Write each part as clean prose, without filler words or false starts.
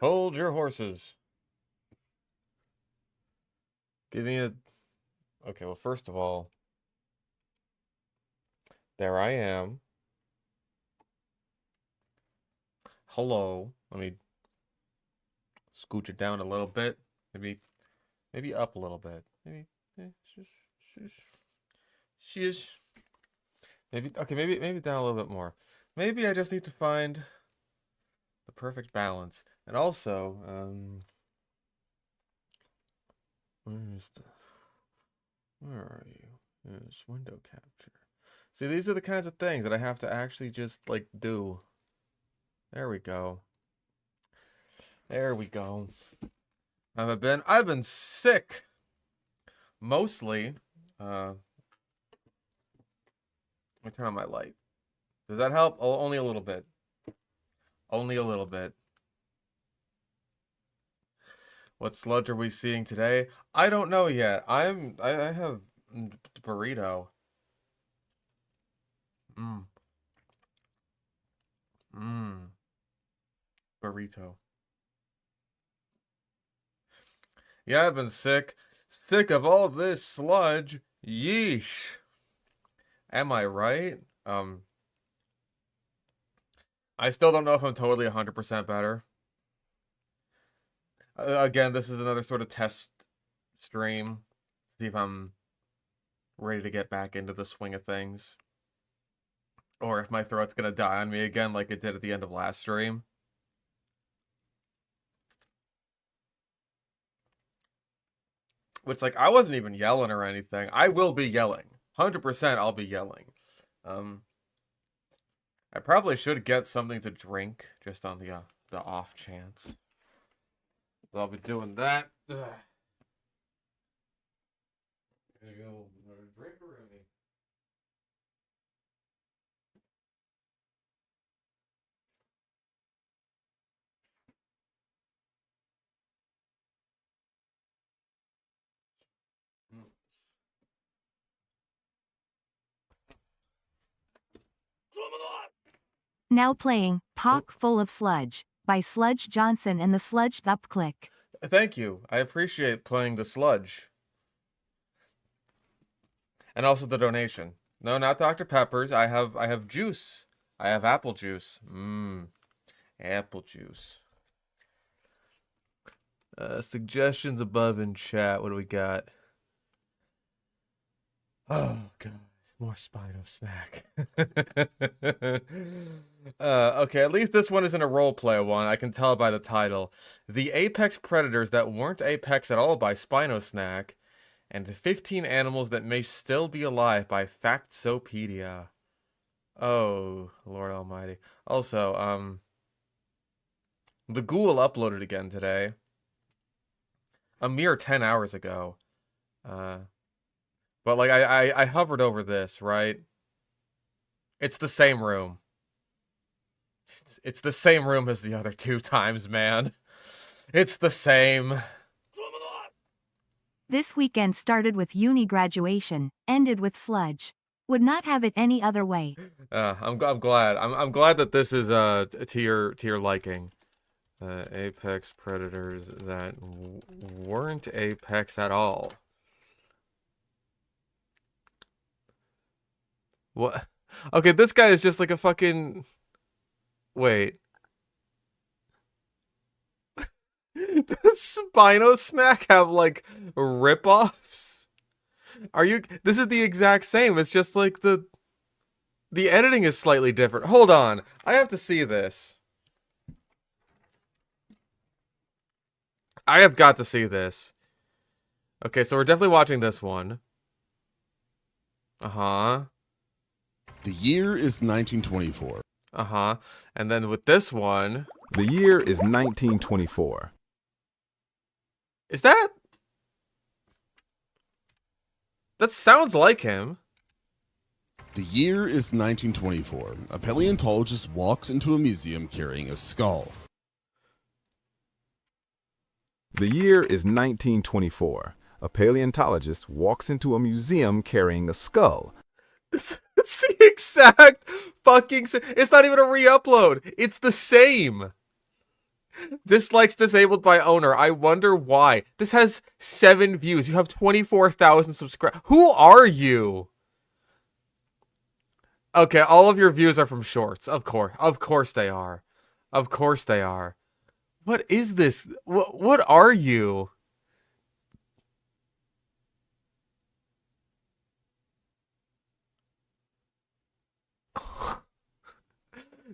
Hold your horses. Give me a... Okay, well, first of all, there I am. Hello. Let me scooch it down a little bit. Maybe up a little bit. Maybe shush. Maybe down a little bit more. Maybe I just need to find the perfect balance. And also, where are you? There's window capture. See, these are the kinds of things that I have to actually just like do. There we go. There we go. I've been sick. Mostly. Let me turn on my light. Does that help? Oh, only a little bit. Only a little bit. What sludge are we seeing today? I don't know yet. I have burrito. Burrito. Yeah, I've been sick. Sick of all this sludge. Yeesh. Am I right? I still don't know if I'm totally 100% better. Again, this is another sort of test stream. See if I'm ready to get back into the swing of things. Or if my throat's gonna die on me again like it did at the end of last stream. Which, like, I wasn't even yelling or anything. I will be yelling. 100% I'll be yelling. I probably should get something to drink, just on the off chance. So I'll be doing that. Ugh. Gonna go drink a rooney. Now playing Pock Full of Sludge by Sludge Johnson and the Sludge Up Click. Thank you. I appreciate playing the sludge. And also the donation. No, not Dr. Pepper's. I have juice. I have apple juice. Apple juice. Suggestions above in chat. What do we got? Oh god. More Spino snack. Okay, at least this one isn't a roleplay one. I can tell by the title. The Apex Predators That Weren't Apex at All by Spino Snack. And 15 Animals That May Still Be Alive by Factsopedia. Oh, Lord Almighty. Also, the Ghoul uploaded again today. A mere 10 hours ago. But, like, I hovered over this, right? It's the same room. It's the same room as the other 2 times, man. It's the same. This weekend started with uni graduation, ended with sludge. Would not have it any other way. I'm glad. I'm glad that this is to your liking. Apex Predators that weren't Apex at all. What? Okay, this guy is just like a fucking... Wait. Does Spino Snack have, like, rip-offs? Are you... This is the exact same. It's just, like, the editing is slightly different. Hold on. I have to see this. I have got to see this. Okay, so we're definitely watching this one. Uh-huh. The year is 1924. Uh-huh. And then with this one... The year is 1924. Is that... That sounds like him. The year is 1924. A paleontologist walks into a museum carrying a skull. The year is 1924. A paleontologist walks into a museum carrying a skull. It's the exact fucking... It's not even a re-upload. It's the same. Dislikes disabled by owner. I wonder why. This has 7 views. You have 24,000 subscribers. Who are you? Okay, all of your views are from shorts. Of course. Of course they are. Of course they are. What is this? What are you?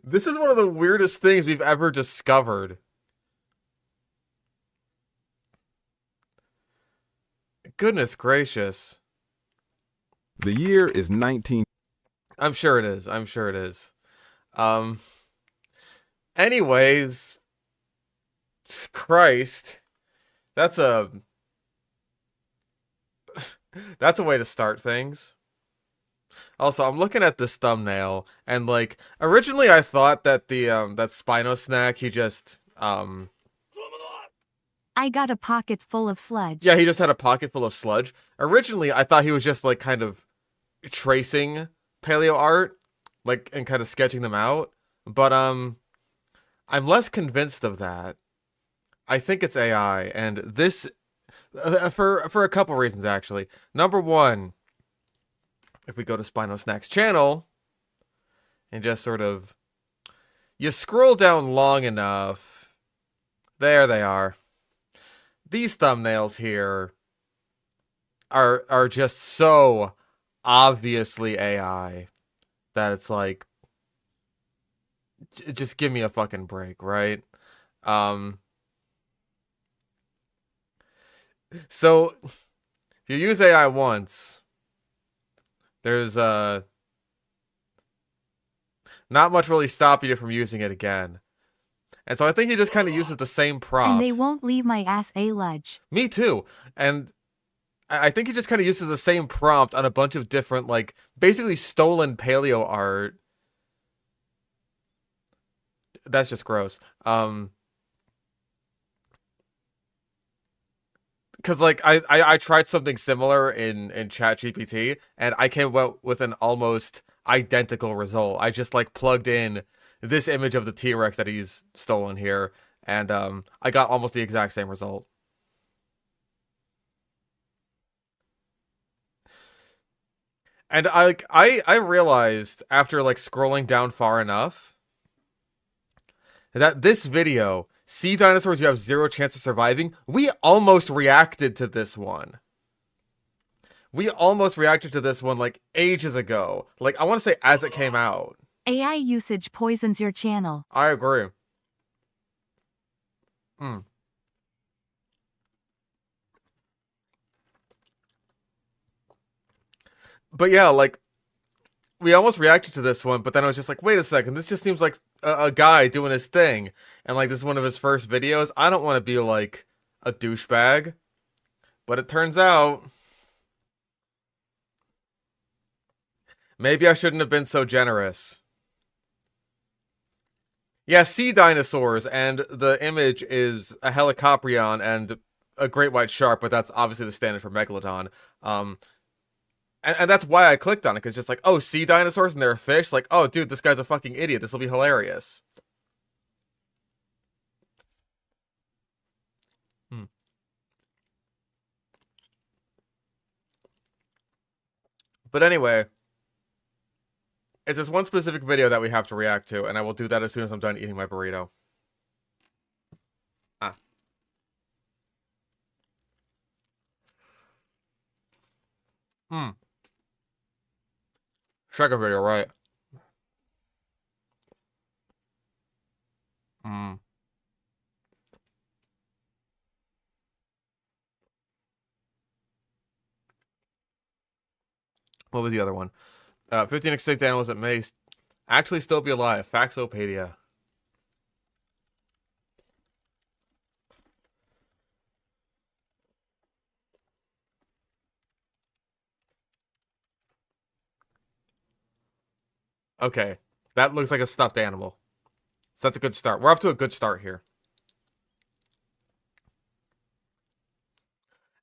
This is one of the weirdest things we've ever discovered. Goodness gracious. The year is 19. I'm sure it is. I'm sure it is. Anyways, Christ. That's a way to start things. Also, I'm looking at this thumbnail, and like originally I thought that the that Spino snack, he just I got a pocket full of sludge. yeah, he just had a pocket full of sludge. Originally, I thought he was just like kind of tracing paleo art, like, and kind of sketching them out. But I'm less convinced of that. I think it's AI, and this for a couple reasons actually. Number one, if we go to Spino Snack's channel and just sort of you scroll down long enough, there they are. These thumbnails here are just so obviously AI that it's like, just give me a fucking break, right? So if you use AI once, there's not much really stopping you from using it again. And so I think he just kind of uses the same prompt. And they won't leave my ass a ludge. Me too. And I think he just kind of uses the same prompt on a bunch of different, like, basically stolen paleo art. That's just gross. Because, like, I tried something similar in ChatGPT, and I came out with an almost identical result. I just, like, plugged in this image of the T-Rex that he's stolen here, and I got almost the exact same result. And I realized after, like, scrolling down far enough that this video, sea dinosaurs you have 0 chance of surviving, we almost reacted to this one. We almost reacted to this one, like, ages ago. Like, I want to say as it came out. AI usage poisons your channel. I agree. But yeah, like, we almost reacted to this one, but then I was just like, wait a second, this just seems like a guy doing his thing. And, like, this is one of his first videos. I don't want to be, like, a douchebag. But it turns out maybe I shouldn't have been so generous. Yeah, sea dinosaurs, and the image is a Helicoprion and a great white shark, but that's obviously the standard for Megalodon. And that's why I clicked on it, because just like, oh, sea dinosaurs and they're fish? Like, oh, dude, this guy's a fucking idiot. This will be hilarious. But anyway, it's this one specific video that we have to react to, and I will do that as soon as I'm done eating my burrito. Ah. Second video, right? What was the other one? 15 extinct animals that may actually still be alive. Faxopedia. Okay. That looks like a stuffed animal. So that's a good start. We're off to a good start here.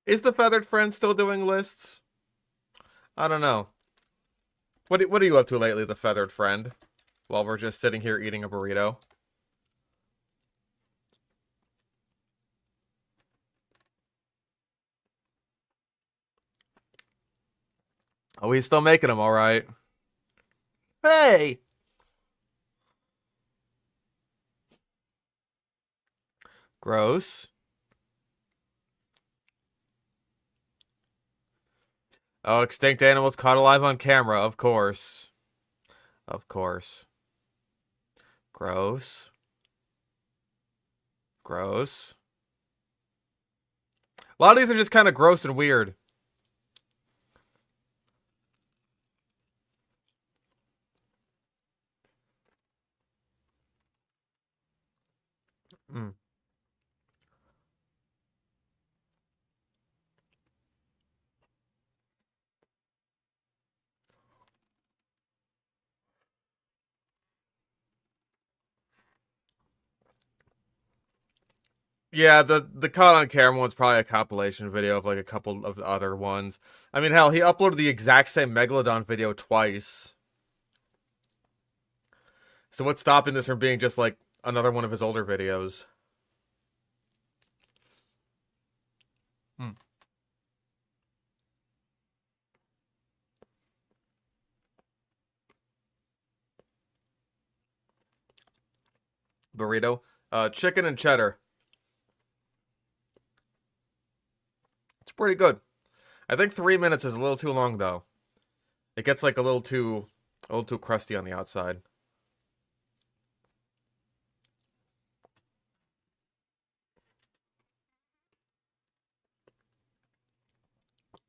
Is the Feathered Friend still doing lists? I don't know. What are you up to lately, the Feathered Friend? While we're just sitting here eating a burrito. Oh, he's still making them, all right. Hey! Gross. Oh, extinct animals caught alive on camera, of course. Of course. Gross. Gross. A lot of these are just kind of gross and weird. Mm. Yeah, the caught on camera one's probably a compilation video of like a couple of other ones. I mean, hell, he uploaded the exact same Megalodon video twice. So what's stopping this from being just like another one of his older videos? Hmm. Burrito. Chicken and cheddar. It's pretty good. I think 3 minutes is a little too long though. It gets like a little too crusty on the outside.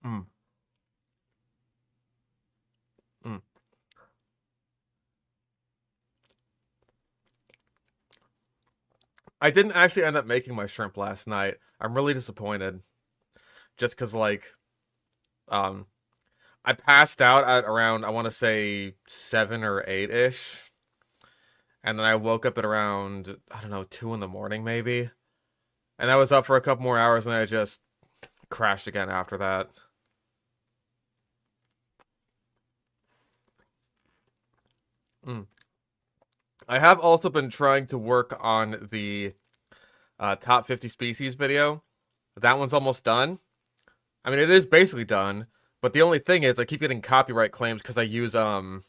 Mm. Mm. I didn't actually end up making my shrimp last night. I'm really disappointed. Just because, like, I passed out at around, I want to say, 7 or 8-ish. And then I woke up at around, I don't know, 2 in the morning, maybe. And I was up for a couple more hours, and I just crashed again after that. Mm. I have also been trying to work on the top 50 species video. That one's almost done. I mean, it is basically done, but the only thing is I keep getting copyright claims because I use some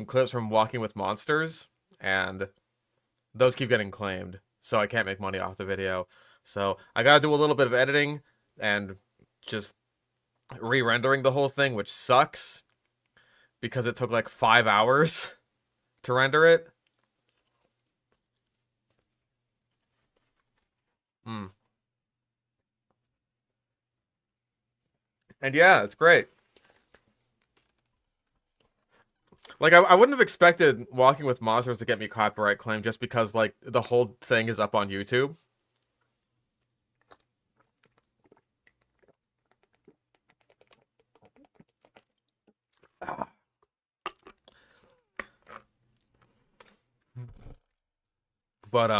clips from Walking with Monsters, and those keep getting claimed, so I can't make money off the video. So I gotta do a little bit of editing and just re-rendering the whole thing, which sucks because it took like 5 hours to render it. Hmm. And yeah, it's great. Like, I wouldn't have expected Walking with Monsters to get me copyright claim just because, like, the whole thing is up on YouTube. But,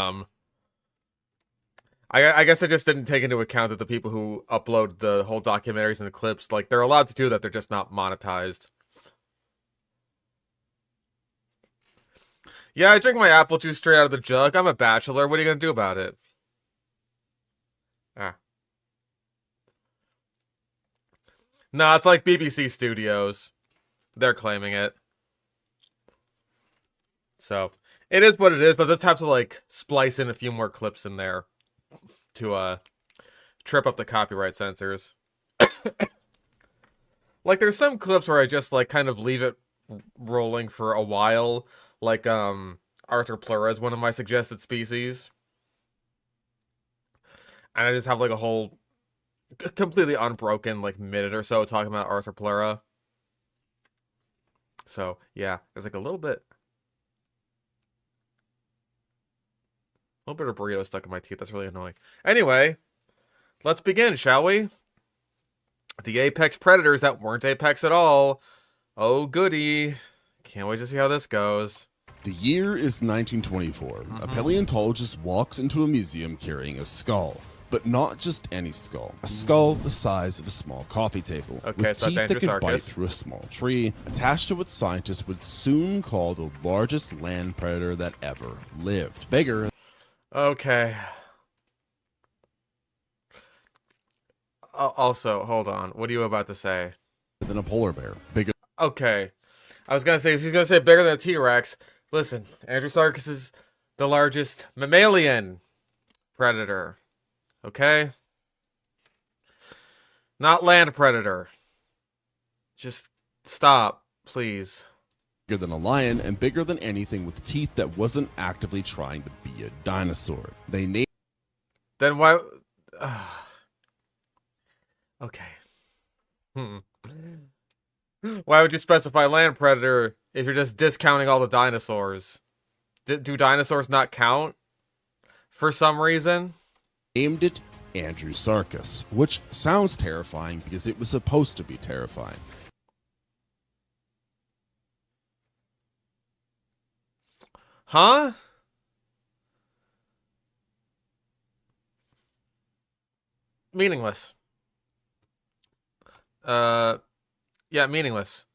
I guess I just didn't take into account that the people who upload the whole documentaries and the clips, like, they're allowed to do that, they're just not monetized. Yeah, I drink my apple juice straight out of the jug. I'm a bachelor. What are you gonna do about it? Ah. No, it's like BBC Studios. They're claiming it. So, it is what it is. They'll just have to, like, splice in a few more clips in there to, trip up the copyright censors. Like, there's some clips where I just, like, kind of leave it rolling for a while. Like, Arthur Pleura is one of my suggested species. And I just have, like, a whole completely unbroken, like, minute or so talking about Arthur Pleura. So, yeah, there's, like, a little bit of burrito stuck in my teeth. That's really annoying. Anyway, let's begin, shall we? The apex predators that weren't apex at all. Oh, goody. Can't wait to see how this goes. The year is 1924. A paleontologist walks into a museum carrying a skull. But not just any skull. A skull the size of a small coffee table. Okay, with so teeth that's that could bite Andrewsarchus. through a small tree, attached to what scientists would soon call the largest land predator that ever lived. Bigger. Okay. Also, hold on. What are you about to say? than a polar bear, bigger Okay. I was gonna say, if he's gonna say bigger than a T-Rex, listen, Andrewsarchus is the largest mammalian predator. Okay? Not land predator. Just stop, please. than a lion and bigger than anything with teeth that wasn't actively trying to be a dinosaur. They named Then why... okay. Why would you specify land predator if you're just discounting all the dinosaurs? Do dinosaurs not count? For some reason? it Andrewsarchus, which sounds terrifying because it was supposed to be terrifying. Huh? Meaningless. Yeah, meaningless.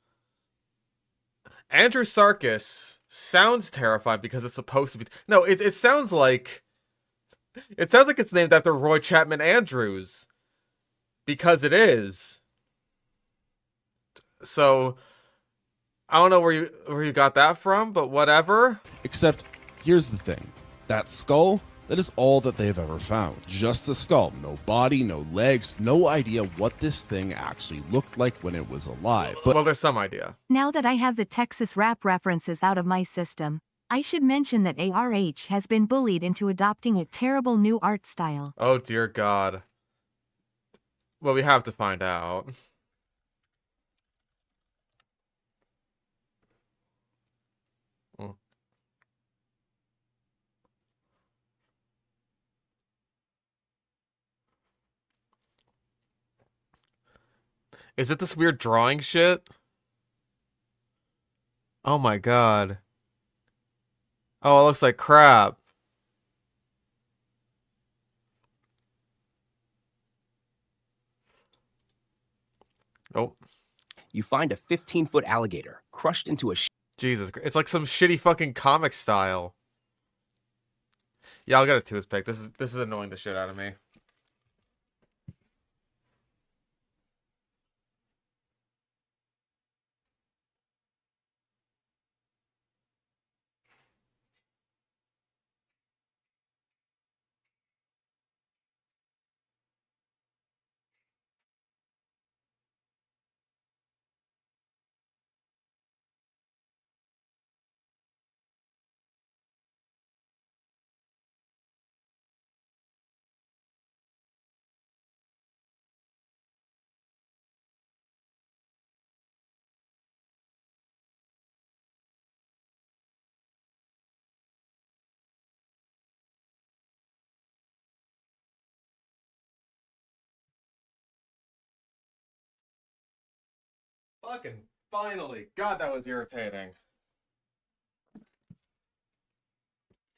Andrewsarchus sounds terrifying because it's supposed to be. No, it sounds like. It sounds like it's named after Roy Chapman Andrews. Because it is. So, I don't know where you got that from, but whatever. Except, here's the thing. That skull, that is all that they've ever found. Just the skull. No body, no legs, no idea what this thing actually looked like when it was alive. But Well, there's some idea. Now that I have the Texas rap references out of my system, I should mention that ARH has been bullied into adopting a terrible new art style. Oh, dear God. Well, we have to find out. Mm. Is it this weird drawing shit? Oh my God. Oh, it looks like crap. Oh, You find a 15-foot alligator crushed into a Jesus. It's like some shitty fucking comic style. Yeah, I'll get a toothpick. This is annoying the shit out of me. Fucking finally. God, that was irritating.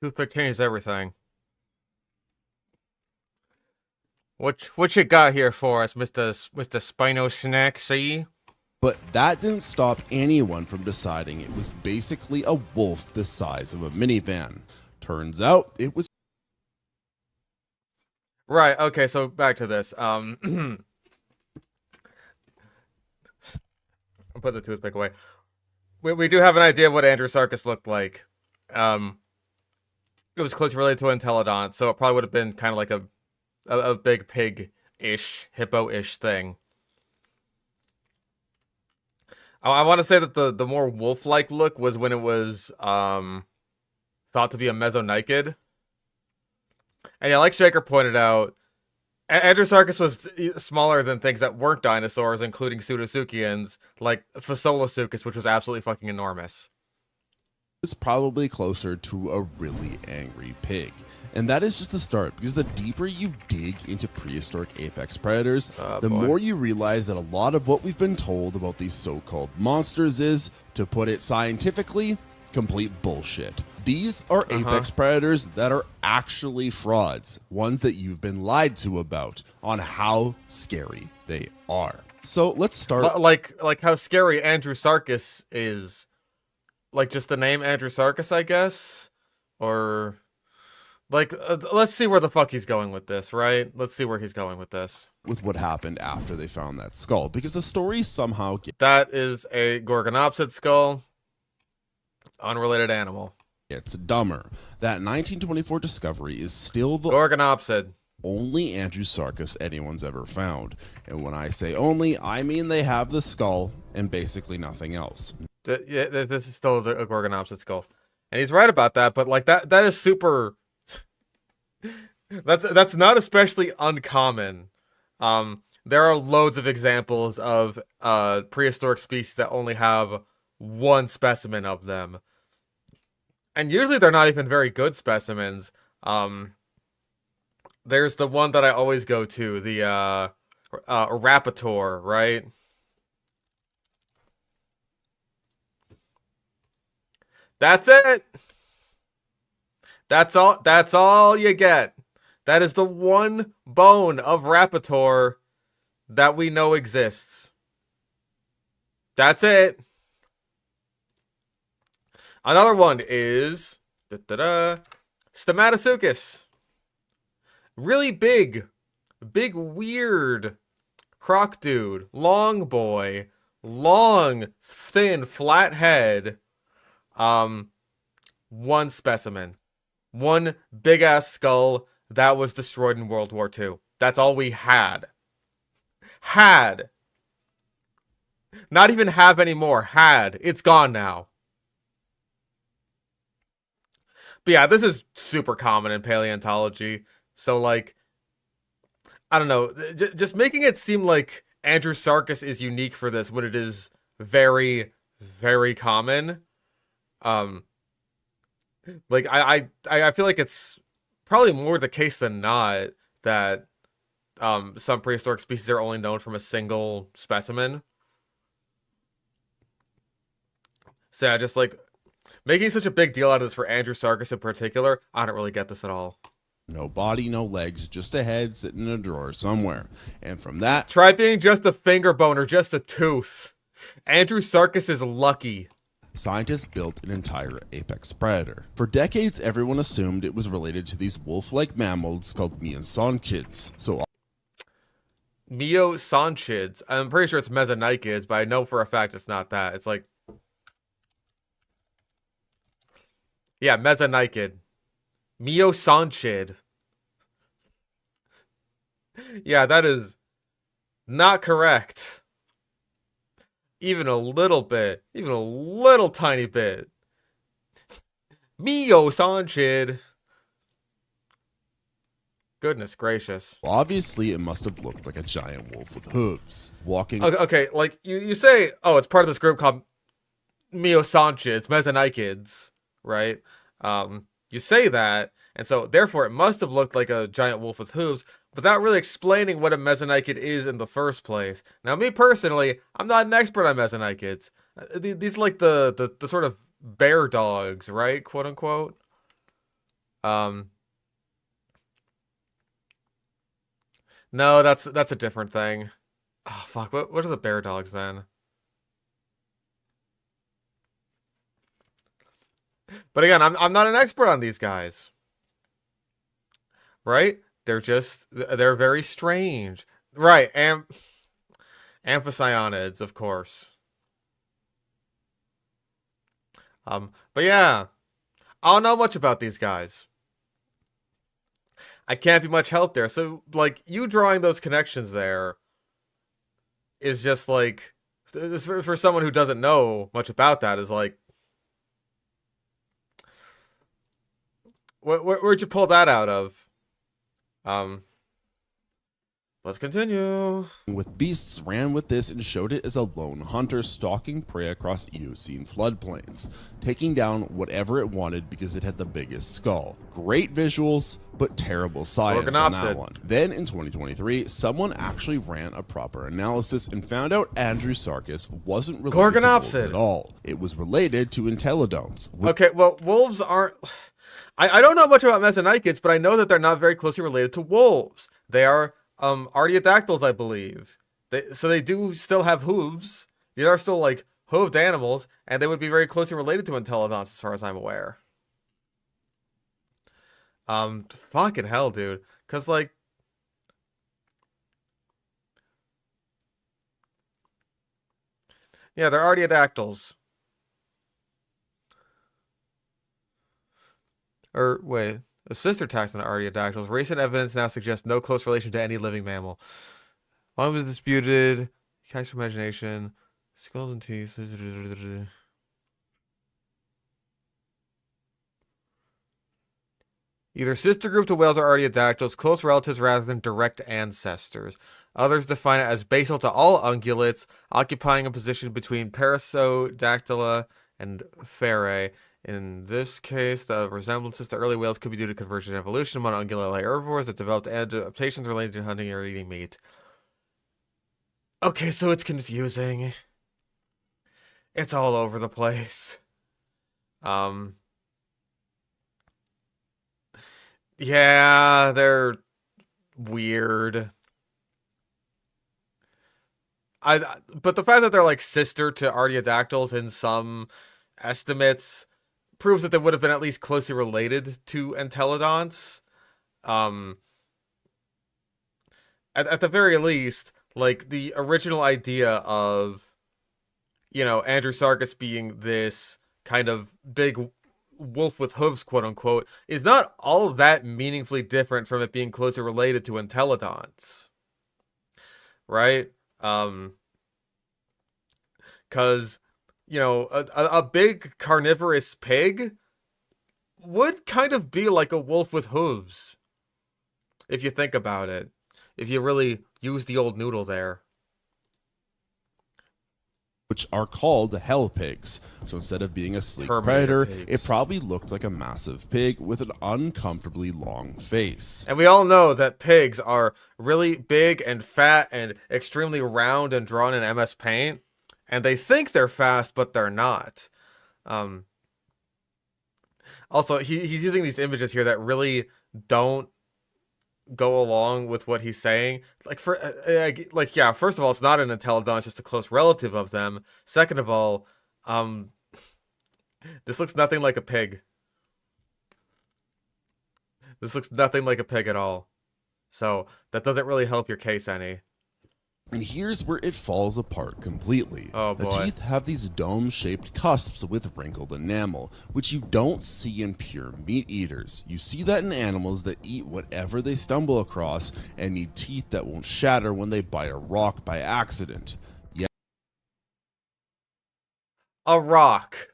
Toothpick changes everything. What you got here for us, Mr. Spino Snack, see? But that didn't stop anyone from deciding it was basically a wolf the size of a minivan. Turns out it was Right, okay, so back to this. I'll put the toothpick away. We do have an idea of what Andrewsarchus looked like. It was closely related to an entelodont, so it probably would have been kind of like a big pig-ish, hippo-ish thing. I want to say that the more wolf-like look was when it was thought to be a mesonychid. And yeah, like Shaker pointed out, Andrewsarchus was smaller than things that weren't dinosaurs, including Pseudosuchians, like Fasolosuchus, which was absolutely fucking enormous. probably closer to a really angry pig. And that is just the start, because the deeper you dig into prehistoric apex predators, the more you realize that a lot of what we've been told about these so-called monsters is, to put it scientifically, complete bullshit. These are apex predators that are actually frauds, ones that you've been lied to about on how scary they are. So let's start. Like how scary Andrewsarchus is. Like just the name Andrewsarchus, I guess? Or Like, let's see where the fuck he's going with this, right? Let's see where he's going with this. With what happened after they found that skull, because the story somehow That is a Gorgonopsid skull. Unrelated animal. gets dumber. That 1924 discovery is still the Gorgonopsid. only Andrewsarchus anyone's ever found. And when I say only, I mean they have the skull and basically nothing else. Yeah, this is still a Gorgonopsid skull. And he's right about that, but like that is super... That's not especially uncommon. There are loads of examples of prehistoric species that only have one specimen of them. And usually they're not even very good specimens. There's the one that I always go to, the Rapator, right? That's it. That's all you get. That is the one bone of Rapator that we know exists. That's it. Another one is Stomatosuchus. Really big, weird croc dude, long boy, long, thin, flat head. One specimen, one big ass skull that was destroyed in World War II. That's all we had. Not even have anymore. Had. It's gone now. But yeah, this is super common in paleontology. So, like, I don't know. Just making it seem like Andrewsarchus is unique for this when it is very, very common. Like, I feel like it's probably more the case than not that some prehistoric species are only known from a single specimen. So yeah, just like making such a big deal out of this for Andrewsarchus in particular, I don't really get this at all. No body, no legs, just a head sitting in a drawer somewhere. And from that... Try being just a finger bone or just a tooth. Andrewsarchus is lucky. Scientists built an entire apex predator. For decades, everyone assumed it was related to these wolf-like mammals called Miosonchids. So Miosonchids. I'm pretty sure it's Mesonychids, but I know for a fact it's not that. It's like... Yeah, Mesonychid. Miosonchid. Yeah, that is not correct. Even a little bit. Even a little tiny bit. Miosonchid. Goodness gracious. obviously, it must have looked like a giant wolf with hooves. Walking... Okay, like, you say, oh, it's part of this group called Miosonchids, Mesonychids, right? You say that, and so, therefore, it must have looked like a giant wolf with hooves, without really explaining what a Mesonychid is in the first place. Now, me personally, I'm not an expert on Mesonychids. These are like the sort of bear dogs, right? Quote unquote. No, that's a different thing. Oh fuck, what are the bear dogs then? But again, I'm not an expert on these guys. Right? They're very strange. Right, Amphicyonids, of course. But yeah, I don't know much about these guys. I can't be much help there. So, like, you drawing those connections there is just like, for someone who doesn't know much about that, is like, where'd you pull that out of? Let's continue. with beasts ran with this and showed it as a lone hunter stalking prey across Eocene floodplains, taking down whatever it wanted because it had the biggest skull. Great visuals, but terrible science on that one. Then in 2023, someone actually ran a proper analysis and found out Andrewsarchus wasn't related to wolves at all. It was related to entelodonts. Okay, well, wolves aren't... I don't know much about Mesonychids, but I know that they're not very closely related to wolves. They are artiodactyls, I believe. So they do still have hooves. These are still like hooved animals, and they would be very closely related to entelodonts as far as I'm aware. Fucking hell, dude. Cause like, yeah, they're artiodactyls. Or wait, a sister taxon of artiodactyls. Recent evidence now suggests no close relation to any living mammal. Long was disputed. Catch imagination. Skulls and teeth. Either sister group to whales or artiodactyls, close relatives rather than direct ancestors. Others define it as basal to all ungulates, occupying a position between Perissodactyla and Ferae. In this case, the resemblances to early whales could be due to convergent evolution among ungulate herbivores that developed adaptations related to hunting or eating meat. Okay, so it's confusing. It's all over the place. Yeah, they're weird. But the fact that they're like sister to artiodactyls in some estimates proves that they would have been at least closely related to entelodonts. At the very least, like the original idea of, Andrewsarchus being this kind of big wolf with hooves, quote unquote, is not all that meaningfully different from it being closely related to entelodonts. Right? Because, a big carnivorous pig would kind of be like a wolf with hooves. If you think about it. If you really use the old noodle there. Which are called hell pigs. So instead of being a sleek Terminator predator, pigs. it probably looked like a massive pig with an uncomfortably long face. And we all know that pigs are really big and fat and extremely round and drawn in MS Paint. And they think they're fast, but they're not. Also, he's using these images here that really don't go along with what he's saying. First of all, it's not an entelodon, it's just a close relative of them. Second of all, this looks nothing like a pig. This looks nothing like a pig at all. So that doesn't really help your case any. And here's where it falls apart completely. Oh, the boy. teeth have these dome-shaped cusps with wrinkled enamel, which you don't see in pure meat eaters. You see that in animals that eat whatever they stumble across and need teeth that won't shatter when they bite a rock by accident. Yeah. A rock.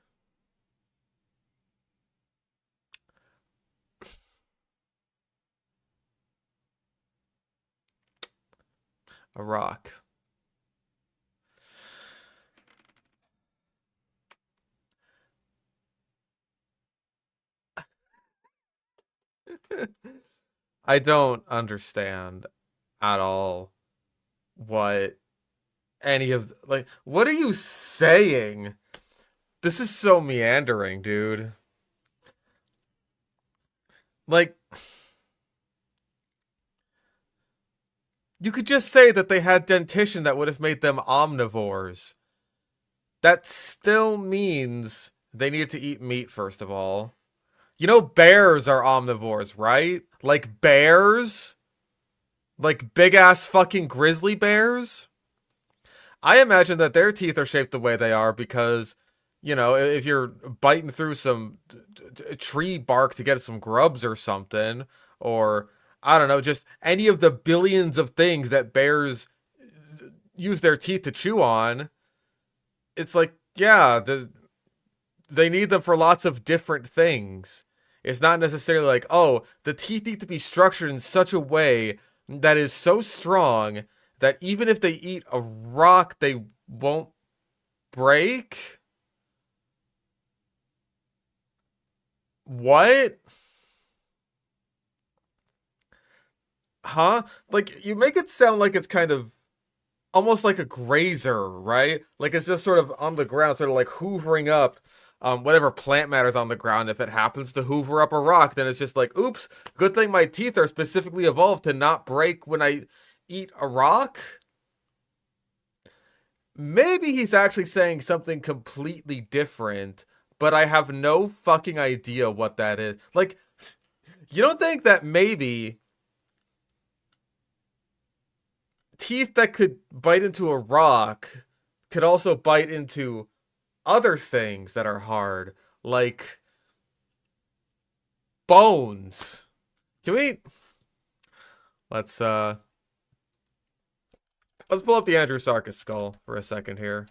A rock. I don't understand at all what any of what are you saying? This is so meandering, dude. Like, you could just say that they had dentition that would have made them omnivores. That still means they needed to eat meat, first of all. You know bears are omnivores, right? Like bears? Like big-ass fucking grizzly bears? I imagine that their teeth are shaped the way they are because, if you're biting through some tree bark to get some grubs or something, or, I don't know, just any of the billions of things that bears use their teeth to chew on, it's like, yeah, they need them for lots of different things. It's not necessarily like, oh, the teeth need to be structured in such a way that is so strong that even if they eat a rock, they won't break? What? Huh? Like, you make it sound like it's kind of almost like a grazer, right? Like it's just sort of on the ground, sort of like hoovering up whatever plant matter's on the ground. If it happens to hoover up a rock, then it's just like, oops, good thing my teeth are specifically evolved to not break when I eat a rock. Maybe he's actually saying something completely different, but I have no fucking idea what that is. Like, You don't think that maybe teeth that could bite into a rock could also bite into other things that are hard, like bones? Can we... Let's pull up the Andrewsarchus skull for a second here.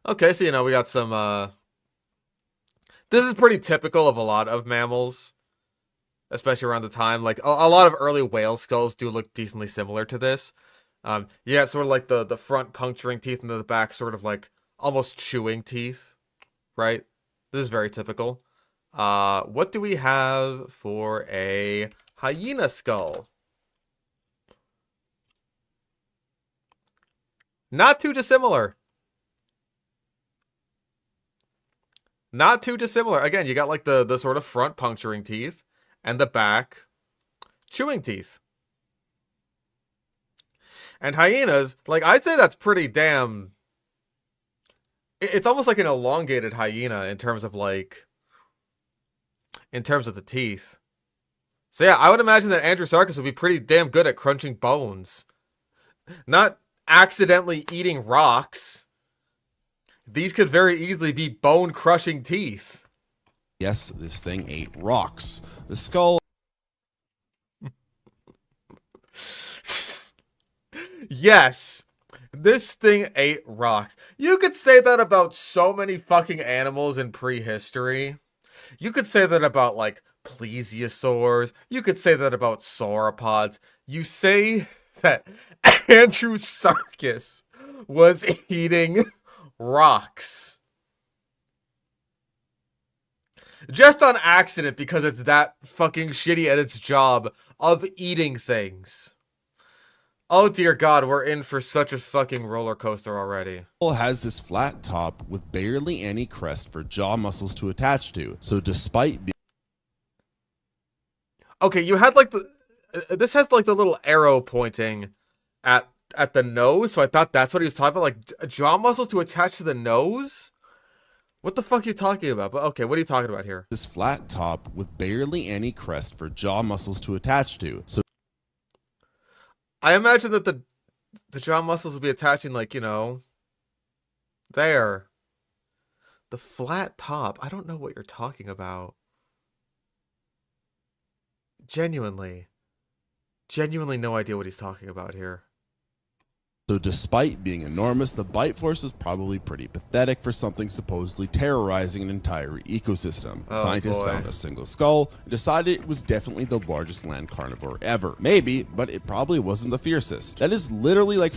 Okay, so, you know, we got some, this is pretty typical of a lot of mammals, especially around the time. Like, a lot of early whale skulls do look decently similar to this. You got sort of like the front puncturing teeth and the back sort of like almost chewing teeth, right? This is very typical. What do we have for a hyena skull? Not too dissimilar. Not too dissimilar. Again, you got like the sort of front puncturing teeth and the back chewing teeth. And hyenas, like, I'd say that's pretty damn... It's almost like an elongated hyena in terms of like... in terms of the teeth. So yeah, I would imagine that Andrewsarchus would be pretty damn good at crunching bones. Not accidentally eating rocks. These could very easily be bone-crushing teeth. Yes, this thing ate rocks. The skull... Yes, this thing ate rocks. You could say that about so many fucking animals in prehistory. You could say that about, like, plesiosaurs. You could say that about sauropods. You say that Andrewsarchus was eating rocks. Just on accident, because it's that fucking shitty at its job of eating things. Oh dear God, we're in for such a fucking roller coaster already. Has this flat top with barely any crest for jaw muscles to attach to. So despite being... Okay, you had like the... This has like the little arrow pointing at the nose, so I thought that's what he was talking about, like jaw muscles to attach to the nose? What the fuck are you talking about? But okay, what are you talking about here? This flat top with barely any crest for jaw muscles to attach to. So I imagine that the jaw muscles will be attaching, like, you know, there. The flat top. I don't know what you're talking about. Genuinely no idea what he's talking about here. So despite being enormous, the bite force is probably pretty pathetic for something supposedly terrorizing an entire ecosystem. Oh, Scientists boy. found a single skull and decided it was definitely the largest land carnivore ever. Maybe, but it probably wasn't the fiercest. That is literally like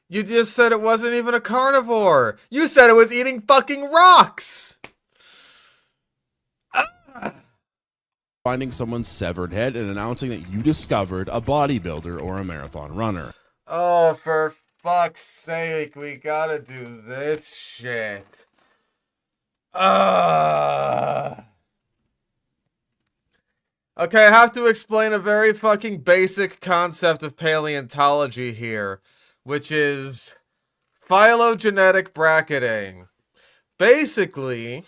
You just said it wasn't even a carnivore. You said it was eating fucking rocks. finding someone's severed head and announcing that you discovered a bodybuilder or a marathon runner. Oh, for fuck's sake, we gotta do this shit. Okay, I have to explain a very fucking basic concept of paleontology here, which is phylogenetic bracketing. Basically,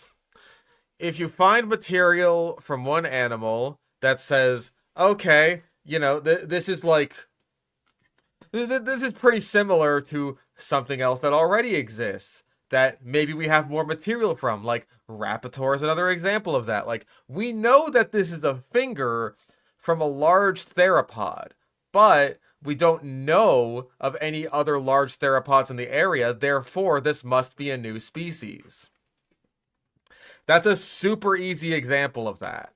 if you find material from one animal that says, okay, you know, this is like... This is pretty similar to something else that already exists that maybe we have more material from, like Raptor is another example of that. Like, we know that this is a finger from a large theropod, but we don't know of any other large theropods in the area, therefore this must be a new species. That's a super easy example of that.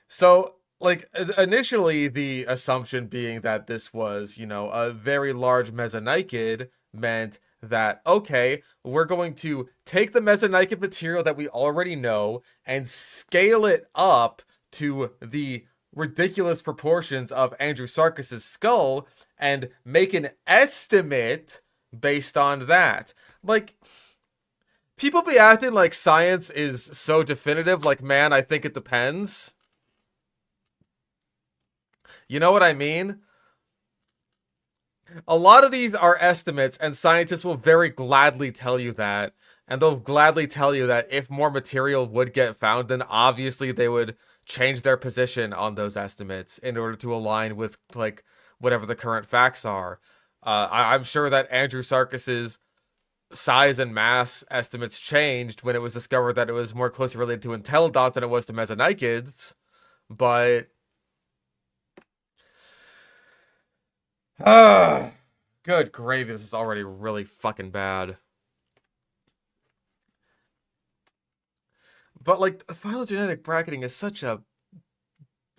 So, like, initially, the assumption being that this was, you know, a very large Mesonychid meant that, okay, we're going to take the Mesonychid material that we already know and scale it up to the ridiculous proportions of Andrewsarchus's skull and make an estimate based on that. Like, people be acting like science is so definitive, like, man, I think it depends. You know what I mean? A lot of these are estimates, and scientists will very gladly tell you that. And they'll gladly tell you that if more material would get found, then obviously they would change their position on those estimates in order to align with, like, whatever the current facts are. I'm sure that Andrewsarchus's size and mass estimates changed when it was discovered that it was more closely related to entelodonts than it was to mesonychids. But... good gravy, this is already really fucking bad. But, like, phylogenetic bracketing is such a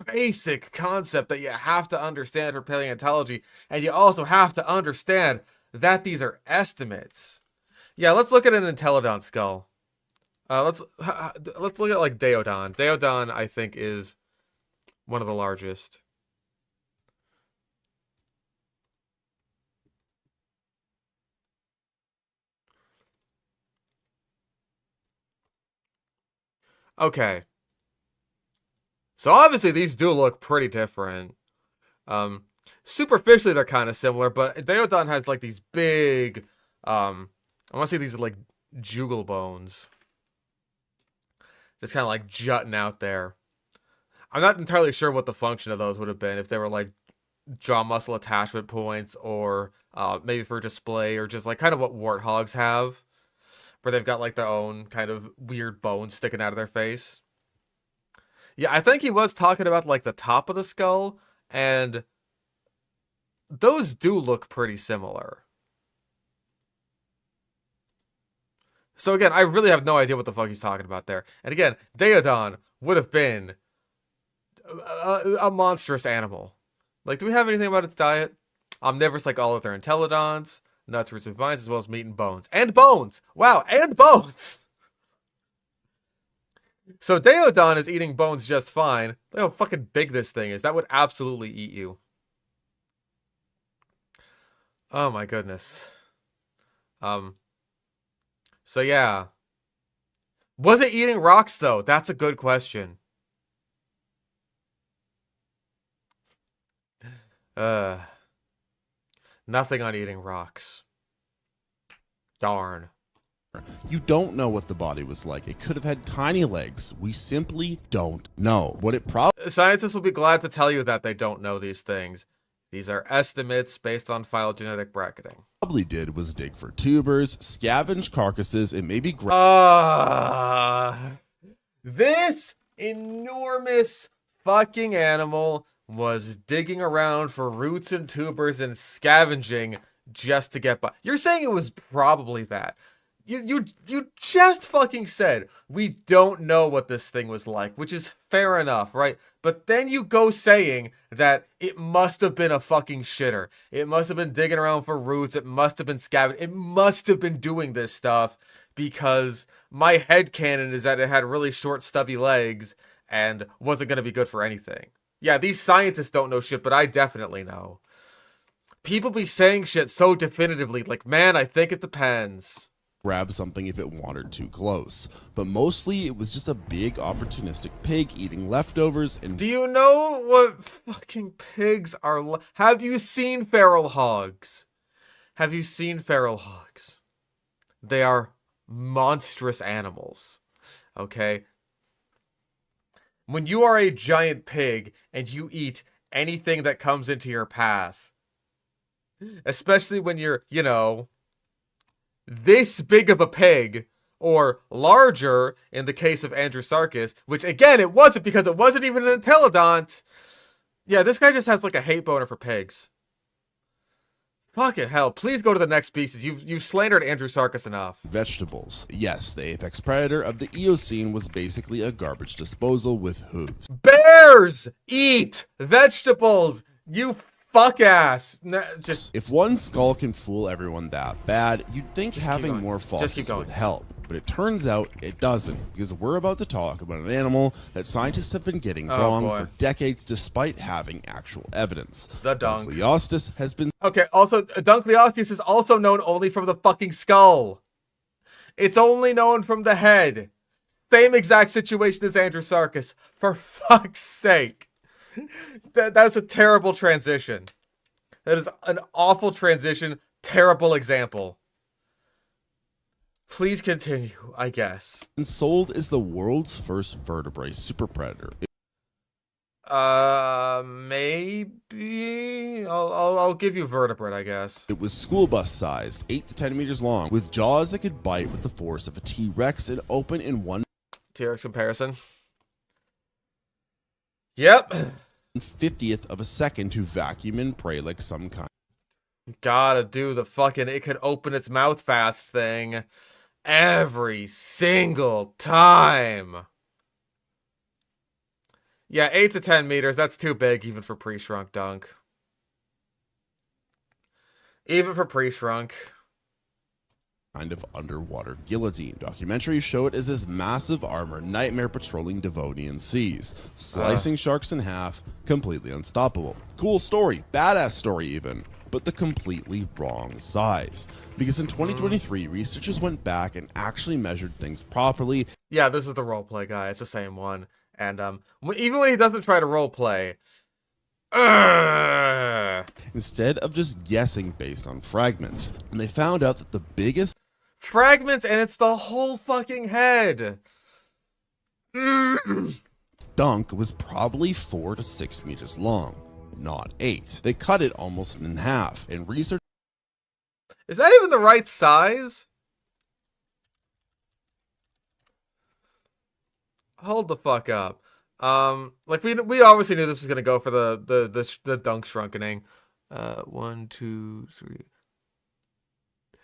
basic concept that you have to understand for paleontology, and you also have to understand that these are estimates. Yeah, let's look at an entelodont skull. Let's look at, like, Daeodon. Daeodon, I think, is one of the largest. Okay. So obviously these do look pretty different. Superficially they're kind of similar, but Daeodon has like these big, I want to say these are like jugal bones. Just kind of like jutting out there. I'm not entirely sure what the function of those would have been, if they were like jaw muscle attachment points, or maybe for display, or just like kind of what warthogs have, where they've got like their own kind of weird bones sticking out of their face. Yeah, I think he was talking about like the top of the skull, and those do look pretty similar. So again, I really have no idea what the fuck he's talking about there. And again, Daeodon would have been a monstrous animal. Like, do we have anything about its diet? Omnivorous like all other entelodons, nuts, roots, and vines, as well as meat and bones. And bones! Wow, and bones! So Daeodon is eating bones just fine. Look how fucking big this thing is. That would absolutely eat you. Oh my goodness. So yeah. Was it eating rocks though? That's a good question. Nothing on eating rocks. Darn. You don't know what the body was like. It could have had tiny legs. We simply don't know. What it Scientists will be glad to tell you that they don't know these things. These are estimates based on phylogenetic bracketing. probably did was dig for tubers, scavenge carcasses, and maybe this enormous fucking animal was digging around for roots and tubers and scavenging just to get by. You're saying it was probably that. You just fucking said we don't know what this thing was like, which is fair enough, right? But then you go saying that it must have been a fucking shitter. It must have been digging around for roots. It must have been scavenging. It must have been doing this stuff because my headcanon is that it had really short, stubby legs and wasn't going to be good for anything. Yeah, these scientists don't know shit, but I definitely know. People be saying shit so definitively, like, man, I think it depends. grab something if it wandered too close, but mostly it was just a big opportunistic pig eating leftovers. And do you know what fucking pigs are have you seen feral hogs? Have you seen feral hogs? They are monstrous animals, okay? When you are a giant pig and you eat anything that comes into your path, especially when you're, you know, this big of a pig, or larger in the case of Andrewsarchus, which again, it wasn't because it wasn't even an entelodont. Yeah, this guy just has like a hate boner for pigs. Fucking hell, please go to the next species. You've slandered Andrewsarchus enough. Vegetables. Yes, the apex predator of the Eocene was basically a garbage disposal with hooves. Bears eat vegetables, you fuck ass. Just if one skull can fool everyone that bad, you'd think having more keep fossils going. would help. But it turns out it doesn't, because we're about to talk about an animal that scientists have been getting wrong for decades despite having actual evidence. The dunk. Dunkleosteus has been... Okay, also, Dunkleosteus is also known only from the fucking skull. It's only known from the head. Same exact situation as Andrewsarchus. For fuck's sake. That's a terrible transition. That is an awful transition. Terrible example. Please continue, I guess. And sold as the world's first vertebrate super predator. Maybe I'll give you vertebrate, I guess. It was school bus sized, 8 to 10 meters long, with jaws that could bite with the force of a T-Rex and open in 1/50th comparison. Yep. 50th of a second to vacuum and prey like some kind. Gotta do the fucking it could open its mouth fast thing every single time. Yeah, 8 to 10 meters, that's too big even for pre-shrunk dunk. Even for pre-shrunk. Kind of underwater guillotine. Documentaries show it as this massive armored nightmare patrolling Devonian seas, slicing sharks in half, completely unstoppable. Cool story, badass story even, but the completely wrong size. Because in 2023, researchers went back and actually measured things properly. Yeah, this is the roleplay guy, it's the same one. And even when he doesn't try to roleplay, instead of just guessing based on fragments. And they found out that the biggest fragments, and it's the whole fucking head. dunk was probably 4 to 6 meters long, not 8. They cut it almost in half, and research. Is that even the right size? Hold the fuck up. Like we obviously knew this was gonna go for the dunk shrunkening. 1, 2, 3.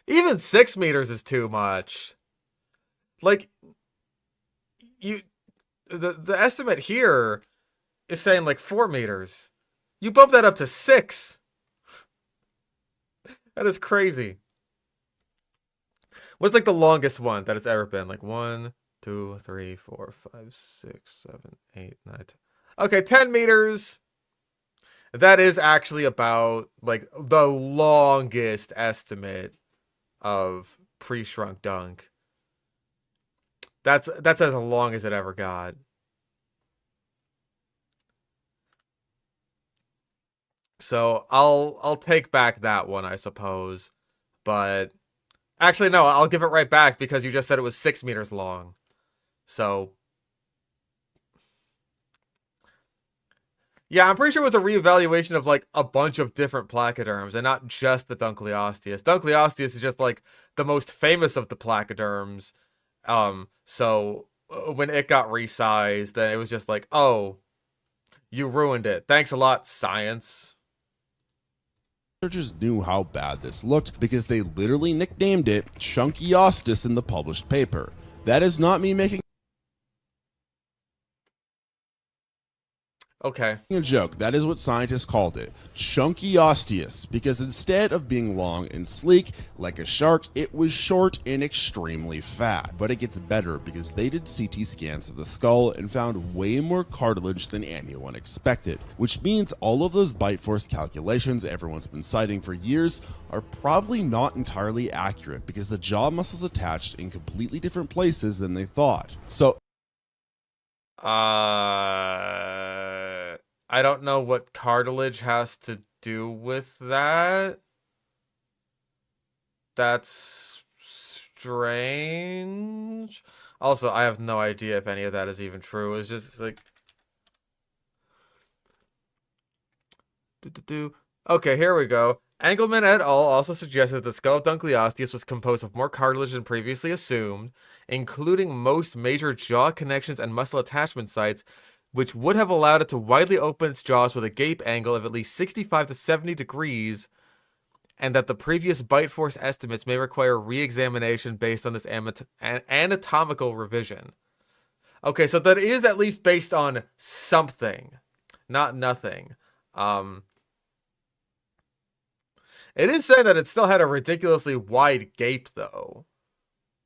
Even 6 meters is too much. Like the estimate here is saying like 4 meters. You bump that up to 6. That is crazy. What's like the longest one that it's ever been? Like 1, 2, 3, 4, 5, 6, 7, 8, 9, 10. Okay, 10 meters. That is actually about like the longest estimate of pre-shrunk dunk. That's as long as it ever got. So I'll take back that one, I suppose. But actually no, I'll give it right back because you just said it was 6 meters long. So yeah, I'm pretty sure it was a reevaluation of like a bunch of different placoderms and not just the Dunkleosteus. Dunkleosteus is just like the most famous of the placoderms. So when it got resized, then it was just like, oh, you ruined it. Thanks a lot, science. Researchers knew how bad this looked because they literally nicknamed it Chunkyostis in the published paper. That is not me making Okay. a joke. That is what scientists called it, Chunkyostis, because instead of being long and sleek like a shark, it was short and extremely fat. But it gets better because they did CT scans of the skull and found way more cartilage than anyone expected, which means all of those bite force calculations everyone's been citing for years are probably not entirely accurate because the jaw muscles attached in completely different places than they thought. So I don't know what cartilage has to do with that. That's strange. Also, I have no idea if any of that is even true. It's just like... Okay, here we go. Engelman et al. Also suggested that the skull of Dunkleosteus was composed of more cartilage than previously assumed, including most major jaw connections and muscle attachment sites, which would have allowed it to widely open its jaws with a gape angle of at least 65 to 70 degrees, and that the previous bite force estimates may require re-examination based on this anatomical revision. Okay, so that is at least based on something, not nothing. It is saying that it still had a ridiculously wide gape, though,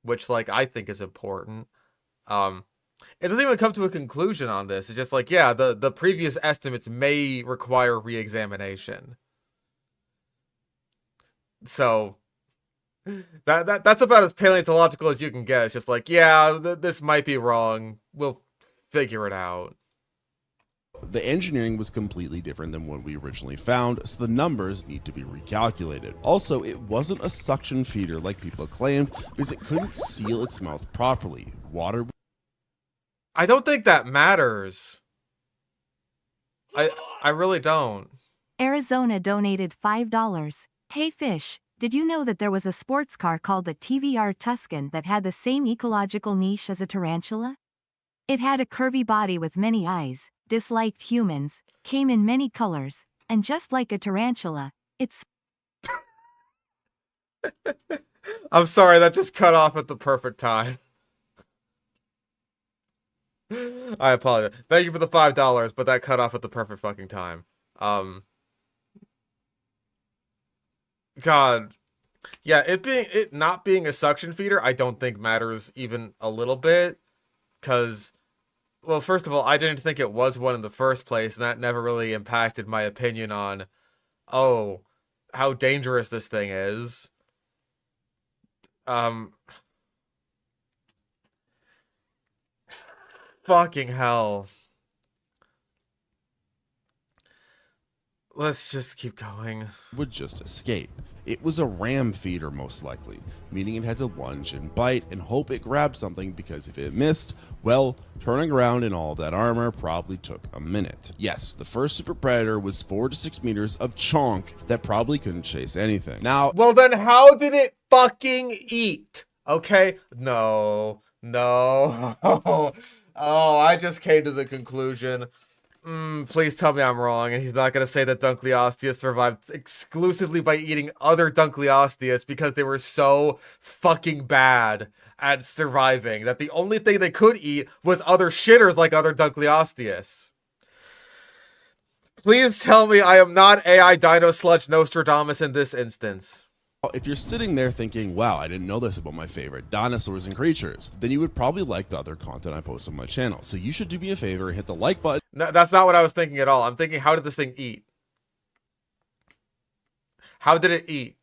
which, like, I think is important. It doesn't even come to a conclusion on this. It's just like, yeah, the previous estimates may require re-examination. So that's about as paleontological as you can get. It's just like, yeah, this might be wrong. We'll figure it out. the engineering was completely different than what we originally found, so the numbers need to be recalculated. Also, it wasn't a suction feeder like people claimed because it couldn't seal its mouth properly. Water. I don't think that matters. I really don't. Arizona donated $5. Hey Fish, did you know that there was a sports car called the TVR Tuscan that had the same ecological niche as a tarantula? It had a curvy body with many eyes, disliked humans, came in many colors, and just like a tarantula, it's... I'm sorry, that just cut off at the perfect time. I apologize. Thank you for the $5, but that cut off at the perfect fucking time. God. Yeah, it not being a suction feeder, I don't think matters even a little bit. Because, well, first of all, I didn't think it was one in the first place, and that never really impacted my opinion on, oh, how dangerous this thing is. Fucking hell. Let's just keep going. Would just escape. It was a ram feeder most likely, meaning it had to lunge and bite and hope it grabbed something, because if it missed, well, turning around in all of that armor probably took a minute. Yes, the first super predator was 4 to 6 meters of chonk that probably couldn't chase anything. Now, well then how did it fucking eat? Okay? No. Oh, I just came to the conclusion. Please tell me I'm wrong, and he's not going to say that Dunkleosteus survived exclusively by eating other Dunkleosteus because they were so fucking bad at surviving that the only thing they could eat was other shitters like other Dunkleosteus. Please tell me I am not AI Dino Sludge Nostradamus in this instance. if you're sitting there thinking, wow, I didn't know this about my favorite dinosaurs and creatures, then you would probably like the other content I post on my channel. So you should do me a favor and hit the like button. No, that's not what I was thinking at all. I'm thinking, how did this thing eat? How did it eat?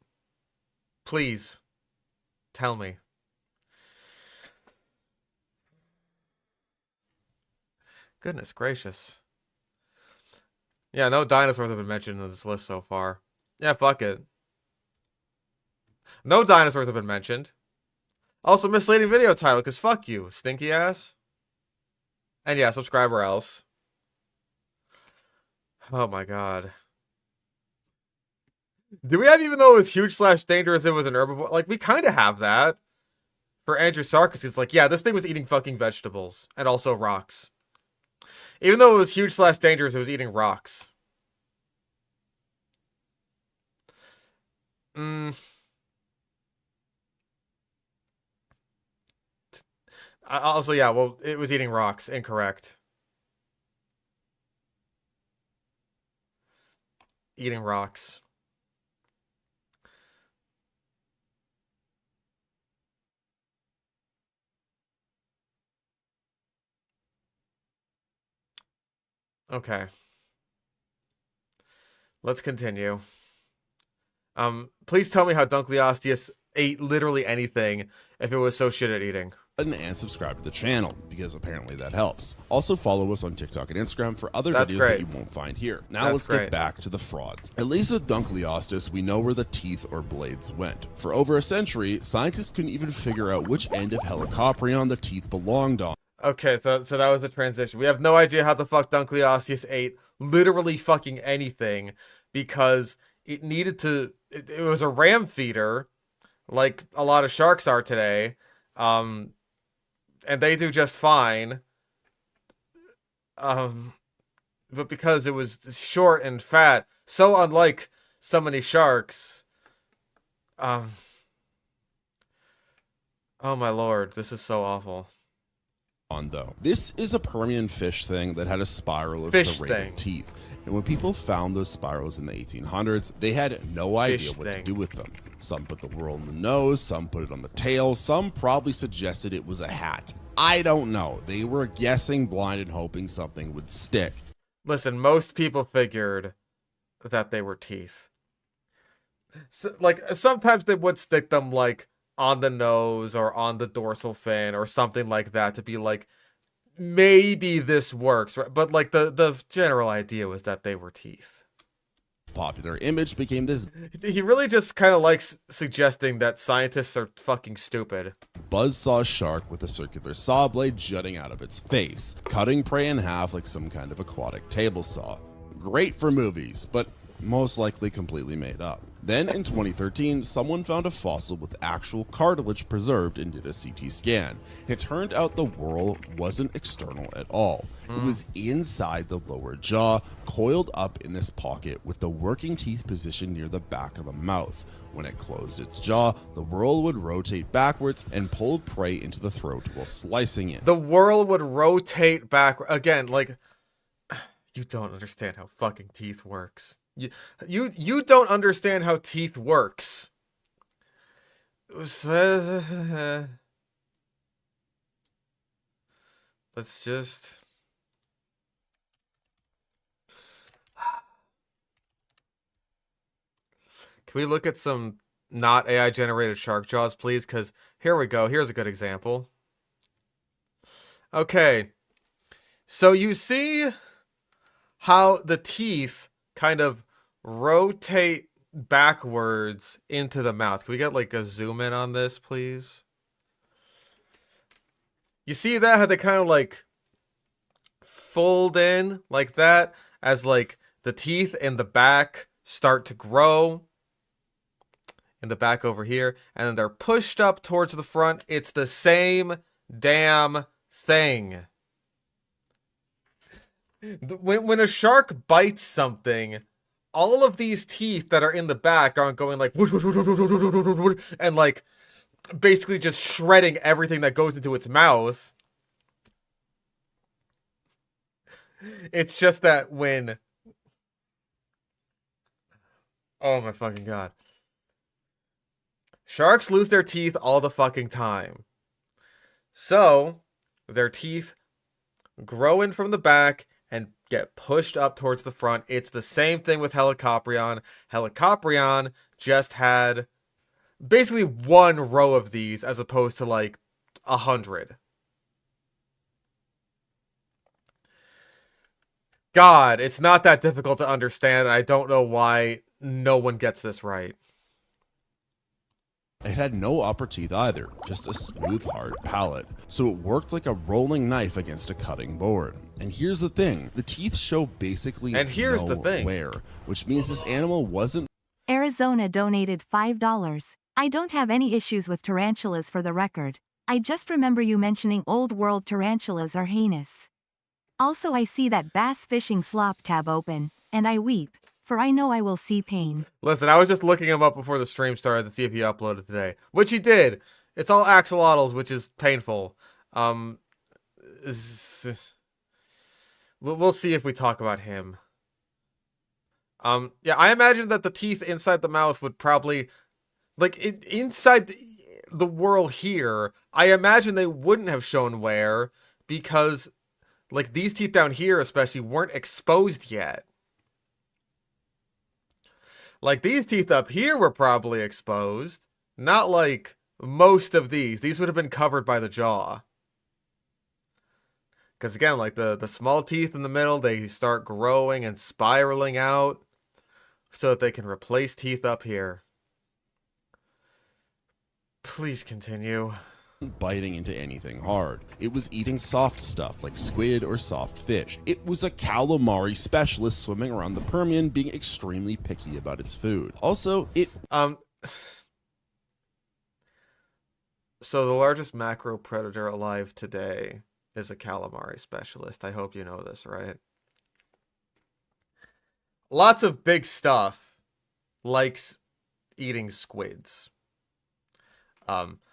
Please, tell me. Goodness gracious. Yeah, no dinosaurs have been mentioned in this list so far. Yeah, fuck it. No dinosaurs have been mentioned. Also, misleading video title, because fuck you, stinky ass. And yeah, subscribe or else. Oh my god. Do we have, even though it was huge / dangerous, it was an herbivore? Like, we kind of have that. For Andrewsarchus, it's like, yeah, this thing was eating fucking vegetables. And also rocks. Even though it was huge / dangerous, it was eating rocks. Also, yeah, well, it was eating rocks. Incorrect. Eating rocks. Okay. Let's continue. Please tell me how Dunkleosteus ate literally anything if it was so shit at eating. And subscribe to the channel, because apparently that helps. Also follow us on TikTok and Instagram for other That's videos great. that you won't find here. Now let's get back to the frauds. At least with Dunkleosteus, we know where the teeth or blades went. For over a century, scientists couldn't even figure out which end of Helicoprion the teeth belonged on. Okay, so that was the transition. We have no idea how the fuck Dunkleosteus ate literally fucking anything, because it needed to... It was a ram feeder, like a lot of sharks are today. And they do just fine. But because it was short and fat, so unlike so many sharks. Oh my lord, this is so awful. Though. This is a Permian fish thing that had a spiral of Fish serrated thing. teeth. And when people found those spirals in the 1800s, they had no idea Fish what to thing. do with them. Some put the whirl in the nose, some put it on the tail, some probably suggested it was a hat. I don't know. They were guessing blind and hoping something would stick. Listen, most people figured that they were teeth. So, like, sometimes they would stick them, like, on the nose or on the dorsal fin or something like that to be like, maybe this works, right? But like the general idea was that they were teeth. Popular image became this He really just kind of likes suggesting that scientists are fucking stupid. buzzsaw shark with a circular saw blade jutting out of its face, cutting prey in half like some kind of aquatic table saw. Great for movies, but most likely completely made up. Then in 2013, someone found a fossil with actual cartilage preserved and did a CT scan. It turned out the whorl wasn't external at all. It was inside the lower jaw, coiled up in this pocket with the working teeth positioned near the back of the mouth. When it closed its jaw, the whorl would rotate backwards and pull prey into the throat while slicing it. The whorl would rotate back again, like you don't understand how fucking teeth works. You don't understand how teeth works. Let's just can we look at some not AI generated shark jaws, please? Because here we go. Here's a good example. Okay. So you see how the teeth kind of rotate backwards into the mouth. Can we get like a zoom in on this, please? You see that? How they kind of like fold in like that as like the teeth in the back start to grow in the back over here, and then they're pushed up towards the front. It's the same damn thing. When a shark bites something, all of these teeth that are in the back aren't going like whoosh, whoosh, whoosh, whoosh, whoosh, whoosh, whoosh, whoosh, and like basically just shredding everything that goes into its mouth. It's just that when, oh my fucking god, sharks lose their teeth all the fucking time. So their teeth grow in from the back and get pushed up towards the front. It's the same thing with Helicoprion. Helicoprion just had basically one row of these as opposed to like 100. God, it's not that difficult to understand. I don't know why no one gets this right. It had no upper teeth either, just a smooth, hard palate, so it worked like a rolling knife against a cutting board. And here's the thing, the teeth show basically no wear, which means this animal wasn't. Arizona donated $5. I don't have any issues with tarantulas for the record. I just remember you mentioning old world tarantulas are heinous. Also I see that bass fishing slop tab open, and I weep, for I know I will see pain. Listen, I was just looking him up before the stream started to see if he uploaded today, which he did. It's all axolotls, which is painful. We'll see if we talk about him. Yeah, I imagine that the teeth inside the mouth would probably, like, inside the whorl here, I imagine they wouldn't have shown wear because, like, these teeth down here especially weren't exposed yet. Like, these teeth up here were probably exposed. Not like most of these. These would have been covered by the jaw. Because again, like the small teeth in the middle, they start growing and spiraling out so that they can replace teeth up here. Please continue. Biting into anything hard. It was eating soft stuff like squid or soft fish. It was a calamari specialist swimming around the Permian being extremely picky about its food. Also, So the largest macro predator alive today is a calamari specialist. I hope you know this, right? Lots of big stuff likes eating squids.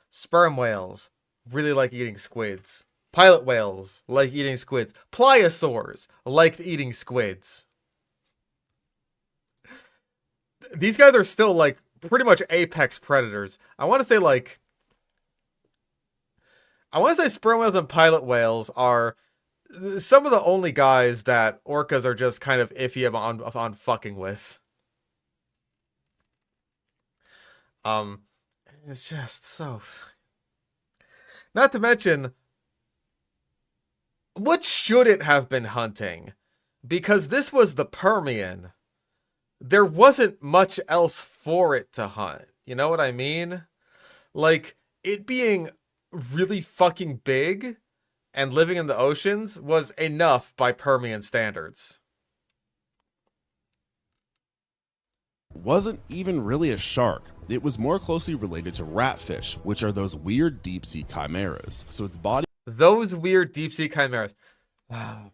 Sperm whales really like eating squids. Pilot whales like eating squids. Pliosaurs liked eating squids. These guys are still like pretty much apex predators. I want to say sperm whales and pilot whales are some of the only guys that orcas are just kind of iffy on fucking with. It's just so... Not to mention, what should it have been hunting? Because this was the Permian. There wasn't much else for it to hunt. You know what I mean? Like, it being really fucking big and living in the oceans was enough by Permian standards. Wasn't even really a shark. It was more closely related to ratfish, which are those weird deep sea chimeras. So its body. Those weird deep sea chimeras. Wow.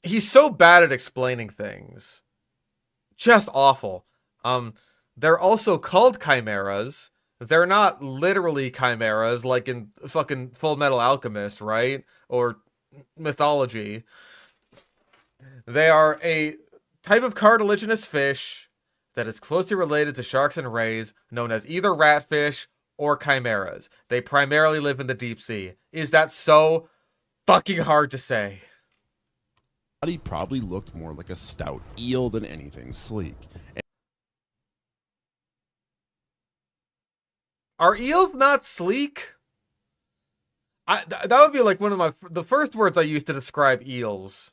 He's so bad at explaining things. Just awful. They're also called chimeras. They're not literally chimeras like in fucking Full Metal Alchemist, right? Or mythology. They are a type of cartilaginous fish that is closely related to sharks and rays, known as either ratfish or chimeras. They primarily live in the deep sea. Is that so fucking hard to say? Body probably looked more like a stout eel than anything sleek. Are eels not sleek? That would be like one of the first words I used to describe eels.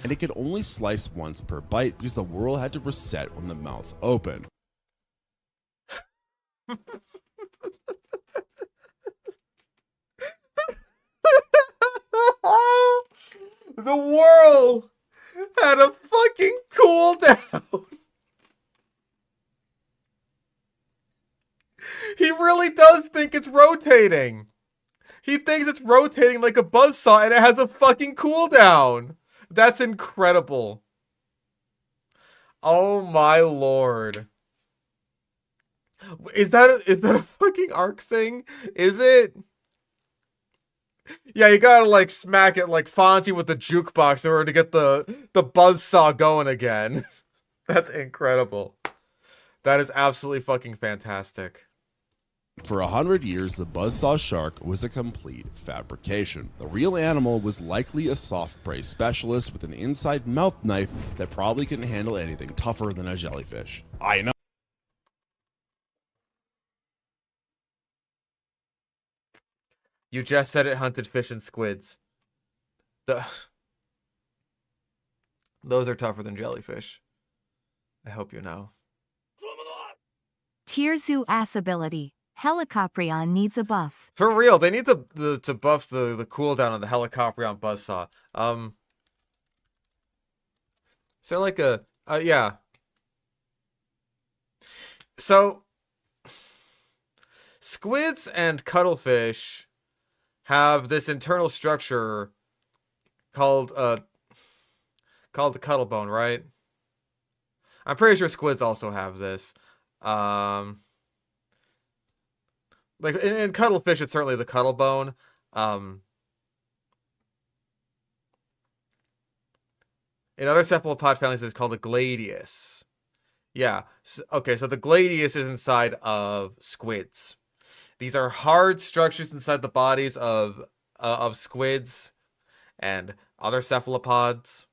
And it could only slice once per bite because the world had to reset when the mouth opened. The world had a fucking cool down. He really does think it's rotating. He thinks it's rotating like a buzzsaw and it has a fucking cooldown. That's incredible. Oh my lord. Is that a fucking arc thing? Is it? Yeah, you gotta like smack it like Fonzie with the jukebox in order to get the buzzsaw going again. That's incredible. That is absolutely fucking fantastic. For 100 years, the buzzsaw shark was a complete fabrication. The real animal was likely a soft prey specialist with an inside mouth knife that probably couldn't handle anything tougher than a jellyfish. I know. You just said it hunted fish and squids. Those are tougher than jellyfish. I hope you know. Tier Zoo ass ability. Helicoprion needs a buff. For real, they need to buff the cooldown on the Helicoprion buzzsaw. Is there like a yeah. So squids and cuttlefish have this internal structure called the cuttlebone, right? I'm pretty sure squids also have this. Like in cuttlefish, it's certainly the cuttlebone. In other cephalopod families, it's called a gladius. Yeah. Okay, so the gladius is inside of squids. These are hard structures inside the bodies of squids and other cephalopods.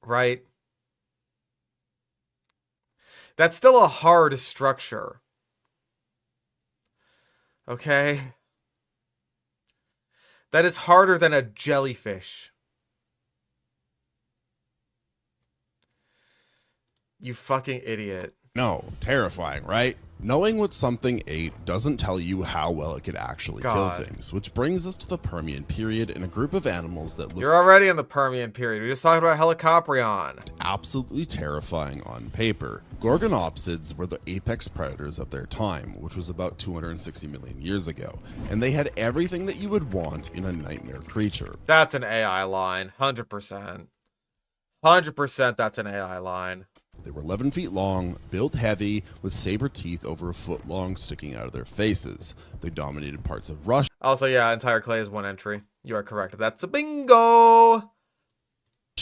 Right? That's still a hard structure. Okay? That is harder than a jellyfish. You fucking idiot. No, terrifying, right? Knowing what something ate doesn't tell you how well it could actually kill things, which brings us to the Permian period and a group of animals that look You're already in the Permian period. We just talked about Helicoprion. absolutely terrifying on paper. Gorgonopsids were the apex predators of their time, which was about 260 million years ago, and they had everything that you would want in a nightmare creature. That's an AI line. 100%. 100% that's an AI line. They were 11 feet long, built heavy, with saber teeth over a foot long sticking out of their faces. They dominated parts of Russia. Also, yeah, entire clay is one entry. You are correct. That's a bingo!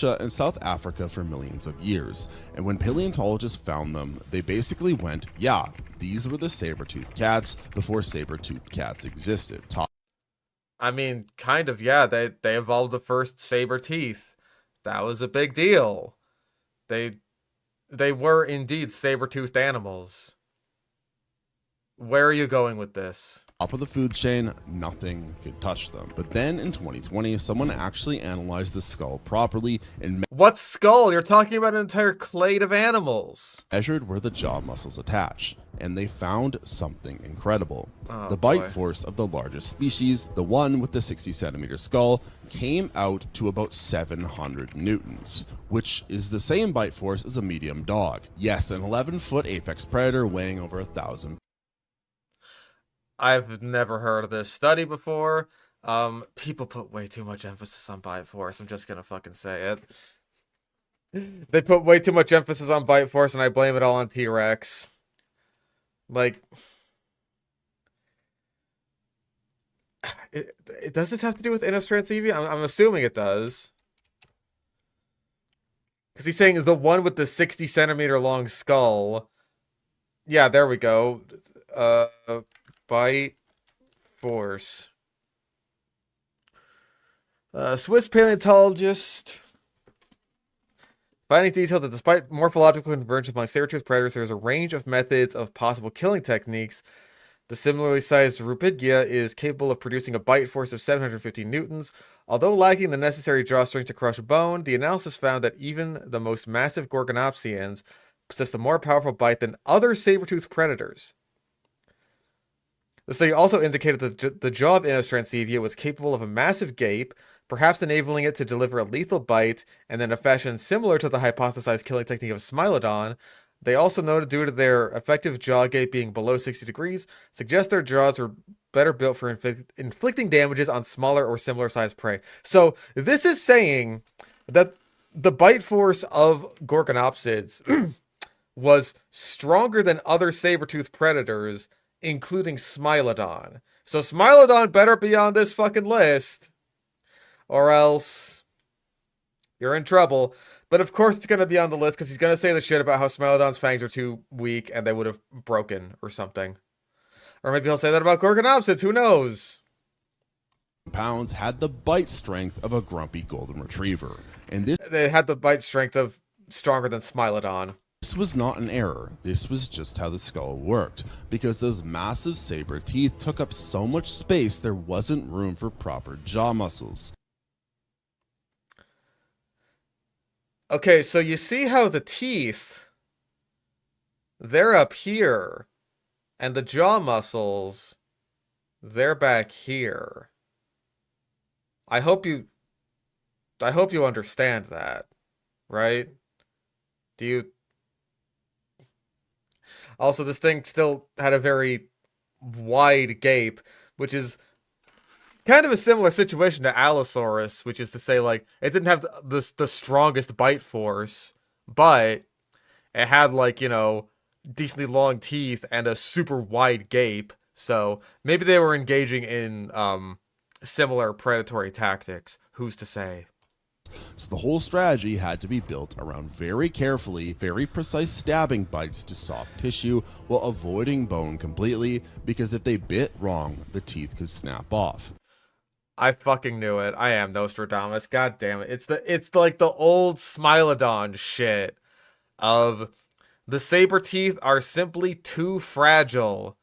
And South Africa for millions of years, and when paleontologists found them, they basically went, yeah, these were the saber-toothed cats before saber-toothed cats existed. I mean, kind of, yeah, they evolved the first saber teeth. That was a big deal. They were indeed saber-toothed animals. Where are you going with this? Top of the food chain, nothing could touch them. But then in 2020, someone actually analyzed the skull properly and What skull? You're talking about an entire clade of animals. measured where the jaw muscles attach, and they found something incredible. Oh, The bite boy. force of the largest species, the one with the 60-centimeter skull, came out to about 700 newtons, which is the same bite force as a medium dog. Yes, an 11-foot apex predator weighing over 1,000. I've never heard of this study before. People put way too much emphasis on bite force. I'm just gonna fucking say it. They put way too much emphasis on bite force, and I blame it all on T-Rex. Like, does this have to do with Innistrad? I'm assuming it does. Because he's saying the one with the 60-centimeter long skull. Yeah, there we go. Bite force. Swiss paleontologist findings detail that despite morphological convergence among saber-tooth predators, there is a range of methods of possible killing techniques. The similarly sized Rubidia is capable of producing a bite force of 750 newtons. Although lacking the necessary jaw strength to crush bone, the analysis found that even the most massive Gorgonopsians possessed a more powerful bite than other saber-tooth predators. The study also indicated that the jaw of Innistrad was capable of a massive gape, perhaps enabling it to deliver a lethal bite, and in a fashion similar to the hypothesized killing technique of Smilodon. They also noted, due to their effective jaw gape being below 60 degrees, suggest their jaws were better built for inflicting damages on smaller or similar sized prey. So this is saying that the bite force of Gorgonopsids was stronger than other saber-tooth predators, including Smilodon. So Smilodon better be on this fucking list, or else you're in trouble. But of course it's going to be on the list because he's going to say the shit about how Smilodon's fangs are too weak and they would have broken or something. Or maybe he'll say that about Gorgonopsids, who knows? Pounds had the bite strength of a grumpy golden retriever, and They had the bite strength of stronger than Smilodon. this was not an error. This was just how the skull worked, because those massive saber teeth took up so much space there wasn't room for proper jaw muscles. Okay, so you see how the teeth, they're up here, and the jaw muscles, they're back here. I hope you understand that, right? Do you? Also, this thing still had a very wide gape, which is kind of a similar situation to Allosaurus, which is to say, like, it didn't have the strongest bite force, but it had, like, you know, decently long teeth and a super wide gape. So maybe they were engaging in similar predatory tactics. Who's to say? So the whole strategy had to be built around very carefully, very precise stabbing bites to soft tissue while avoiding bone completely, because if they bit wrong, the teeth could snap off. I fucking knew it. I am Nostradamus. God damn it. It's like the old Smilodon shit of the saber teeth are simply too fragile,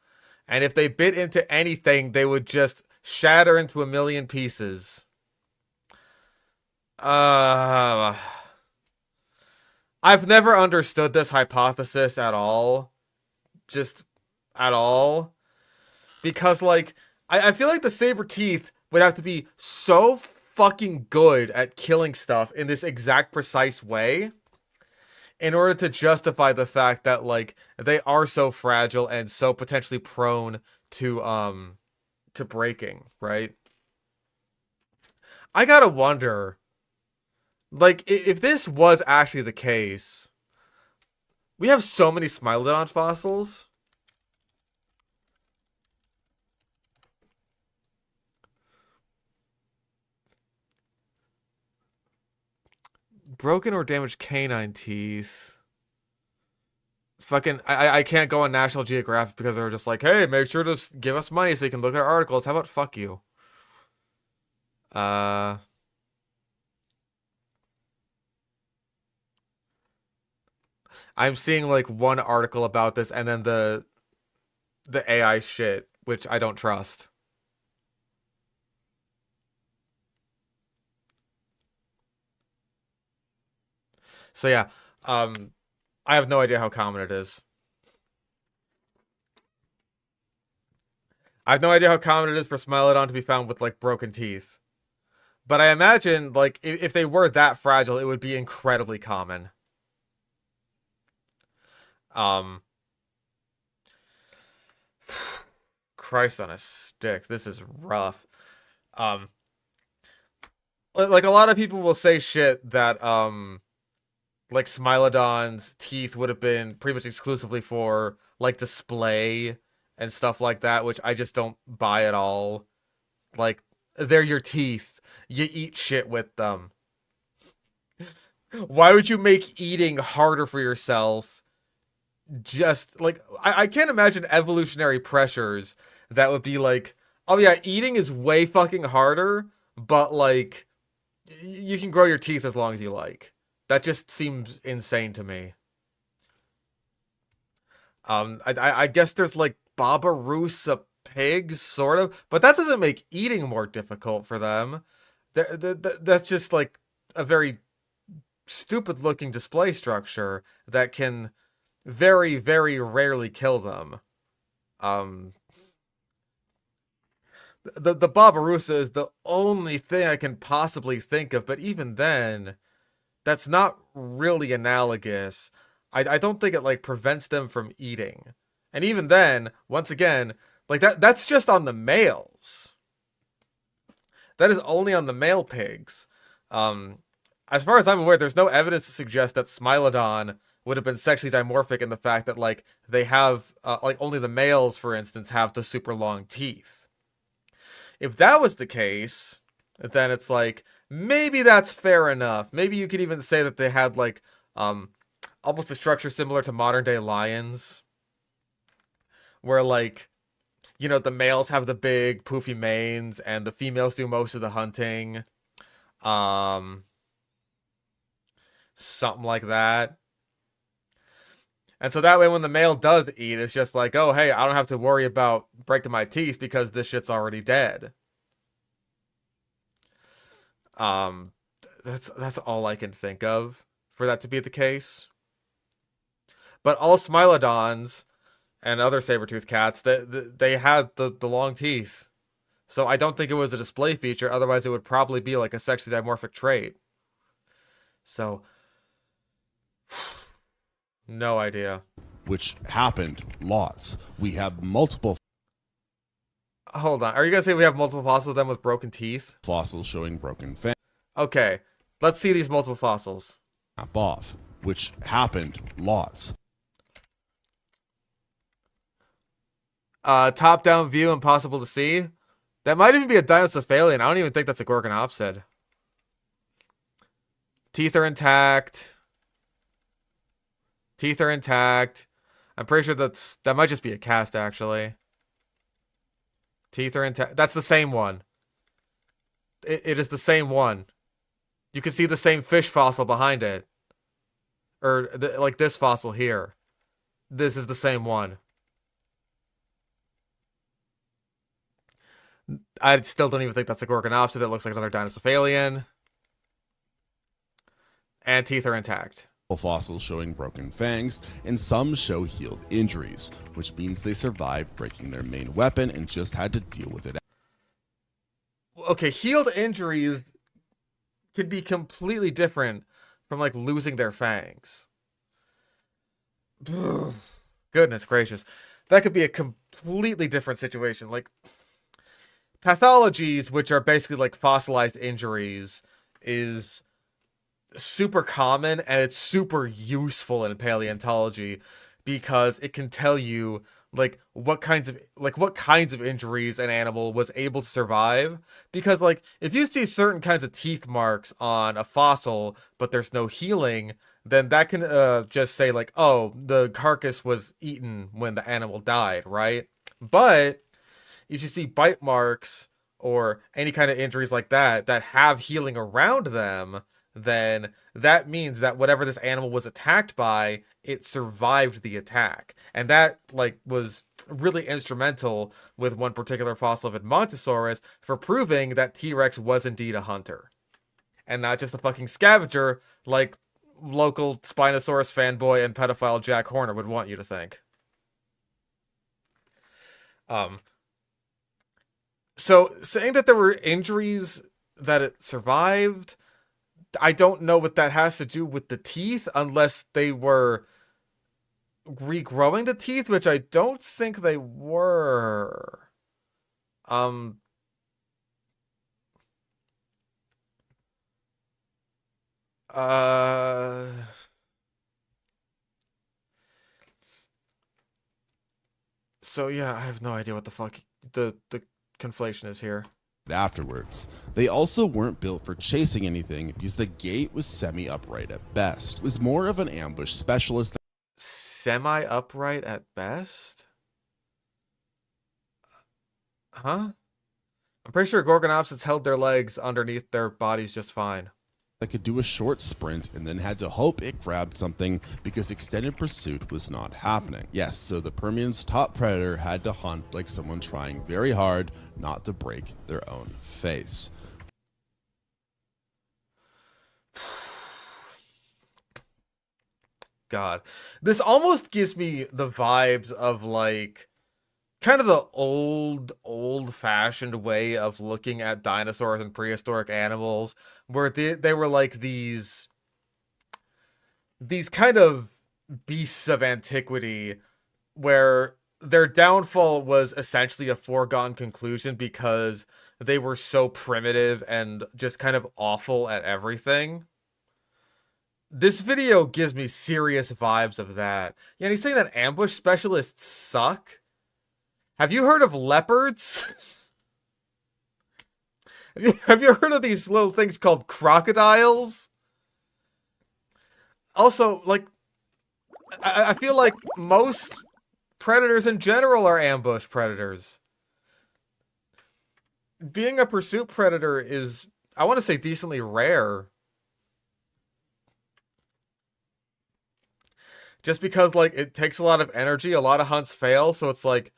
and if they bit into anything, they would just shatter into a million pieces. I've never understood this hypothesis at all. Just at all. Because, like, I feel like the saber teeth would have to be so fucking good at killing stuff in this exact precise way in order to justify the fact that, like, they are so fragile and so potentially prone to breaking, right? I gotta wonder, like, if this was actually the case, we have so many Smilodon fossils. Broken or damaged canine teeth. Fucking, I can't go on National Geographic because they're just like, hey, make sure to give us money so you can look at our articles. How about fuck you? I'm seeing like one article about this, and then the the AI shit, which I don't trust. So yeah, I have no idea how common it is. I have no idea how common it is for Smilodon to be found with like broken teeth. But I imagine like if they were that fragile, it would be incredibly common. Christ on a stick. This is rough. Like a lot of people will say shit that like Smilodon's teeth would have been pretty much exclusively for like display and stuff like that, which I just don't buy at all. Like, they're your teeth. You eat shit with them. Why would you make eating harder for yourself? Just like I can't imagine evolutionary pressures that would be like, oh yeah, eating is way fucking harder, but like you can grow your teeth as long as you like. That just seems insane to me. I guess there's like Babarusa pigs, sort of, but that doesn't make eating more difficult for them. That's just like a very stupid looking display structure that can very, very rarely kill them. The Babarusa is the only thing I can possibly think of, but even then, that's not really analogous. I don't think it like prevents them from eating. And even then, once again, like that's just on the males. That is only on the male pigs. As far as I'm aware, there's no evidence to suggest that Smilodon would have been sexually dimorphic in the fact that like they have like only the males, for instance, have the super long teeth. If that was the case, then it's like maybe that's fair enough. Maybe you could even say that they had like almost a structure similar to modern day lions, where like, you know, the males have the big poofy manes and the females do most of the hunting. Something like that. And so that way when the male does eat, it's just like, oh, hey, I don't have to worry about breaking my teeth because this shit's already dead. That's all I can think of for that to be the case. But all Smilodons and other saber-tooth cats, they had the long teeth. So I don't think it was a display feature, otherwise it would probably be like a sexually dimorphic trait. So no idea. Which happened lots. We have multiple Hold on. Are you going to say we have multiple fossils of them with broken teeth? fossils showing broken fangs. Okay. Let's see these multiple fossils. Snap off, which happened lots. Top-down view, impossible to see. That might even be a Dinocephalian. I don't even think that's a Gorgonopsid. Teeth are intact. Teeth are intact. I'm pretty sure that might just be a cast, actually. Teeth are intact. That's the same one. It is the same one. You can see the same fish fossil behind it. Or, like this fossil here. This is the same one. I still don't even think that's a Gorgonopsid. That looks like another Dinocephalian. And teeth are intact. Fossils showing broken fangs, and some show healed injuries, which means they survived breaking their main weapon and just had to deal with it. Okay, healed injuries could be completely different from like losing their fangs. Goodness gracious. That could be a completely different situation. Like pathologies, which are basically like fossilized injuries, is super common and it's super useful in paleontology because it can tell you like what kinds of injuries an animal was able to survive. Because like if you see certain kinds of teeth marks on a fossil but there's no healing, then that can just say like, oh, the carcass was eaten when the animal died, right? But if you see bite marks or any kind of injuries like that that have healing around them, then that means that whatever this animal was attacked by, it survived the attack. And that, like, was really instrumental with one particular fossil of Edmontosaurus for proving that T-Rex was indeed a hunter. And not just a fucking scavenger like local Spinosaurus fanboy and pedophile Jack Horner would want you to think. So saying that there were injuries that it survived, I don't know what that has to do with the teeth, unless they were regrowing the teeth, which I don't think they were. So yeah, I have no idea what the fuck the conflation is here. Afterwards, they also weren't built for chasing anything because the gait was semi-upright at best. It was more of an ambush specialist. Semi-upright at best? Huh? I'm pretty sure Gorgonopsids held their legs underneath their bodies just fine. That could do a short sprint and then had to hope it grabbed something because extended pursuit was not happening. Yes, so the Permian's top predator had to hunt like someone trying very hard not to break their own face. God, this almost gives me the vibes of like kind of the old-fashioned way of looking at dinosaurs and prehistoric animals, where they were like these kind of beasts of antiquity, where their downfall was essentially a foregone conclusion because they were so primitive and just kind of awful at everything. This video gives me serious vibes of that. Yeah, and he's saying that ambush specialists suck. Have you heard of leopards? Have you heard of these little things called crocodiles? Also, like, I feel like most predators in general are ambush predators. Being a pursuit predator is, I want to say, decently rare. Just because, like, it takes a lot of energy, a lot of hunts fail, so it's like,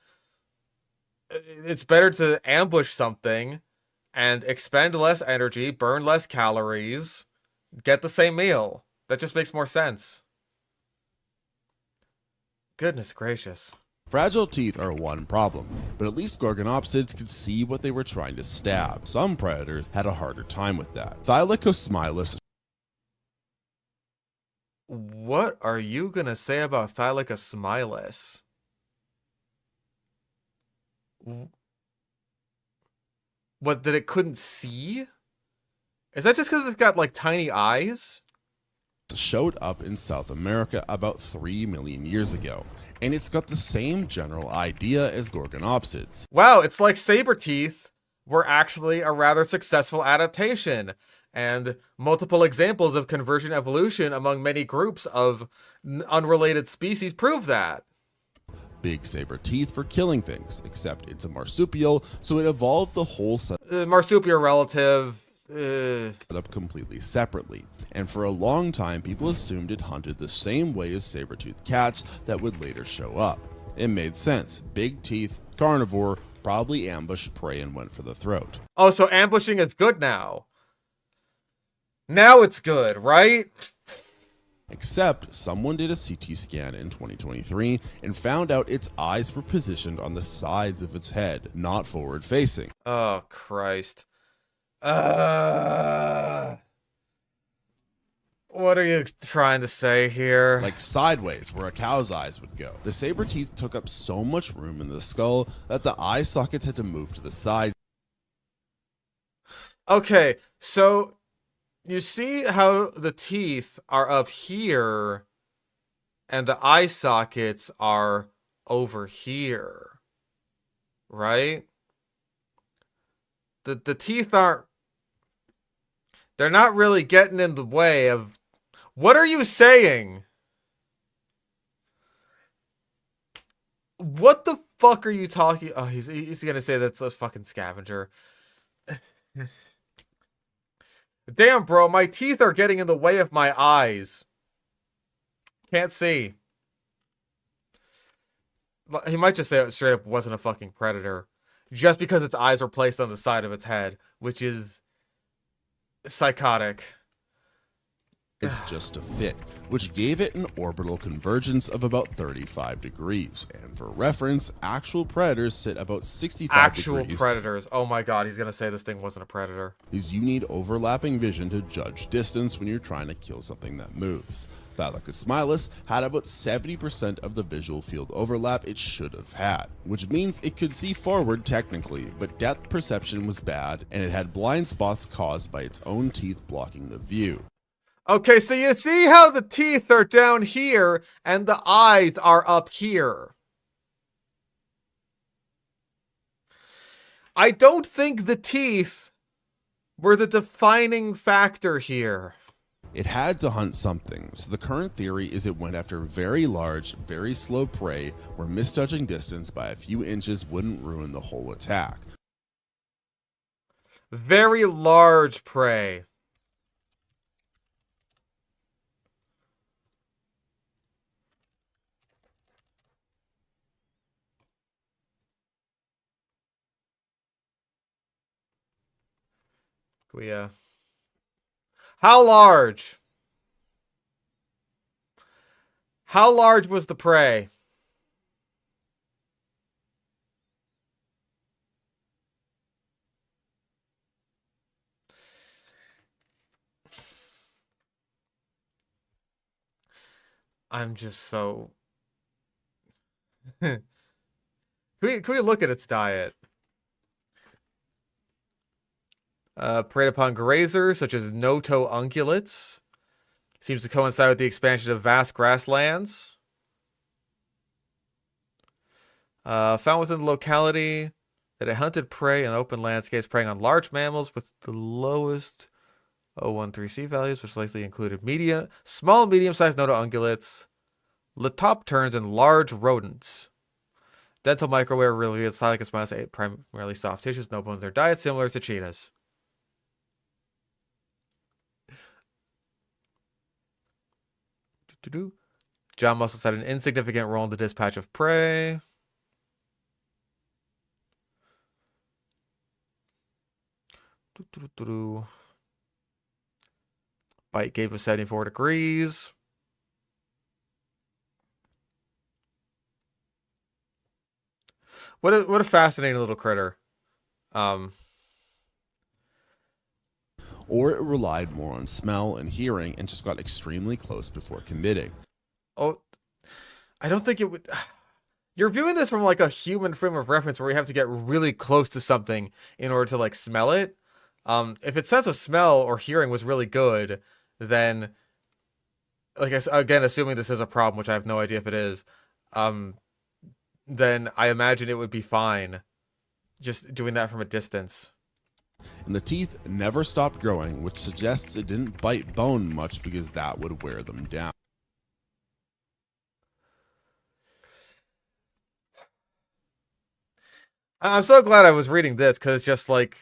it's better to ambush something and expend less energy, burn less calories, get the same meal. That just makes more sense. Goodness gracious. Fragile teeth are one problem, but at least Gorgonopsids could see what they were trying to stab. Some predators had a harder time with that. Thylacosmilus. What are you gonna say about Thylacosmilus? What, that it couldn't see? Is that just because it's got, like, tiny eyes? Showed up in South America about 3 million years ago, and it's got the same general idea as Gorgonopsids. Wow, it's like Saber-tooth were actually a rather successful adaptation, and multiple examples of convergent evolution among many groups of unrelated species prove that. Big saber teeth for killing things, except it's a marsupial, so it evolved the whole Marsupial relative. up completely separately. And for a long time, people assumed it hunted the same way as saber-toothed cats that would later show up. It made sense. Big teeth, carnivore, probably ambushed prey and went for the throat. Oh, so ambushing is good now. Now it's good, right? Except someone did a CT scan in 2023 and found out its eyes were positioned on the sides of its head, not forward facing. Oh, Christ. What are you trying to say here? Like sideways, where a cow's eyes would go. The saber teeth took up so much room in the skull that the eye sockets had to move to the side. Okay, so you see how the teeth are up here and the eye sockets are over here, right? The teeth aren't, they're not really getting in the way of, what are you saying? What the fuck are you talking? Oh, he's gonna say that's a fucking scavenger. Damn, bro, my teeth are getting in the way of my eyes. Can't see. He might just say it straight up wasn't a fucking predator. Just because its eyes were placed on the side of its head, which is psychotic. It's just a fit, which gave it an orbital convergence of about 35 degrees. And for reference, actual predators sit about 65 Actual degrees. predators. Oh my god, he's gonna say this thing wasn't a predator. Is you need overlapping vision to judge distance when you're trying to kill something that moves. Thylacosmilus had about 70% of the visual field overlap it should have had, which means it could see forward technically, but depth perception was bad, and it had blind spots caused by its own teeth blocking the view. Okay, so you see how the teeth are down here and the eyes are up here. I don't think the teeth were the defining factor here. It had to hunt something, so the current theory is it went after very large, very slow prey where misjudging distance by a few inches wouldn't ruin the whole attack. Very large prey. How large? How large was the prey? I'm just so... Can we look at its diet? Preyed upon grazers such as noto ungulates. Seems to coincide with the expansion of vast grasslands. Found within the locality that it hunted prey in open landscapes, preying on large mammals with the lowest 013C values, which likely included small, medium-sized noto ungulates, leptopterns, and large rodents. Dental microware revealed Thylacosmilus ate primarily soft tissues, no bones in their diet, similar to cheetahs. Jaw muscles had an insignificant role in the dispatch of prey. Bite gave us 74 degrees. What a fascinating little critter. Or it relied more on smell and hearing and just got extremely close before committing. Oh, I don't think it would... You're viewing this from like a human frame of reference where you have to get really close to something in order to like smell it. If its sense of smell or hearing was really good, then, like, again, assuming this is a problem, which I have no idea if it is, then I imagine it would be fine just doing that from a distance. And the teeth never stopped growing, which suggests it didn't bite bone much because that would wear them down. I'm so glad I was reading this, because it's just like...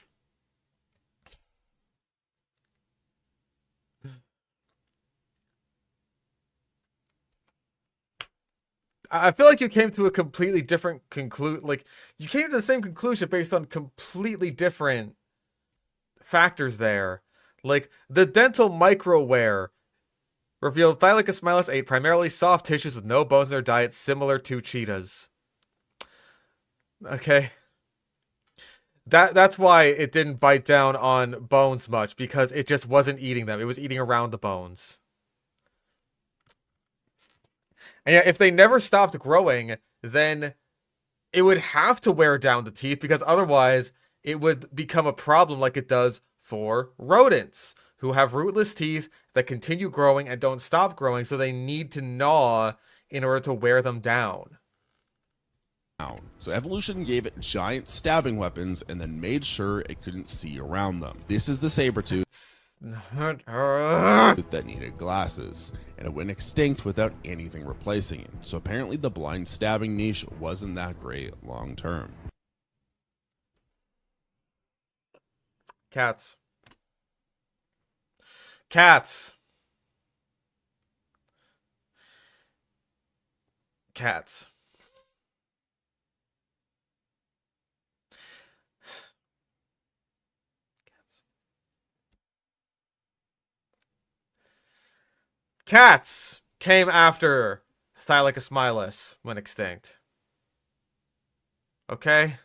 I feel like you came to a completely different conclusion. Like, you came to the same conclusion based on completely different factors there. Like, the dental microware revealed Thylacosmilus ate primarily soft tissues with no bones in their diet, similar to cheetahs. Okay. That's why it didn't bite down on bones much, because it just wasn't eating them. It was eating around the bones. And yeah, if they never stopped growing, then it would have to wear down the teeth, because otherwise it would become a problem like it does for rodents, who have rootless teeth that continue growing and don't stop growing, so they need to gnaw in order to wear them down. So evolution gave it giant stabbing weapons and then made sure it couldn't see around them. This is the saber-tooth that needed glasses, and it went extinct without anything replacing it. So apparently the blind stabbing niche wasn't that great long term. Cats. Cats. Cats. Cats came after Thylacosmilus went extinct. Okay?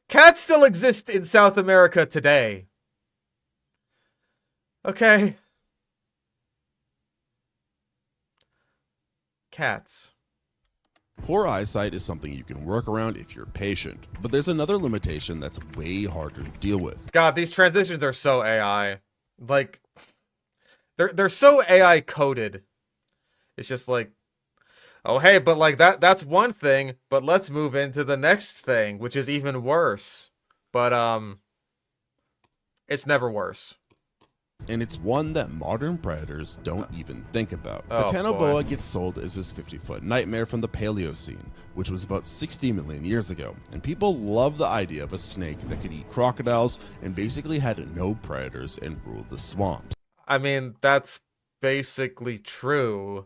Cats still exist in South America today. Okay? Cats. Poor eyesight is something you can work around if you're patient, but there's another limitation that's way harder to deal with. God, these transitions are so AI. Like, they're so AI coded. It's just like, oh hey, but like that's one thing, but let's move into the next thing, which is even worse. But it's never worse. And it's one that modern predators don't even think about. Oh, Titanoboa gets sold as this 50-foot nightmare from the Paleocene, which was about 60 million years ago, and people love the idea of a snake that could eat crocodiles and basically had no predators and ruled the swamps. I mean, that's basically true.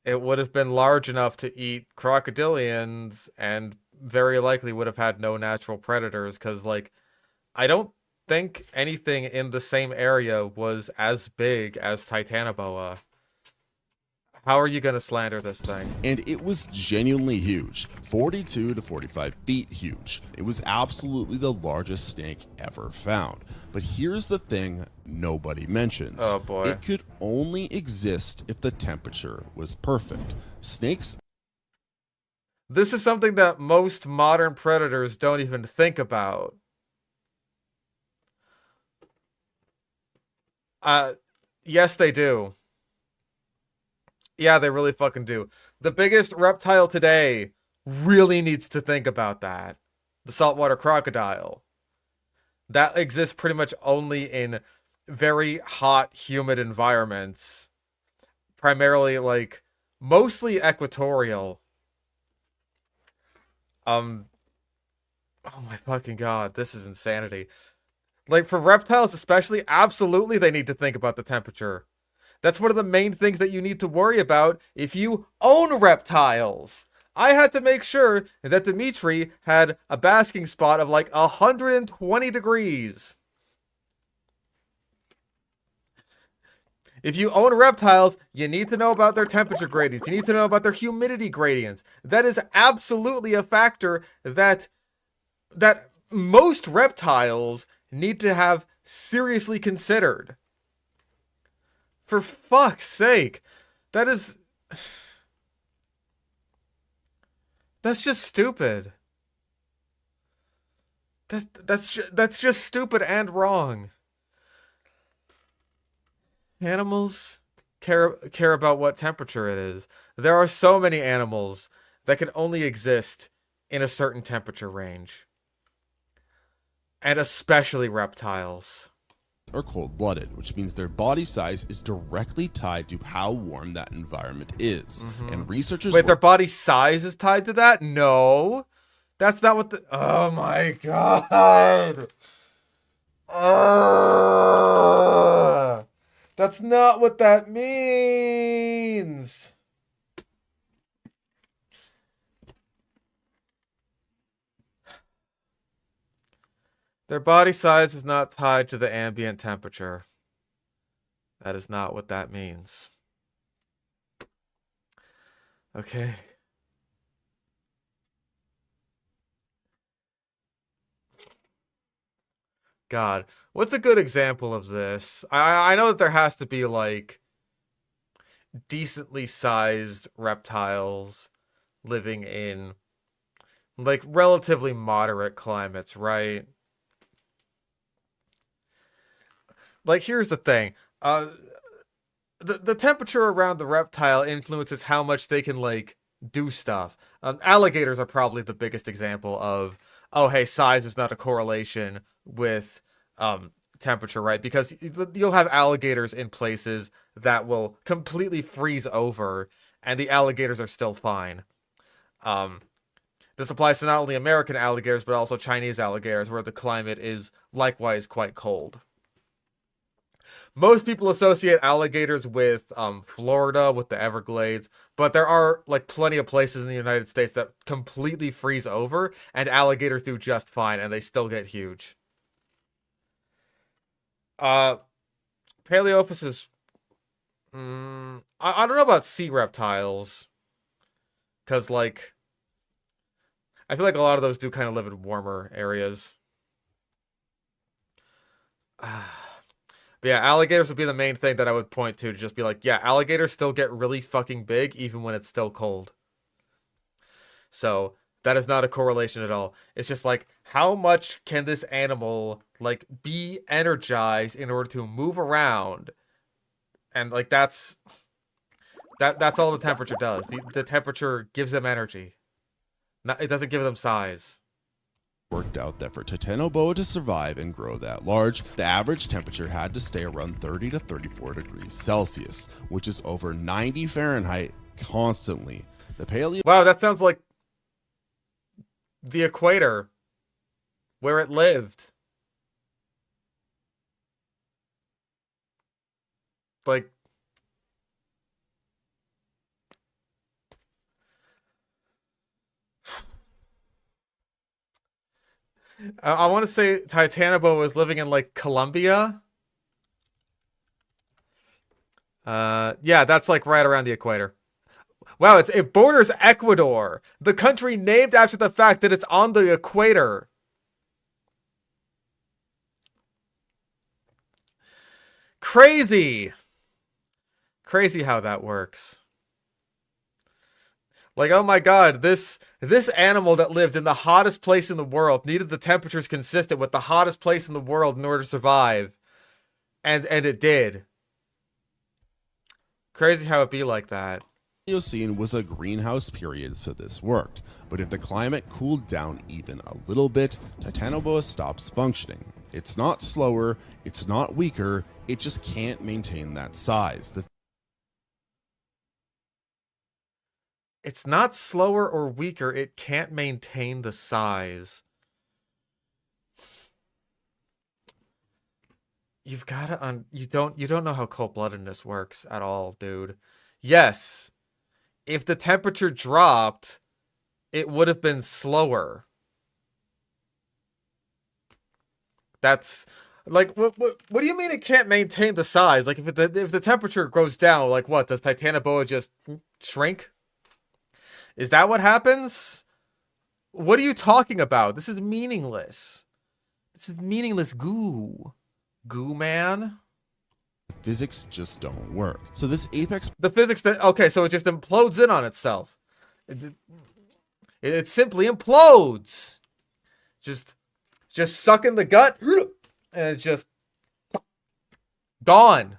It would have been large enough to eat crocodilians and very likely would have had no natural predators because, like, I don't think anything in the same area was as big as Titanoboa. How are you going to slander this thing? And it was genuinely huge, 42 to 45 feet huge. It was absolutely the largest snake ever found. But here's the thing nobody mentions. Oh boy. It could only exist if the temperature was perfect. Snakes. This is something that most modern predators don't even think about. Yes, they do. Yeah, they really fucking do. The biggest reptile today really needs to think about that. The saltwater crocodile. That exists pretty much only in very hot, humid environments. Primarily, like, mostly equatorial. Oh my fucking god, this is insanity. Like, for reptiles especially, absolutely they need to think about the temperature. That's one of the main things that you need to worry about if you own reptiles. I had to make sure that Dimitri had a basking spot of like 120 degrees. If you own reptiles, you need to know about their temperature gradients. You need to know about their humidity gradients. That is absolutely a factor that most reptiles need to have seriously considered. For fuck's sake. That's just stupid. That's just stupid and wrong. Animals care about what temperature it is. There are so many animals that can only exist in a certain temperature range. And especially reptiles. Are cold-blooded, which means their body size is directly tied to how warm that environment is. And researchers Wait, their body size is tied to that? No. That's not what the... Oh my god. That's not what that means. Their body size is not tied to the ambient temperature. That is not what that means. Okay. God, what's a good example of this? I know that there has to be like decently sized reptiles living in like relatively moderate climates, right? Like, here's the thing. The temperature around the reptile influences how much they can, like, do stuff. Alligators are probably the biggest example of, oh, hey, size is not a correlation with temperature, right? Because you'll have alligators in places that will completely freeze over, and the alligators are still fine. This applies to not only American alligators, but also Chinese alligators, where the climate is likewise quite cold. most people associate alligators with Florida, with the Everglades, but there are like plenty of places in the United States that completely freeze over, and alligators do just fine, and they still get huge. Paleophis is... I don't know about sea reptiles, because like... I feel like a lot of those do kind of live in warmer areas. But yeah, alligators would be the main thing that I would point to just be like, yeah, alligators still get really fucking big even when it's still cold. So that is not a correlation at all. It's just like, how much can this animal like be energized in order to move around? And like that's all the temperature does. The temperature gives them energy. It doesn't give them size. Worked out that for Titanoboa to survive and grow that large, the average temperature had to stay around 30 to 34 degrees Celsius, which is over 90 Fahrenheit constantly. The paleo... Wow, that sounds like the equator, where it lived. Like... I want to say Titanoboa was living in like Colombia. Yeah, that's like right around the equator. Wow, it borders Ecuador, the country named after the fact that it's on the equator. Crazy. Crazy how that works. Like, oh my god, this animal that lived in the hottest place in the world needed the temperatures consistent with the hottest place in the world in order to survive. And it did. Crazy how it be like that. Paleocene was a greenhouse period, so this worked. But if the climate cooled down even a little bit, Titanoboa stops functioning. It's not slower, it's not weaker, it just can't maintain that size. It's not slower or weaker, it can't maintain the size. You've got to you don't know how cold-bloodedness works at all, dude. Yes. If the temperature dropped, it would have been slower. That's like what do you mean it can't maintain the size? Like if the temperature goes down, like what? Does Titanoboa just shrink? Is that what happens? What are you talking about? This is meaningless. This is meaningless goo. Goo man? Physics just don't work. So this apex... The physics that... Okay, so it just implodes in on itself. It simply implodes. Just sucking the gut. And it's just... gone.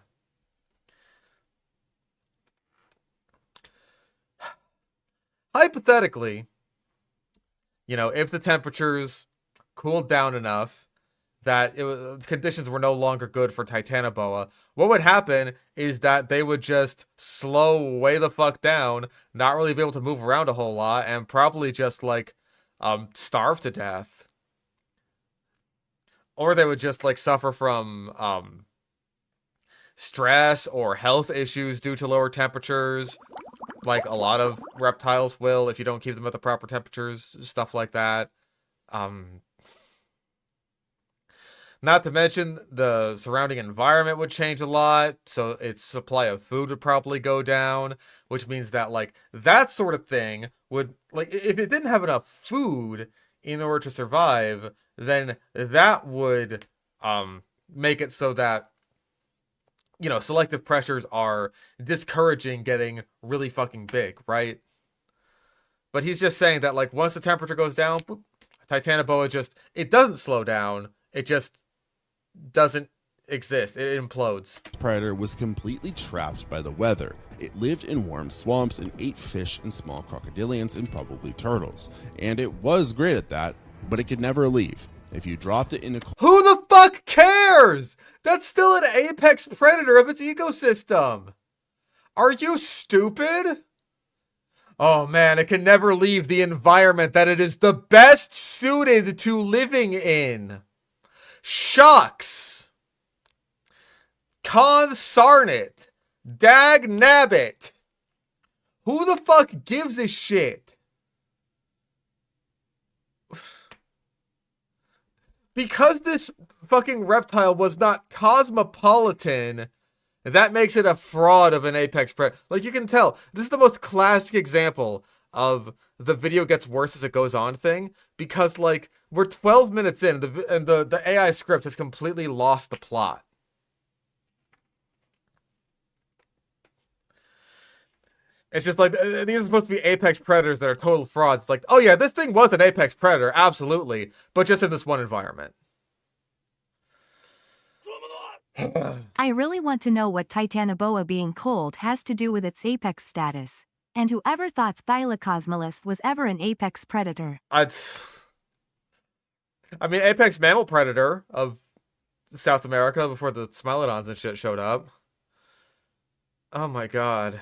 Hypothetically, you know, if the temperatures cooled down enough that conditions were no longer good for Titanoboa, what would happen is that they would just slow way the fuck down, not really be able to move around a whole lot, and probably just like starve to death. Or they would just like suffer from stress or health issues due to lower temperatures. Like a lot of reptiles will if you don't keep them at the proper temperatures, stuff like that. Not to mention the surrounding environment would change a lot, so its supply of food would probably go down, which means that like that sort of thing would, like, if it didn't have enough food in order to survive, then that would make it so that, you know, selective pressures are discouraging getting really fucking big, right? But he's just saying that, like, once the temperature goes down, boop, Titanoboa just, it doesn't slow down. It just doesn't exist. It implodes. Predator was completely trapped by the weather. It lived in warm swamps and ate fish and small crocodilians and probably turtles. And it was great at that, but it could never leave. If you dropped it in a... Who the fuck cares? That's still an apex predator of its ecosystem. Are you stupid? Oh man, it can never leave the environment that it is the best suited to living in. Shucks. Consarnit. Dag nabbit. Who the fuck gives a shit? Because this fucking reptile was not cosmopolitan, that makes it a fraud of an apex predator. Like, you can tell, this is the most classic example of the video gets worse as it goes on thing, because, like, we're 12 minutes in, and the AI script has completely lost the plot. It's just like, these are supposed to be apex predators that are total frauds. Like, oh yeah, this thing was an apex predator, absolutely, but just in this one environment. I really want to know what Titanoboa being cold has to do with its apex status. And whoever thought Thylacosmilus was ever an apex predator? I mean, apex mammal predator of South America before the Smilodons and shit showed up. Oh my god.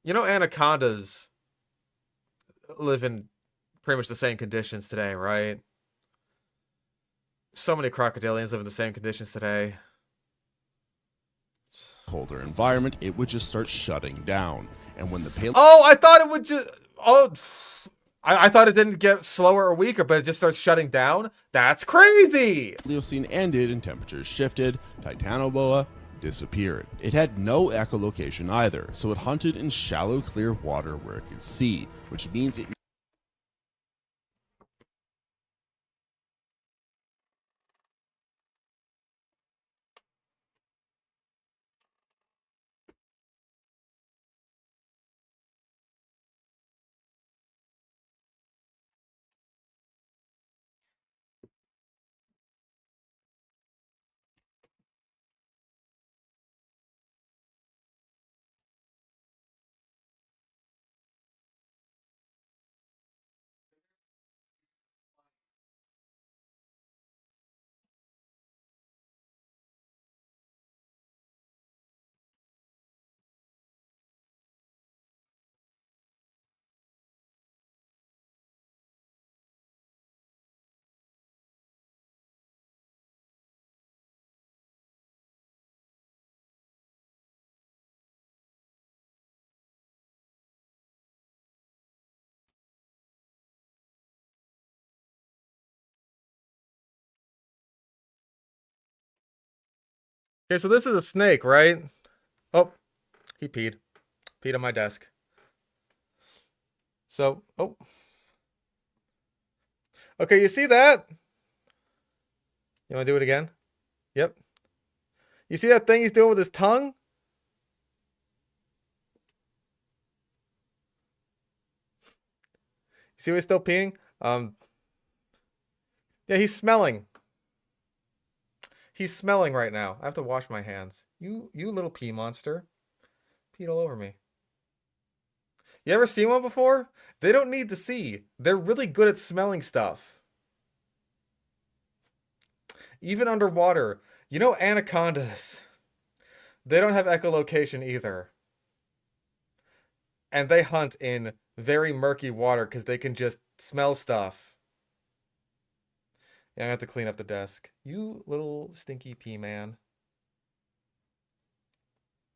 You know, anacondas live in pretty much the same conditions today, right? So many crocodilians live in the same conditions today. Colder environment, it would just start shutting down. And when the Oh, I thought it would just... Oh, I thought it didn't get slower or weaker, but it just starts shutting down? That's crazy! Paleocene ended and temperatures shifted, Titanoboa disappeared. It had no echolocation either, so it hunted in shallow, clear water where it could see, which means it Okay, so this is a snake, right? Oh, he peed. Peed on my desk. So, oh. Okay, you see that? You want to do it again? Yep. You see that thing he's doing with his tongue? You see he's still peeing? Yeah, he's smelling. He's smelling right now. I have to wash my hands. You little pee monster. Peed all over me. You ever seen one before? They don't need to see. They're really good at smelling stuff. Even underwater. You know anacondas. They don't have echolocation either. And they hunt in very murky water because they can just smell stuff. Yeah, I have to clean up the desk. You little stinky pea man.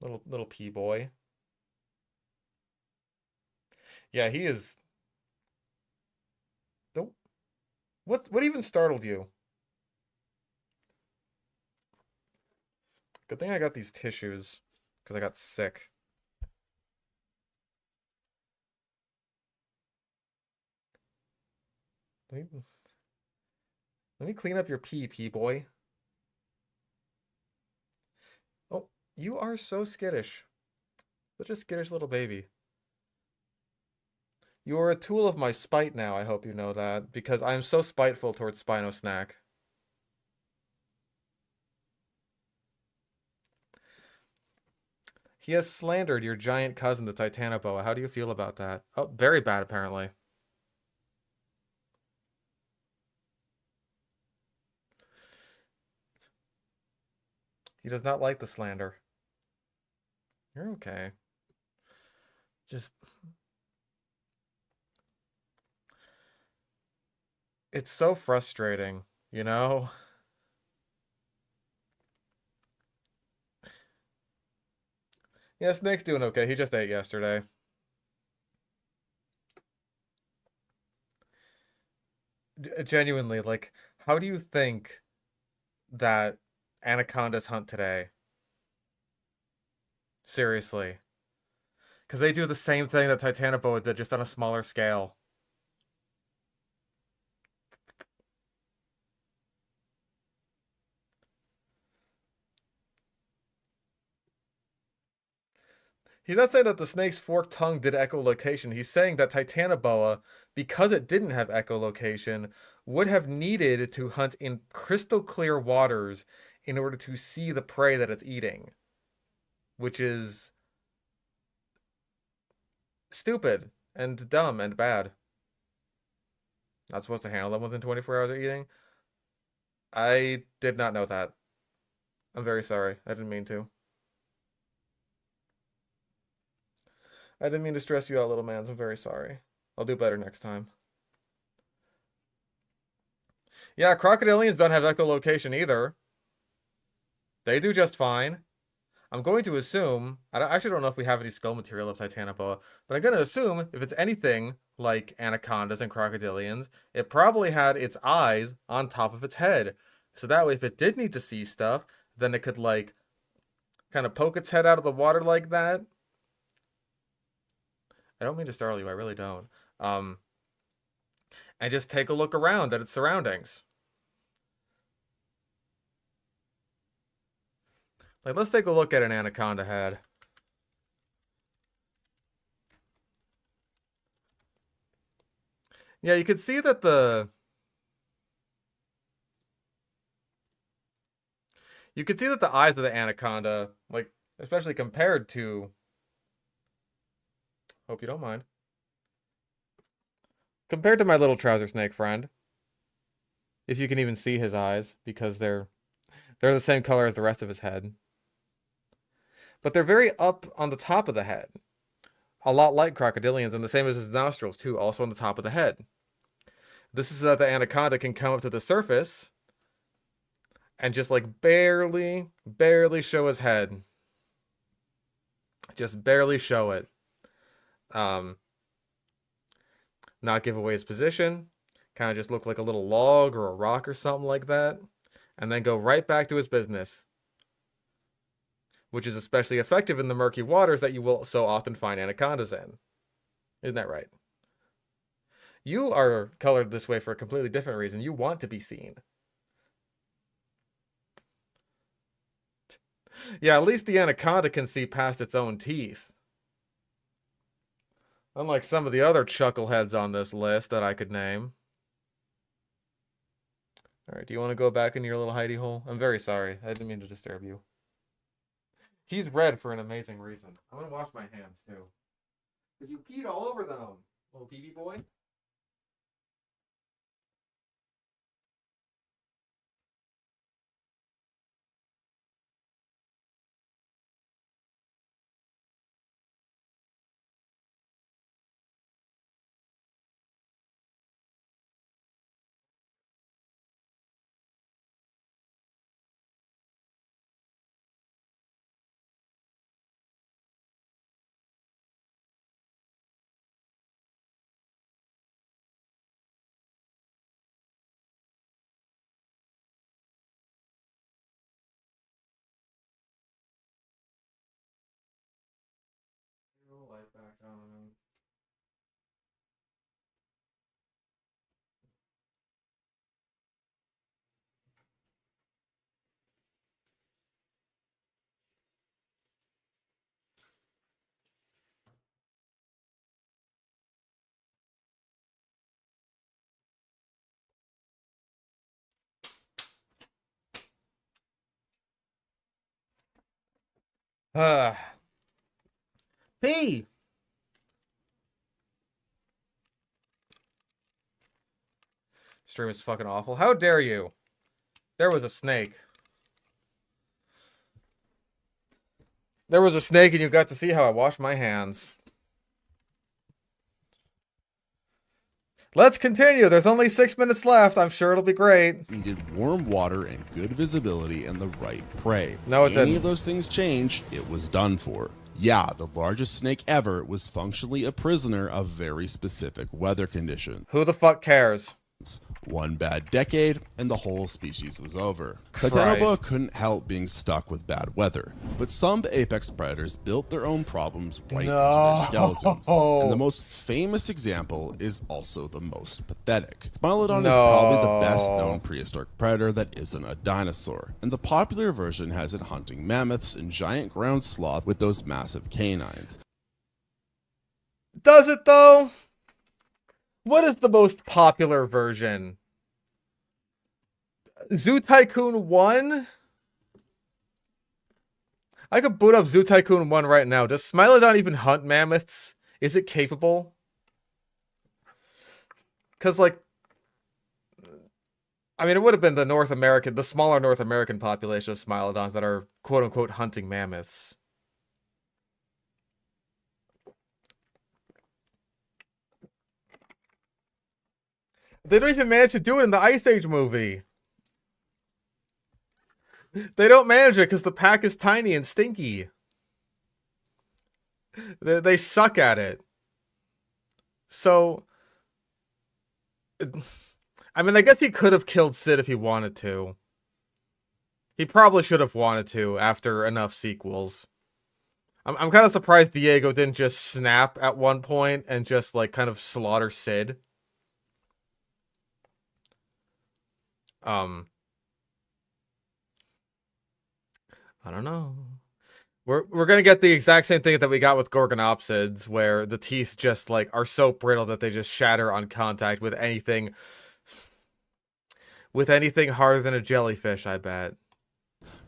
Little pea boy. Yeah, he is... Don't... What even startled you? Good thing I got these tissues, because I got sick. Let me clean up your pee boy. Oh, you are so skittish. Such a skittish little baby. You are a tool of my spite now, I hope you know that, because I am so spiteful towards Spino Snack. He has slandered your giant cousin, the Titanoboa. How do you feel about that? Oh, very bad, apparently. He does not like the slander. You're okay. Just... It's so frustrating, you know? Yeah, Snake's doing okay. He just ate yesterday. Genuinely, like, how do you think that anacondas hunt today? Seriously. Because they do the same thing that Titanoboa did, just on a smaller scale. He's not saying that the snake's forked tongue did echolocation. He's saying that Titanoboa, because it didn't have echolocation, would have needed to hunt in crystal clear waters in order to see the prey that it's eating. Which is stupid and dumb and bad. Not supposed to handle them within 24 hours of eating. I did not know that. I'm very sorry. I didn't mean to. I didn't mean to stress you out, little mans. I'm very sorry. I'll do better next time. Yeah, crocodilians don't have echolocation either. They do just fine. I'm going to assume, I actually don't know if we have any skull material of Titanoboa, but I'm going to assume if it's anything like anacondas and crocodilians, it probably had its eyes on top of its head. So that way, if it did need to see stuff, then it could, like, kind of poke its head out of the water like that. I don't mean to startle you, I really don't. And just take a look around at its surroundings. Like, let's take a look at an anaconda head. Yeah, you can see that you can see that the eyes of the anaconda, like, especially compared to... Hope you don't mind. Compared to my little trouser snake friend, if you can even see his eyes, because they're the same color as the rest of his head. But they're very up on the top of the head. A lot like crocodilians, and the same as his nostrils, too, also on the top of the head. This is so that the anaconda can come up to the surface and just, like, barely show his head. Just barely show it. Not give away his position. Kind of just look like a little log or a rock or something like that. And then go right back to his business. Which is especially effective in the murky waters that you will so often find anacondas in. Isn't that right? You are colored this way for a completely different reason. You want to be seen. Yeah, at least the anaconda can see past its own teeth. Unlike some of the other chuckleheads on this list that I could name. Alright, do you want to go back into your little hidey hole? I'm very sorry. I didn't mean to disturb you. He's red for an amazing reason. I'm going to wash my hands, too. Because you peed all over them, little pee-pee boy. Light back on. Pee! Stream is fucking awful. How dare you? There was a snake. There was a snake and you got to see how I washed my hands. Let's continue. There's only 6 minutes left. I'm sure it'll be great. Needed warm water and good visibility and the right prey. No, it Any didn't. of those things changed, it was done for. Yeah, the largest snake ever was functionally a prisoner of very specific weather conditions. Who the fuck cares? One bad decade, and the whole species was over. Christ. Titanoboa couldn't help being stuck with bad weather, but some apex predators built their own problems right into their skeletons. And the most famous example is also the most pathetic. Smilodon is probably the best known prehistoric predator that isn't a dinosaur, and the popular version has it hunting mammoths and giant ground sloth with those massive canines. Does it though? What is the most popular version? Zoo Tycoon 1? I could boot up Zoo Tycoon 1 right now. Does Smilodon even hunt mammoths? Is it capable? Because, like, I mean, it would have been the smaller North American population of Smilodons that are quote-unquote hunting mammoths. They don't even manage to do it in the Ice Age movie. They don't manage it because the pack is tiny and stinky. They suck at it. So, I mean, I guess he could have killed Sid if he wanted to. He probably should have wanted to after enough sequels. I'm kind of surprised Diego didn't just snap at one point and just, like, kind of slaughter Sid. I don't know. We're gonna get the exact same thing that we got with Gorgonopsids, where the teeth just like are so brittle that they just shatter on contact with anything harder than a jellyfish, I bet.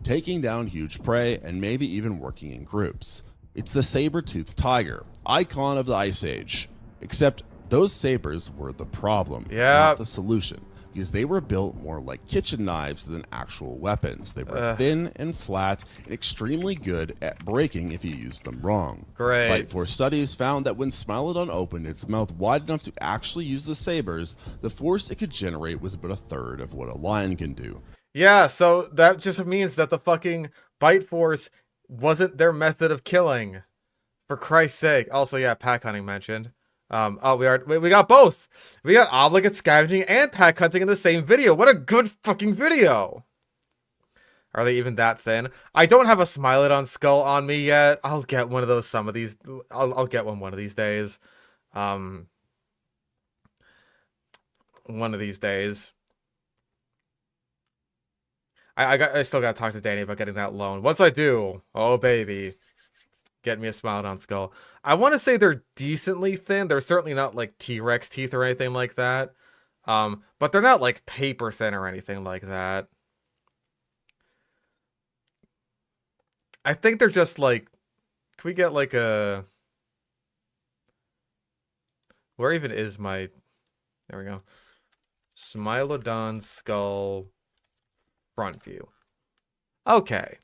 Taking down huge prey and maybe even working in groups. It's the saber-toothed tiger, icon of the Ice Age. Except those sabers were the problem, not the solution. Because they were built more like kitchen knives than actual weapons. They were thin and flat and extremely good at breaking if you used them wrong. Great. Bite Force studies found that when Smilodon opened its mouth wide enough to actually use the sabers, the force it could generate was about a third of what a lion can do. Yeah, so that just means that the fucking Bite Force wasn't their method of killing. For Christ's sake. Also, yeah, pack hunting mentioned. We got both. We got obligate scavenging and pack hunting in the same video. What a good fucking video. Are they even that thin? I don't have a Smilodon skull on me yet. I'll get one of those I'll get one of these days. One of these days. I still gotta talk to Danny about getting that loan. Once I do, oh baby. Get me a Smilodon skull. I want to say they're decently thin. They're certainly not like T-Rex teeth or anything like that. But they're not like paper thin or anything like that. I think they're just like... Can we get like a... Where even is my... There we go. Smilodon skull front view. Okay.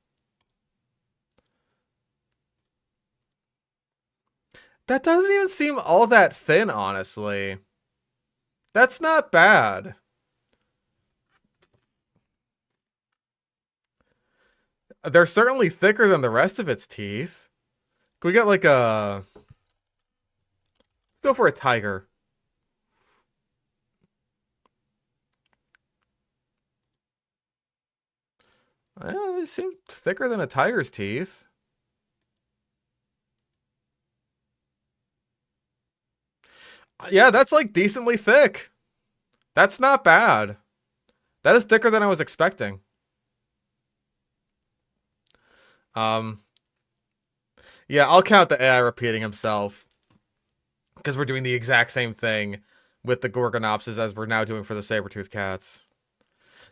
That doesn't even seem all that thin, honestly. That's not bad. They're certainly thicker than the rest of its teeth. Can we get like a... Let's go for a tiger. Well, they seem thicker than a tiger's teeth. Yeah, that's like decently thick. That's not bad. That is thicker than I was expecting. Yeah, I'll count the AI repeating himself. Because we're doing the exact same thing with the Gorgonopsids as we're now doing for the saber-tooth cats.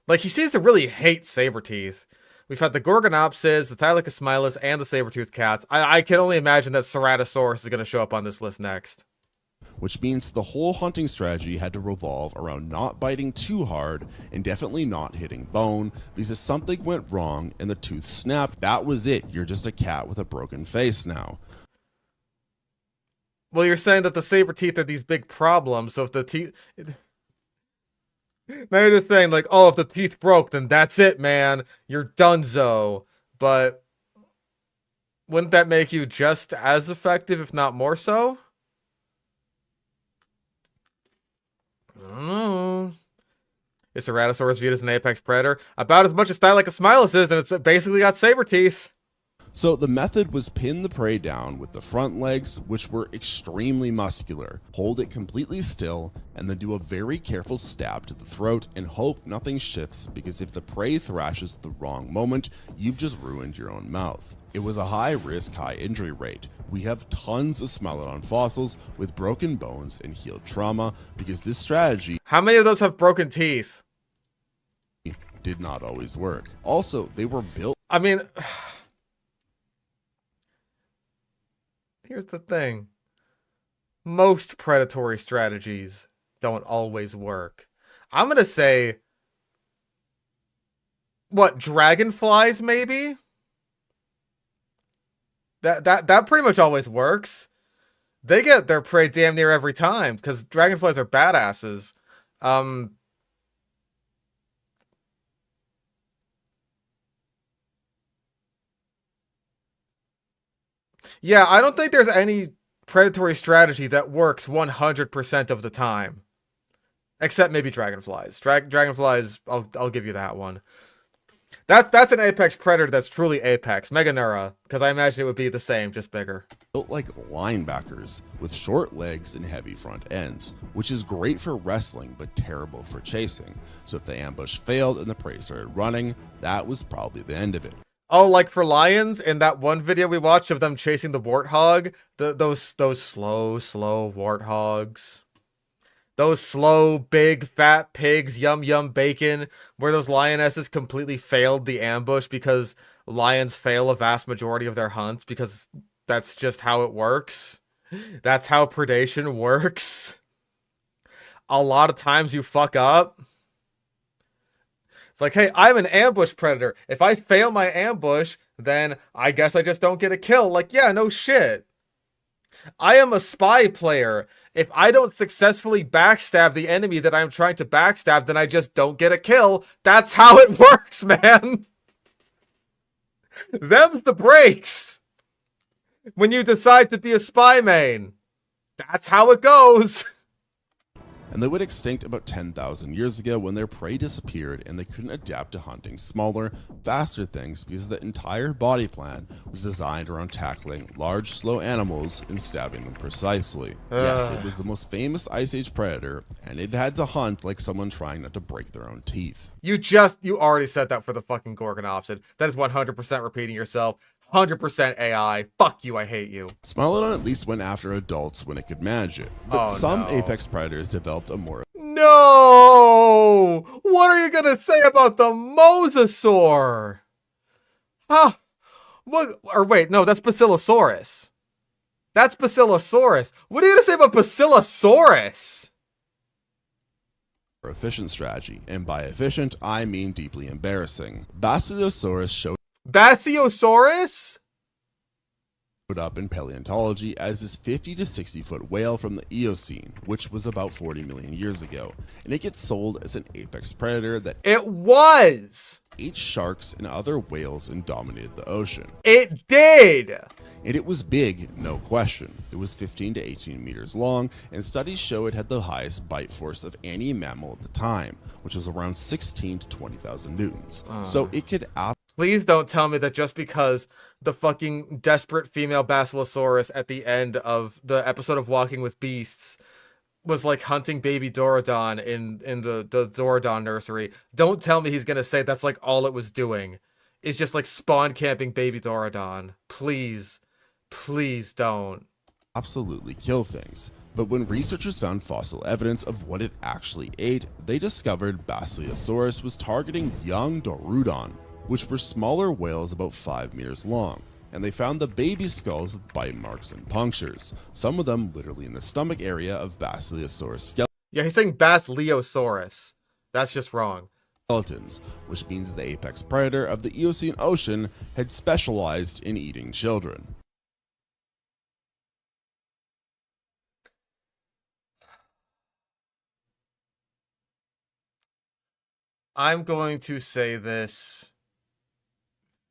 Like, he seems to really hate saber-teeth. We've had the Gorgonopsids, the Thylacosmilus, and the saber-tooth cats. I can only imagine that Ceratosaurus is going to show up on this list next. Which means the whole hunting strategy had to revolve around not biting too hard and definitely not hitting bone, because if something went wrong and the tooth snapped, that was it. You're just a cat with a broken face now. Well, you're saying that the saber teeth are these big problems, so if the teeth... Now you're just saying, like, oh, if the teeth broke, then that's it, man. You're donezo. But... Wouldn't that make you just as effective, if not more so? I don't know. Is Ceratosaurus viewed as an apex predator? About as much as Thylacosmilus is, and it's basically got saber teeth. So the method was pin the prey down with the front legs, which were extremely muscular, hold it completely still, and then do a very careful stab to the throat and hope nothing shifts, because if the prey thrashes at the wrong moment, you've just ruined your own mouth. It was a high risk, high injury rate. We have tons of Smilodon fossils with broken bones and healed trauma, because this strategy, How many of those have broken teeth? did not always work. Also, they were built. I mean, here's the thing. Most predatory strategies don't always work. I'm gonna say, what, dragonflies maybe? That pretty much always works. They get their prey damn near every time, because dragonflies are badasses. Yeah, I don't think there's any predatory strategy that works 100% of the time. Except maybe dragonflies. Dragonflies, I'll give you that one. That's an apex predator that's truly apex. Meganeura, because I imagine it would be the same, just bigger. Built like linebackers with short legs and heavy front ends, which is great for wrestling but terrible for chasing. So if the ambush failed and the prey started running, that was probably the end of it. Oh, like for lions, in that one video we watched of them chasing the warthog, those slow warthogs. Those slow, big, fat pigs, yum yum bacon, where those lionesses completely failed the ambush because lions fail a vast majority of their hunts because that's just how it works. That's how predation works. A lot of times you fuck up. It's like, hey, I'm an ambush predator. If I fail my ambush, then I guess I just don't get a kill. Like, yeah, no shit. I am a spy player. If I don't successfully backstab the enemy that I'm trying to backstab, then I just don't get a kill. That's how it works, man. Them's the breaks. When you decide to be a spy main. That's how it goes. And they went extinct about 10,000 years ago when their prey disappeared and they couldn't adapt to hunting smaller, faster things because the entire body plan was designed around tackling large, slow animals and stabbing them precisely. Yes, it was the most famous Ice Age predator, and it had to hunt like someone trying not to break their own teeth. You already said that for the fucking Gorgonopsid. That is 100% repeating yourself. 100% AI. Fuck you, I hate you. Smilodon at least went after adults when it could manage it, but some apex predators developed a more... No! What are you gonna say about the mosasaur? Huh? What? Or wait, no, that's Basilosaurus. That's Basilosaurus. What are you gonna say about Basilosaurus? efficient strategy, and by efficient, I mean deeply embarrassing. Basilosaurus showed Basiosaurus? up in paleontology as this 50 to 60 foot whale from the Eocene, which was about 40 million years ago, and it gets sold as an apex predator that It was! ate sharks and other whales and dominated the ocean. It did! And it was big, no question. It was 15 to 18 meters long, and studies show it had the highest bite force of any mammal at the time, which was around 16 to 20,000 newtons. So it could Please don't tell me that just because the fucking desperate female Basilosaurus at the end of the episode of Walking with Beasts was like hunting baby Dorodon in the Dorodon nursery. Don't tell me he's gonna say that's like all it was doing. Is just like spawn camping baby Dorodon. Please. Please don't. absolutely kill things. But when researchers found fossil evidence of what it actually ate, they discovered Basilosaurus was targeting young Dorodon, which were smaller whales about 5 meters long, and they found the baby skulls with bite marks and punctures, some of them literally in the stomach area of Basilosaurus Yeah, he's saying Basiliosaurus. That's just wrong. skeletons, which means the apex predator of the Eocene Ocean had specialized in eating children. I'm going to say this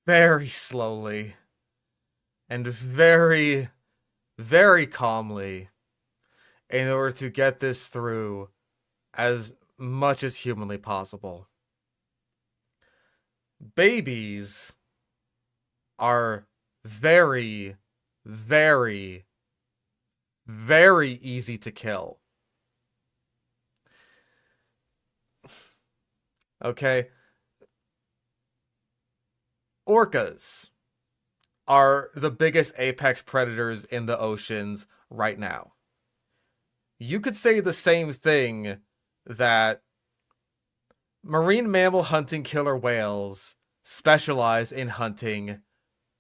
very slowly. and very, very calmly in order to get this through as much as humanly possible. Babies are very, very, very easy to kill. Okay? Orcas are the biggest apex predators in the oceans right now. You could say the same thing that marine mammal hunting killer whales specialize in hunting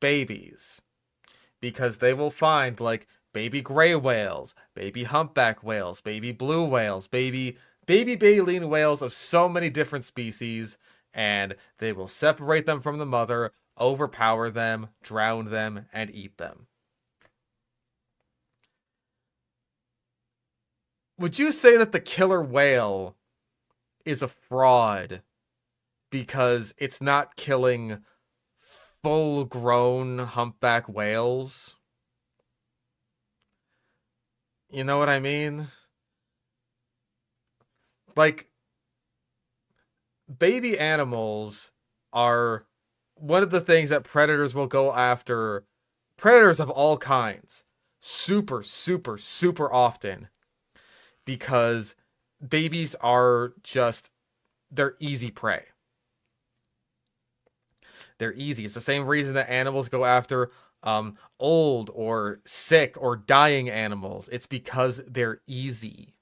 babies, because they will find like baby gray whales, baby humpback whales, baby blue whales, baby baleen whales of so many different species, and they will separate them from the mother, overpower them, drown them, and eat them. Would you say that the killer whale is a fraud because it's not killing full-grown humpback whales? You know what I mean? Like, baby animals are one of the things that predators will go after. Predators of all kinds. Super, super, super often. Because babies are just, they're easy prey. They're easy. It's the same reason that animals go after old or sick or dying animals. It's because they're easy.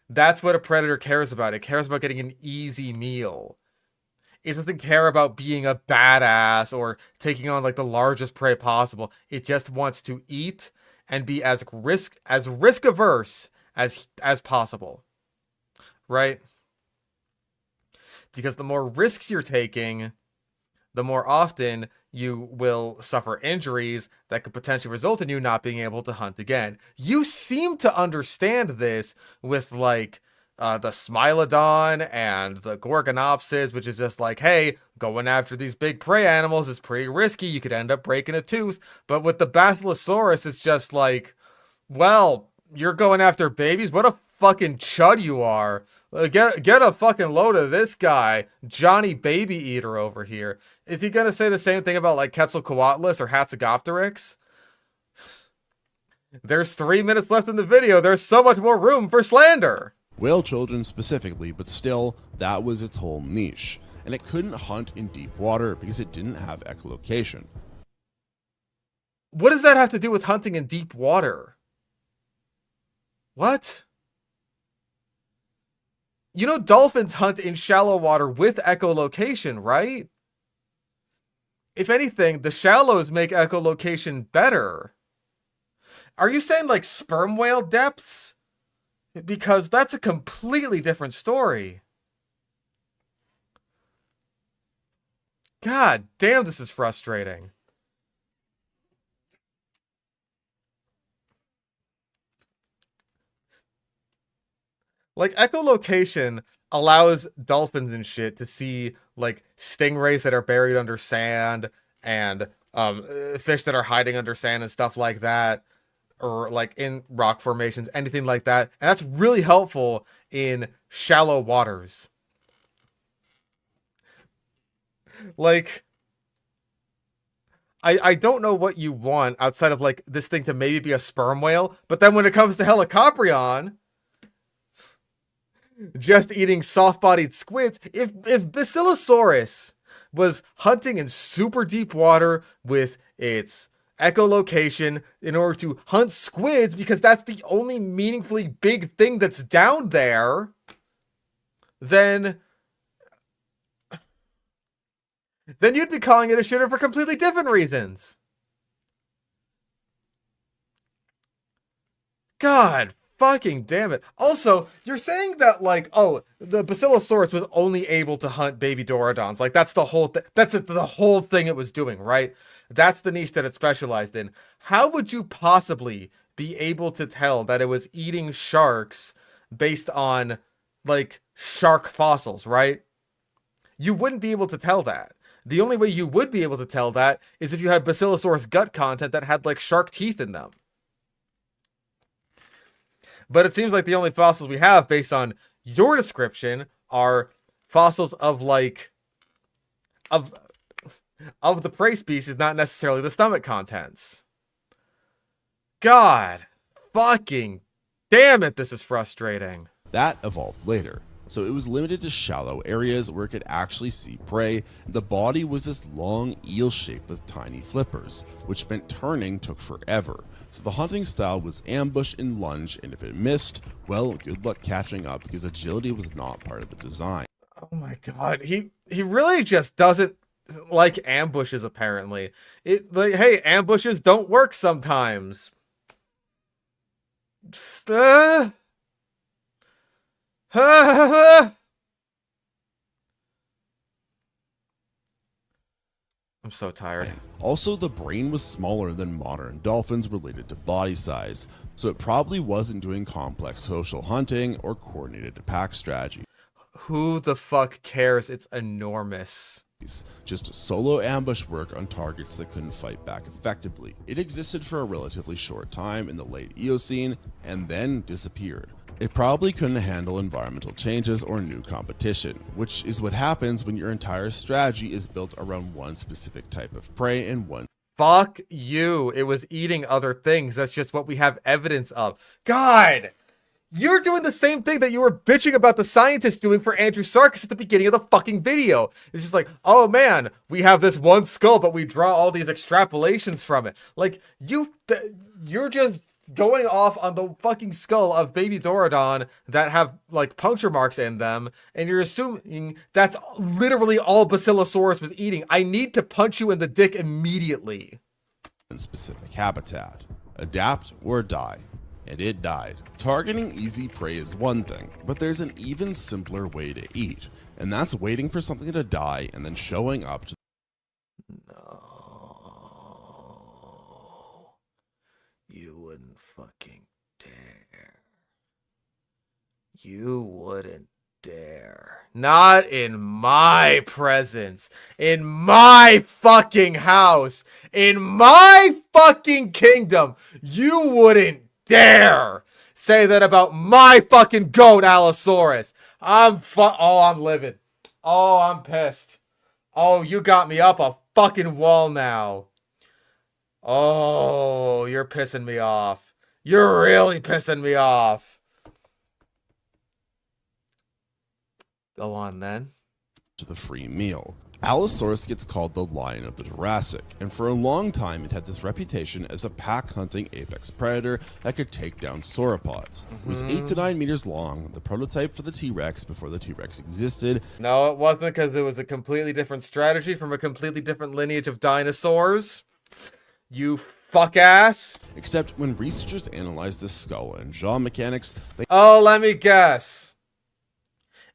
That's what a predator cares about. It cares about getting an easy meal. It doesn't care about being a badass or taking on like the largest prey possible. It just wants to eat and be as risk averse as possible. Right? Because the more risks you're taking, the more often you will suffer injuries that could potentially result in you not being able to hunt again. You seem to understand this with like the Smilodon and the Gorgonopsids, which is just like, hey, going after these big prey animals is pretty risky. You could end up breaking a tooth. But with the Basilosaurus, it's just like, well, you're going after babies? What a fucking chud you are. Get a fucking load of this guy, Johnny Baby Eater over here. Is he gonna say the same thing about like Quetzalcoatlus or Hatzegopteryx? There's 3 minutes left in the video. There's so much more room for slander. Whale children specifically, but still, that was its whole niche. And it couldn't hunt in deep water because it didn't have echolocation. What does that have to do with hunting in deep water? What? You know dolphins hunt in shallow water with echolocation, right? If anything, the shallows make echolocation better. Are you saying like sperm whale depths? Because that's a completely different story. God damn, this is frustrating. Like, echolocation allows dolphins and shit to see, like, stingrays that are buried under sand and fish that are hiding under sand and stuff like that. Or, like, in rock formations, anything like that. And that's really helpful in shallow waters. Like, I don't know what you want outside of, like, this thing to maybe be a sperm whale. But then when it comes to Helicoprion, just eating soft-bodied squids. If Basilosaurus was hunting in super deep water with its echolocation in order to hunt squids, because that's the only meaningfully big thing that's down there, then you'd be calling it a shitter for completely different reasons. God fucking damn it. Also, you're saying that, like, oh, the Basilosaurus was only able to hunt baby Dorodons. Like, that's the whole the whole thing it was doing, right? That's the niche that it specialized in. How would you possibly be able to tell that it was eating sharks based on, like, shark fossils, right? You wouldn't be able to tell that. The only way you would be able to tell that is if you had Basilosaurus gut content that had like shark teeth in them. But it seems like the only fossils we have based on your description are fossils of like of the prey species, not necessarily the stomach contents. God fucking damn it, this is frustrating. That evolved later, so it was limited to shallow areas where it could actually see prey. The body was this long eel shape with tiny flippers, which meant turning took forever. So the hunting style was ambush and lunge, and if it missed, well, good luck catching up because agility was not part of the design. Oh my god, he really just doesn't like ambushes apparently. Like, hey, ambushes don't work sometimes. I'm so tired. Also, the brain was smaller than modern dolphins related to body size, so it probably wasn't doing complex social hunting or coordinated pack strategy. Who the fuck cares? It's enormous. Just solo ambush work on targets that couldn't fight back effectively. It existed for a relatively short time in the late Eocene and then disappeared. It probably couldn't handle environmental changes or new competition, which is what happens when your entire strategy is built around one specific type of prey and one. Fuck you. It was eating other things. That's just what we have evidence of. God! You're doing the same thing that you were bitching about the scientists doing for Andrewsarchus at the beginning of the fucking video. It's just like, oh man, we have this one skull, but we draw all these extrapolations from it. Like, you're just going off on the fucking skull of baby Dorodon that have like puncture marks in them, and you're assuming that's literally all Basilosaurus was eating. I need to punch you in the dick immediately. Specific habitat. Adapt or die. And it died. Targeting easy prey is one thing, but there's an even simpler way to eat, and that's waiting for something to die and then showing up to. No. You wouldn't fucking dare. You wouldn't dare. Not in my presence. In my fucking house. In my fucking kingdom. You wouldn't dare say that about my fucking goat, Allosaurus. I'm livid. Oh, I'm pissed. Oh, you got me up a fucking wall now. Oh, you're pissing me off. You're really pissing me off. Go on then. To the free meal. Allosaurus gets called the Lion of the Jurassic, and for a long time it had this reputation as a pack-hunting apex predator that could take down sauropods. It was 8 to 9 meters long, the prototype for the T-Rex before the T-Rex existed. No, it wasn't, because it was a completely different strategy from a completely different lineage of dinosaurs. You fuck ass. Except when researchers analyzed the skull and jaw mechanics, they let me guess.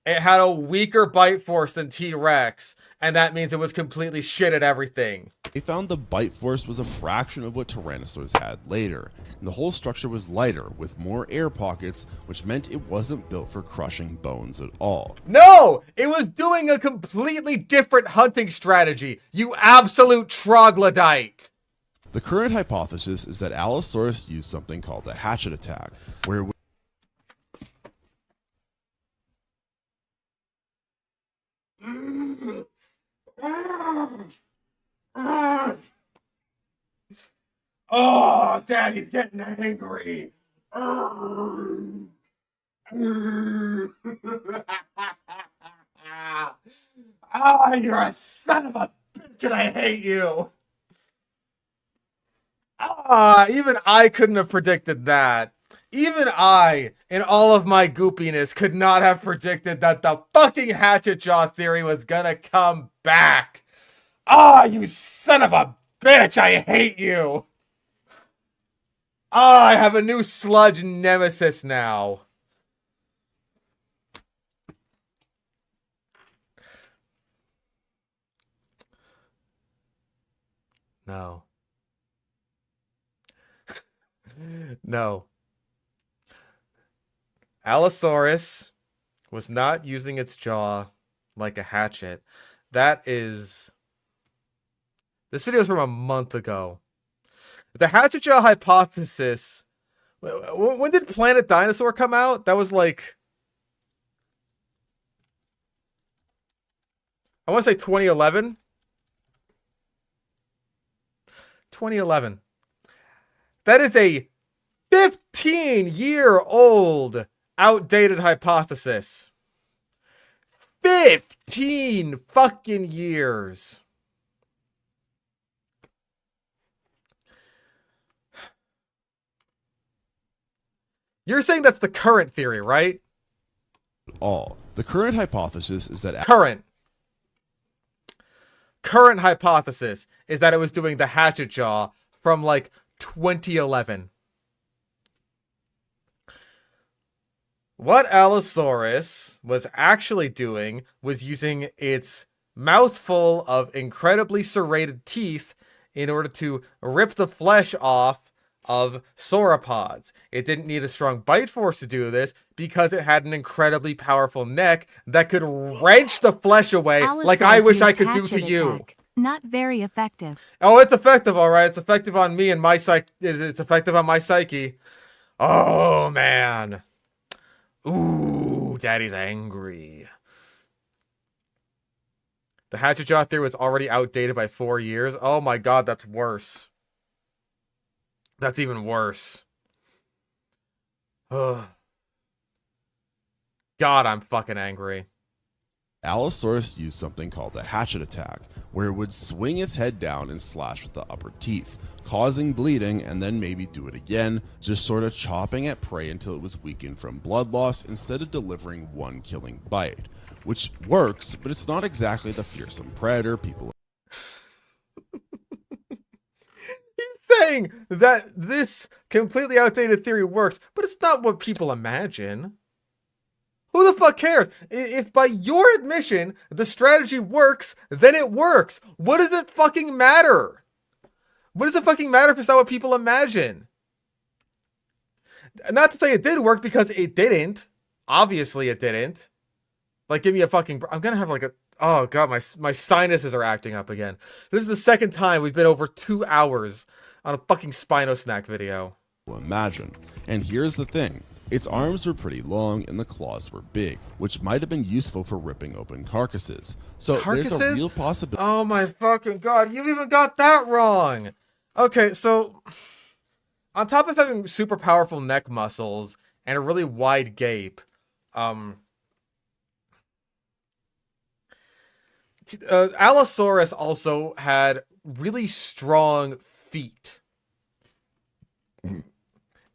It had a weaker bite force than T-Rex, and that means it was completely shit at everything. They found the bite force was a fraction of what Tyrannosaurs had later, and the whole structure was lighter, with more air pockets, which meant it wasn't built for crushing bones at all. No! It was doing a completely different hunting strategy, you absolute troglodyte! The current hypothesis is that Allosaurus used something called a hatchet attack, where it Oh, Daddy's getting angry. Oh, you're a son of a bitch and I hate you. Even I couldn't have predicted that. Even I, in all of my goopiness, could not have predicted that the fucking hatchet jaw theory was gonna come back. You son of a bitch, I hate you. I have a new sludge nemesis now. No. No. Allosaurus was not using its jaw like a hatchet. That is This video is from a month ago. The Hatchetjaw hypothesis. When did Planet Dinosaur come out? That was like, I want to say 2011. 2011. That is a 15-year-old outdated hypothesis. 15 fucking years. You're saying that's the current theory, right? The current hypothesis is that current hypothesis is that it was doing the Hatchetjaw from like 2011. What Allosaurus was actually doing was using its mouthful of incredibly serrated teeth in order to rip the flesh off of sauropods. It didn't need a strong bite force to do this because it had an incredibly powerful neck that could wrench the flesh away like I wish I could do to you. Not very effective. Oh, it's effective, all right. It's effective on me and my psyche. It's effective on my psyche. Oh, man. Ooh, Daddy's angry. The Hatchetjaw theory was already outdated by 4 years. Oh my god, that's worse. That's even worse. Ugh. God, I'm fucking angry. Allosaurus used something called the hatchet attack, where it would swing its head down and slash with the upper teeth, causing bleeding, and then maybe do it again, just sort of chopping at prey until it was weakened from blood loss instead of delivering one killing bite. Which works, but it's not exactly the fearsome predator people. He's saying that this completely outdated theory works, but it's not what people imagine. Who the fuck cares? If by your admission the strategy works, then it works. What does it fucking matter? What does it fucking matter if it's not what people imagine? Not to say it did work, because it didn't. Obviously it didn't. Like, give me a fucking... I'm gonna have like a... Oh god, my sinuses are acting up again. This is the second time we've been over 2 hours on a fucking Spino snack video. Imagine. And here's the thing. Its arms were pretty long and the claws were big, which might have been useful for ripping open carcasses. So there's a real possibility. Oh my fucking god, you even got that wrong! Okay, so... On top of having super powerful neck muscles and a really wide gape, Allosaurus also had really strong feet.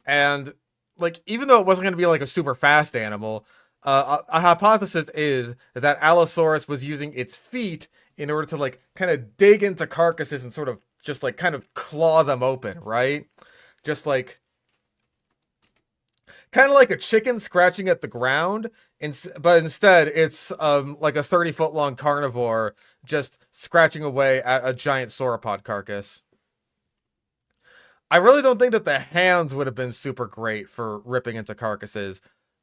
And, like, even though it wasn't going to be like a super fast animal, a hypothesis is that Allosaurus was using its feet in order to, like, kind of dig into carcasses and sort of just, like, kind of claw them open, right? Just like, kind of like a chicken scratching at the ground, but instead it's like a 30-foot long carnivore just scratching away at a giant sauropod carcass. I really don't think that the hands would have been super great for ripping into carcasses.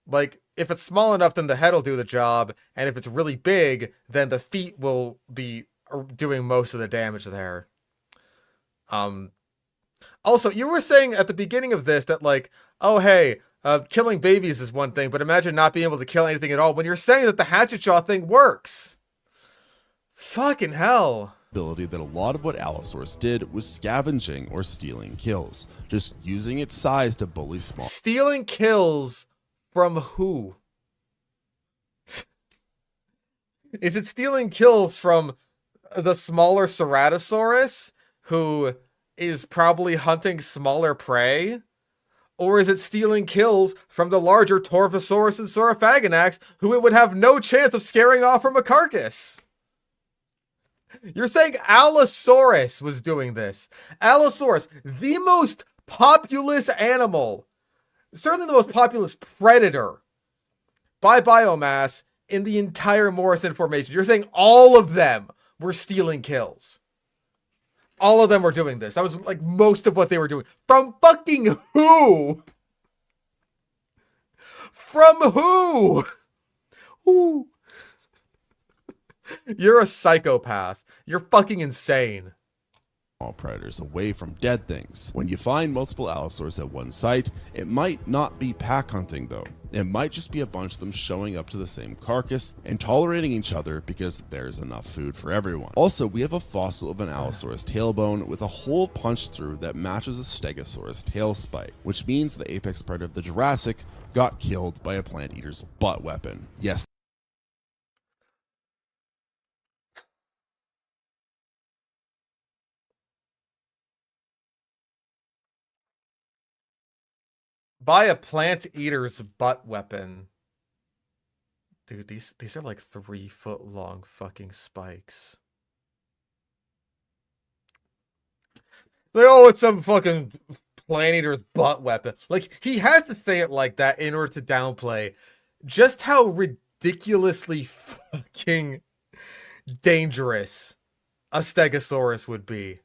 Like, if it's small enough, then the head will do the job, and if it's really big, then the feet will be doing most of the damage there. Also, you were saying at the beginning of this that, like, oh hey, killing babies is one thing, but imagine not being able to kill anything at all when you're saying that the Hatchetjaw thing works. Fucking hell. That a lot of what Allosaurus did was scavenging or stealing kills, just using its size to bully small. Stealing kills from who? Is it stealing kills from the smaller Ceratosaurus, who is probably hunting smaller prey? Or is it stealing kills from the larger Torvosaurus and Saurophaganax, who it would have no chance of scaring off from a carcass? You're saying Allosaurus was doing this. Allosaurus, the most populous animal, certainly the most populous predator by biomass in the entire Morrison Formation. You're saying all of them were stealing kills. All of them were doing this. That was like most of what they were doing. From fucking who? From who? Who? You're a psychopath. You're fucking insane. all predators away from dead things. When you find multiple allosaurs at one site, it might not be pack hunting though. It might just be a bunch of them showing up to the same carcass and tolerating each other because there's enough food for everyone. Also, we have a fossil of an allosaurus tailbone with a hole punched through that matches a stegosaurus tail spike, which means the apex predator of the Jurassic got killed by a plant eater's butt weapon. Yes, by a plant eater's butt weapon. Dude, these are like 3-foot long fucking spikes. Like, oh, it's some fucking plant eater's butt weapon. Like, he has to say it like that in order to downplay just how ridiculously fucking dangerous a stegosaurus would be.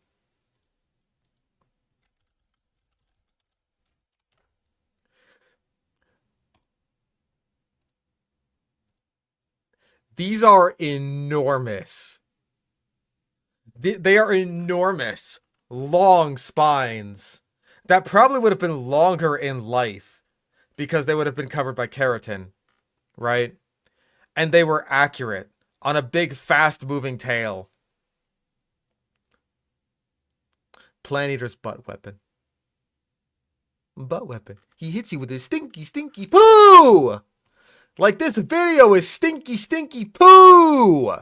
These are enormous. They are enormous, long spines that probably would have been longer in life because they would have been covered by keratin, right? And they were accurate on a big, fast-moving tail. Plant eater's butt weapon. Butt weapon. He hits you with his stinky, stinky poo! Like this video is stinky, stinky poo!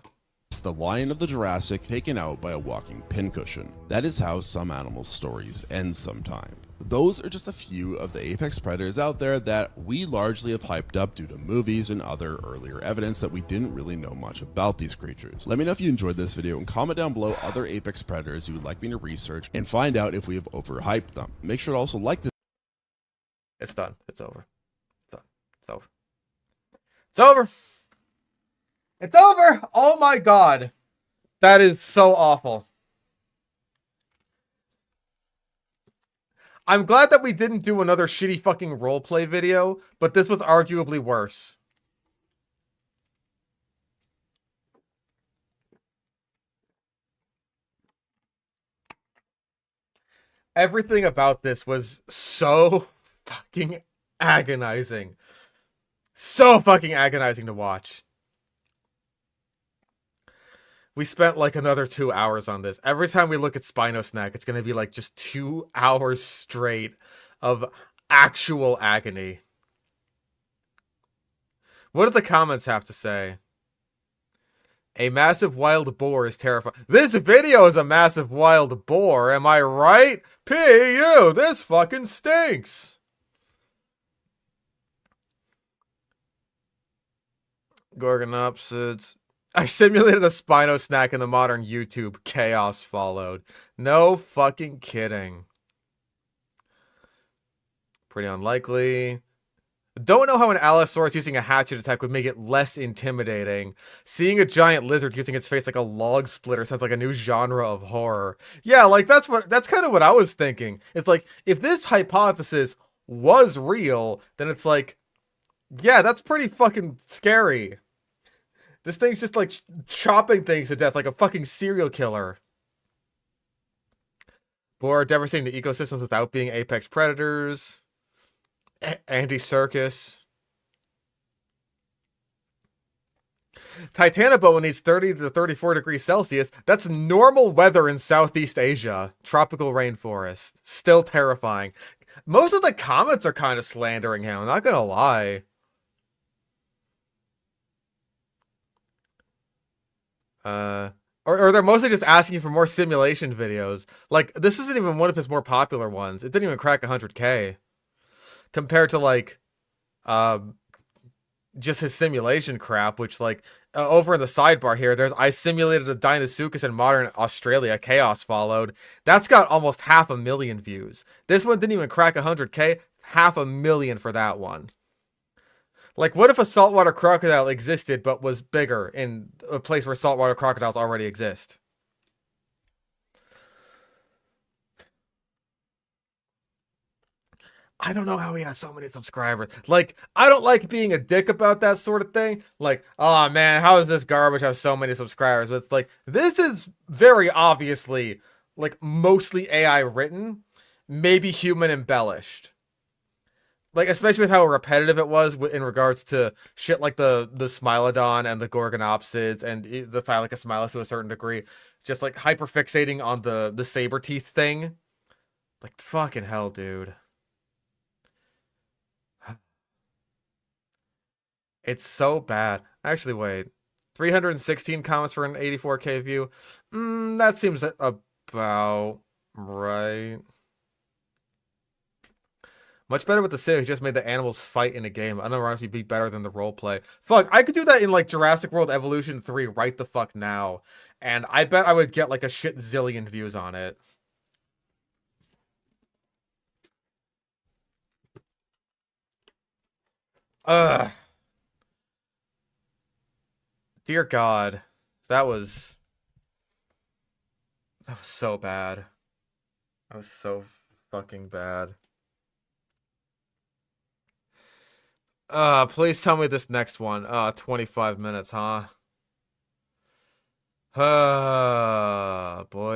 it's the lion of the Jurassic taken out by a walking pincushion. That is how some animals' stories end sometime. Those are just a few of the apex predators out there that we largely have hyped up due to movies and other earlier evidence that we didn't really know much about these creatures. Let me know if you enjoyed this video and comment down below other apex predators you would like me to research and find out if we have overhyped them. Make sure to also like this. It's done. It's over. It's done. It's over. It's over. It's over. Oh my god. That is so awful. I'm glad that we didn't do another shitty fucking roleplay video, but this was arguably worse. Everything about this was so fucking agonizing. So fucking agonizing to watch. We spent like another 2 hours on this. Every time we look at Spino Snack, it's going to be like just 2 hours straight of actual agony. What do the comments have to say? A massive wild boar is terrifying. This video is a massive wild boar, am I right? P.U. This fucking stinks. Gorgonopsids. I simulated a Spino Snack in the modern YouTube. Chaos followed. No fucking kidding. Pretty unlikely. Don't know how an Allosaurus using a hatchet attack would make it less intimidating. Seeing a giant lizard using its face like a log splitter sounds like a new genre of horror. Yeah, like that's kind of what I was thinking. It's like, if this hypothesis was real, then it's like, yeah, that's pretty fucking scary. This thing's just like chopping things to death like a fucking serial killer. Boar are devastating to ecosystems without being apex predators. Anti-circus. Titanoboa needs 30 to 34 degrees Celsius. That's normal weather in Southeast Asia. Tropical rainforest. Still terrifying. Most of the comments are kind of slandering him, I'm not gonna lie. Or they're mostly just asking for more simulation videos. Like, this isn't even one of his more popular ones. It didn't even crack 100K. Compared to, like, just his simulation crap, which, like, over in the sidebar here, there's, I simulated a Deinosuchus in modern Australia, chaos followed. That's got almost 500,000 views. This one didn't even crack 100K, 500,000 for that one. Like, what if a saltwater crocodile existed but was bigger in a place where saltwater crocodiles already exist? I don't know how he has so many subscribers. Like, I don't like being a dick about that sort of thing. Like, oh man, how does this garbage have so many subscribers? But it's like, this is very obviously like mostly AI written, maybe human embellished. Like, especially with how repetitive it was in regards to shit like the Smilodon and the Gorgonopsids and the Thylacosmilus to a certain degree. Just like hyperfixating on the Saber-tooth thing. Like, fucking hell, dude. It's so bad. Actually, wait. 316 comments for an 84k view? That seems about right. Much better with the Civ. He just made the animals fight in a game. I don't know, honestly, be better than the roleplay. Fuck, I could do that in like Jurassic World Evolution 3 right the fuck now. And I bet I would get like a shit zillion views on it. Ugh. Dear God. That was so bad. That was so fucking bad. Please tell me this next one. 25 minutes, huh? Boy,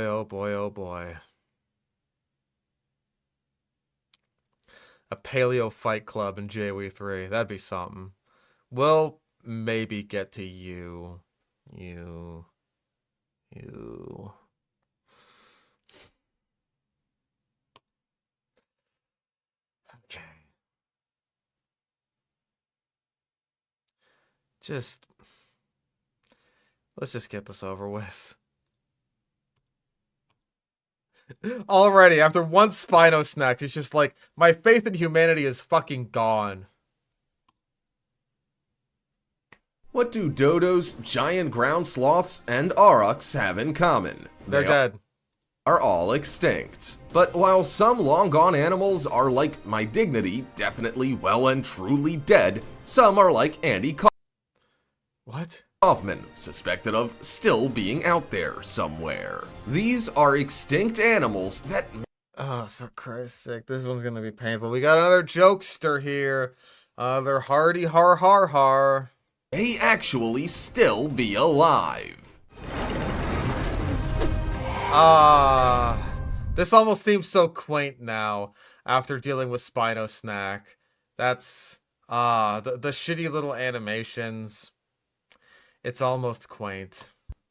oh boy, oh boy. A paleo fight club in JW3. That'd be something. We'll maybe get to you. Okay. Let's just get this over with. Already, after one Spino snack, it's just like, my faith in humanity is fucking gone. What do dodos, giant ground sloths, and aurochs have in common? They're dead. Are all extinct. But while some long-gone animals are like my dignity, definitely well and truly dead, some are like Andy What? Kaufman, suspected of still being out there somewhere. These are extinct animals that... Oh, for Christ's sake, this one's gonna be painful. We got another jokester here. They're hardy har har har. may actually still be alive. This almost seems so quaint now after dealing with Spino Snack. That's the shitty little animations. It's almost quaint.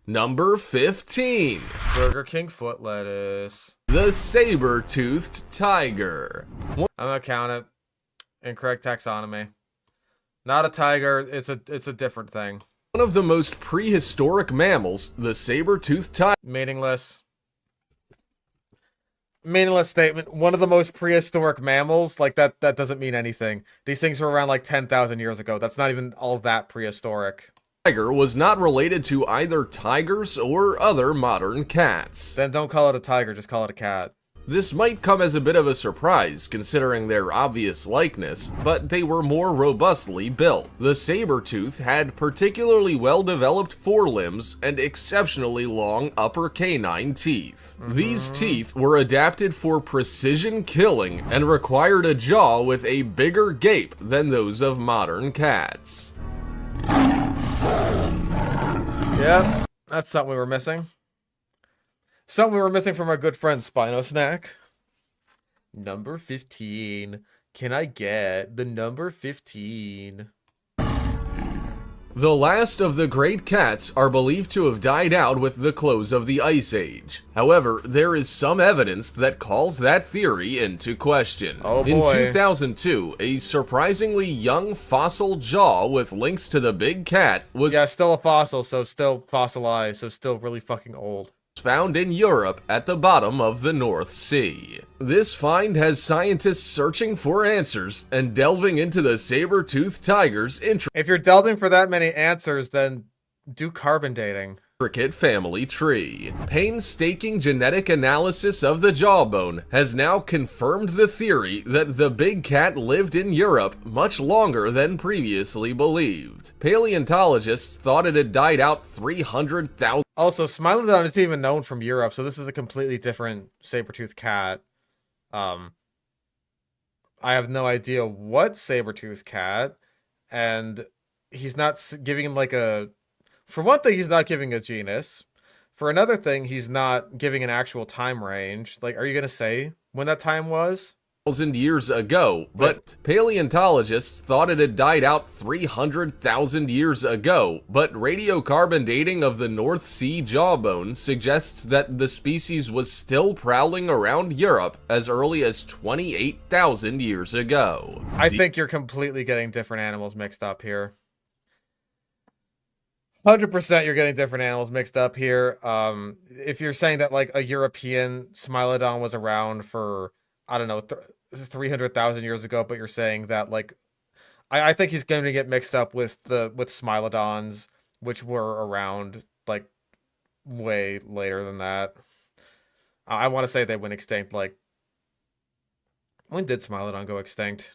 Number 15. Burger King foot lettuce. The saber-toothed tiger. I'm gonna count it. Incorrect taxonomy. Not a tiger, it's a different thing. One of the most prehistoric mammals, the saber-toothed tiger. Meaningless. Meaningless statement. One of the most prehistoric mammals, like that doesn't mean anything. These things were around like 10,000 years ago. That's not even all that prehistoric. Tiger was not related to either tigers or other modern cats. Then don't call it a tiger, just call it a cat. This might come as a bit of a surprise, considering their obvious likeness, but they were more robustly built. The saber-tooth had particularly well-developed forelimbs and exceptionally long upper canine teeth. These teeth were adapted for precision killing and required a jaw with a bigger gape than those of modern cats. Yep, that's something we were missing. Something we were missing from our good friend Spino Snack. Number 15. Can I get the number 15? The last of the great cats are believed to have died out with the close of the Ice Age. However, there is some evidence that calls that theory into question. Oh boy. In 2002, a surprisingly young fossil jaw with links to the big cat was still a fossil, so still fossilized, so still really fucking old. Found in Europe at the bottom of the North Sea. This find has scientists searching for answers and delving into the saber-toothed tiger's If you're delving for that many answers, then do carbon dating. intricate family tree. Painstaking genetic analysis of the jawbone has now confirmed the theory that the big cat lived in Europe much longer than previously believed. Paleontologists thought it had died out 300,000. Also, Smilodon isn't even known from Europe, so this is a completely different saber-toothed cat. I have no idea what saber-toothed cat, and he's not giving like a... For one thing, he's not giving a genus. For another thing, he's not giving an actual time range. Like, are you gonna say when that time was? Thousand years ago, but paleontologists thought it had died out 300,000 years ago, but radiocarbon dating of the North Sea jawbone suggests that the species was still prowling around Europe as early as 28,000 years ago. I think you're completely getting different animals mixed up here. 100% you're getting different animals mixed up here. If you're saying that like a European Smilodon was around for, I don't know, 300,000 years ago, but you're saying that like, I think he's going to get mixed up with Smilodons, which were around like way later than that. I want to say they went extinct. Like, when did Smilodon go extinct?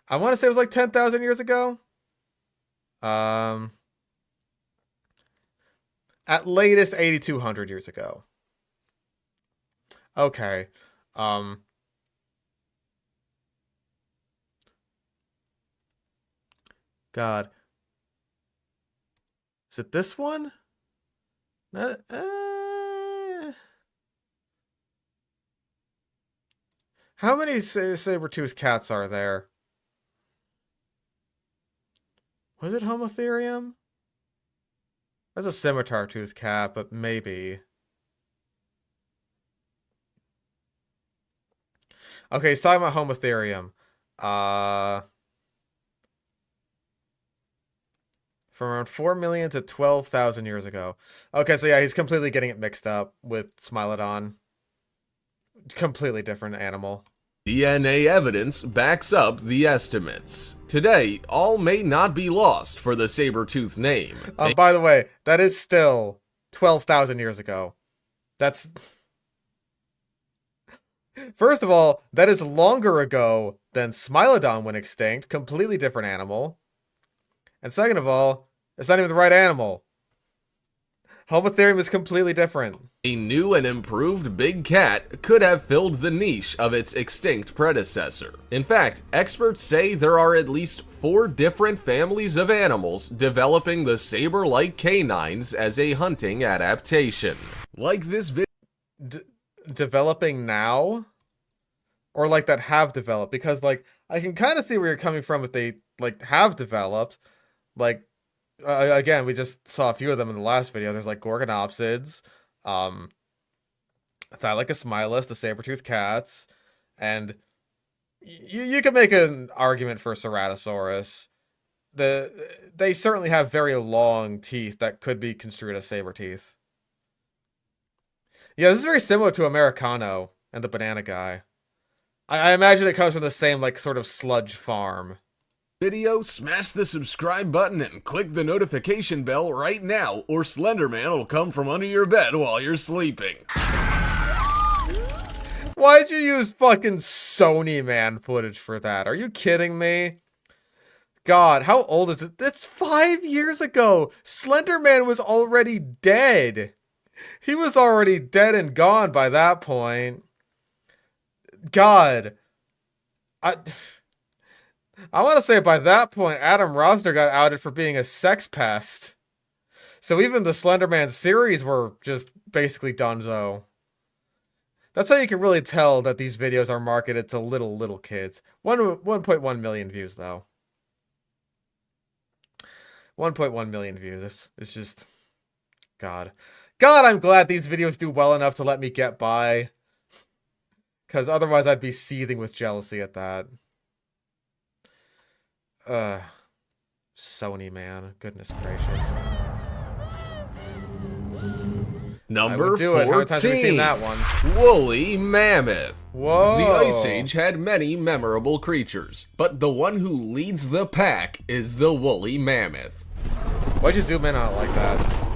I want to say it was like 10,000 years ago. At latest 8,200 years ago. Okay. God. Is it this one? How many saber-tooth cats are there? Was it Homotherium? That's a scimitar-tooth cat, but maybe. Okay, he's talking about Homotherium. From around 4 million to 12,000 years ago. Okay, so yeah, he's completely getting it mixed up with Smilodon. Completely different animal. DNA evidence backs up the estimates. Today, all may not be lost for the saber-tooth name. By the way, that is still 12,000 years ago. That's... First of all, that is longer ago than Smilodon went extinct. Completely different animal. And second of all, it's not even the right animal. Homotherium is completely different. A new and improved big cat could have filled the niche of its extinct predecessor. In fact, experts say there are at least 4 different families of animals developing the saber-like canines as a hunting adaptation. Like this video. Developing now? Or like that have developed? Because like, I can kind of see where you're coming from if they like have developed. Like, again, we just saw a few of them in the last video. There's like Gorgonopsids, Thylacosmilus, the saber-tooth cats, and you can make an argument for Ceratosaurus. They certainly have very long teeth that could be construed as saber teeth. Yeah, this is very similar to Americano and the banana guy. I imagine it comes from the same like sort of sludge farm. Video, smash the subscribe button and click the notification bell right now, or Slenderman will come from under your bed while you're sleeping. Why'd you use fucking Sony Man footage for that? Are you kidding me? God, how old is it? That's 5 years ago. Slenderman was already dead. He was already dead and gone by that point. God. I want to say by that point, Adam Rosner got outed for being a sex pest. So even the Slenderman series were just basically donezo. That's how you can really tell that these videos are marketed to little kids. 1.1 million views, though. 1.1 million views. It's just... God. God, I'm glad these videos do well enough to let me get by. Because otherwise I'd be seething with jealousy at that. Sony Man, goodness gracious. Number 14. How many times have we seen that one? Woolly mammoth. Whoa. The Ice Age had many memorable creatures, but the one who leads the pack is the woolly mammoth. Why'd you zoom in on it like that?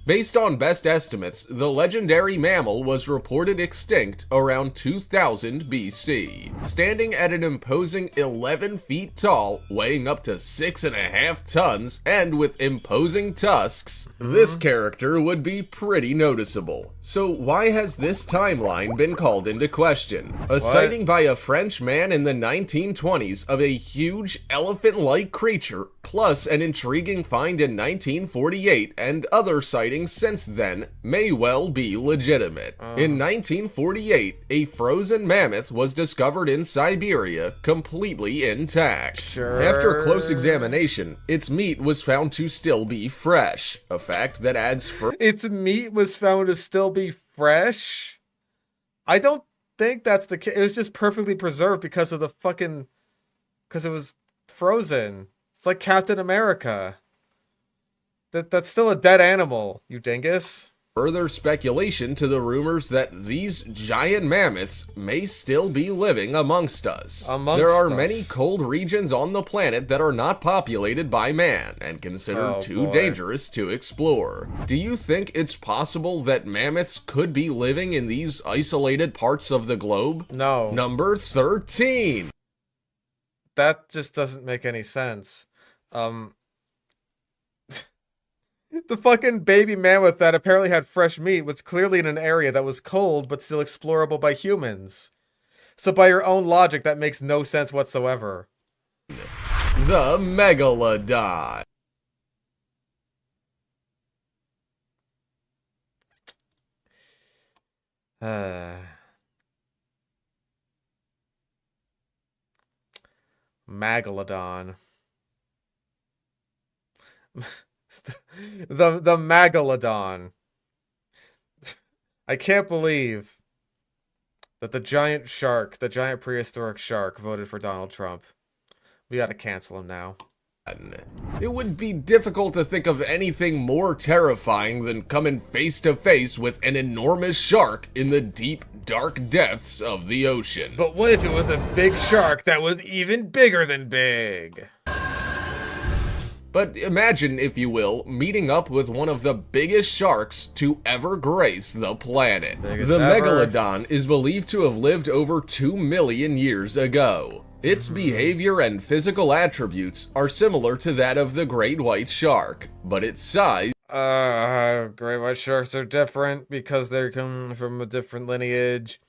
Based on best estimates, the legendary mammal was reported extinct around 2000 BC. Standing at an imposing 11 feet tall, weighing up to 6.5 tons, and with imposing tusks, this character would be pretty noticeable. So why has this timeline been called into question? A sighting by a French man in the 1920s of a huge elephant-like creature, plus an intriguing find in 1948 and other sightings since then, may well be legitimate. In 1948, a frozen mammoth was discovered in Siberia, completely intact. Sure. After close examination, its meat was found to still be fresh, a fact that adds Its meat was found to still be fresh? I don't think that's the case. It was just perfectly preserved because of the fucking... because it was frozen. It's like Captain America. That's still a dead animal, you dingus. further speculation to the rumors that these giant mammoths may still be living amongst us. There are many cold regions on the planet that are not populated by man and considered too dangerous to explore. Do you think it's possible that mammoths could be living in these isolated parts of the globe? No. Number 13. That just doesn't make any sense. The fucking baby mammoth that apparently had fresh meat was clearly in an area that was cold but still explorable by humans. So by your own logic, that makes no sense whatsoever. The Megalodon. Megalodon. the Megalodon. I can't believe that the giant shark, the giant prehistoric shark, voted for Donald Trump. We gotta cancel him now. It would be difficult to think of anything more terrifying than coming face to face with an enormous shark in the deep, dark depths of the ocean. But what if it was a big shark that was even bigger than big? But imagine, if you will, meeting up with one of the biggest sharks to ever grace the planet. The Megalodon is believed to have lived over 2 million years ago. Its behavior and physical attributes are similar to that of the great white shark, but its size... Great white sharks are different because they come from a different lineage.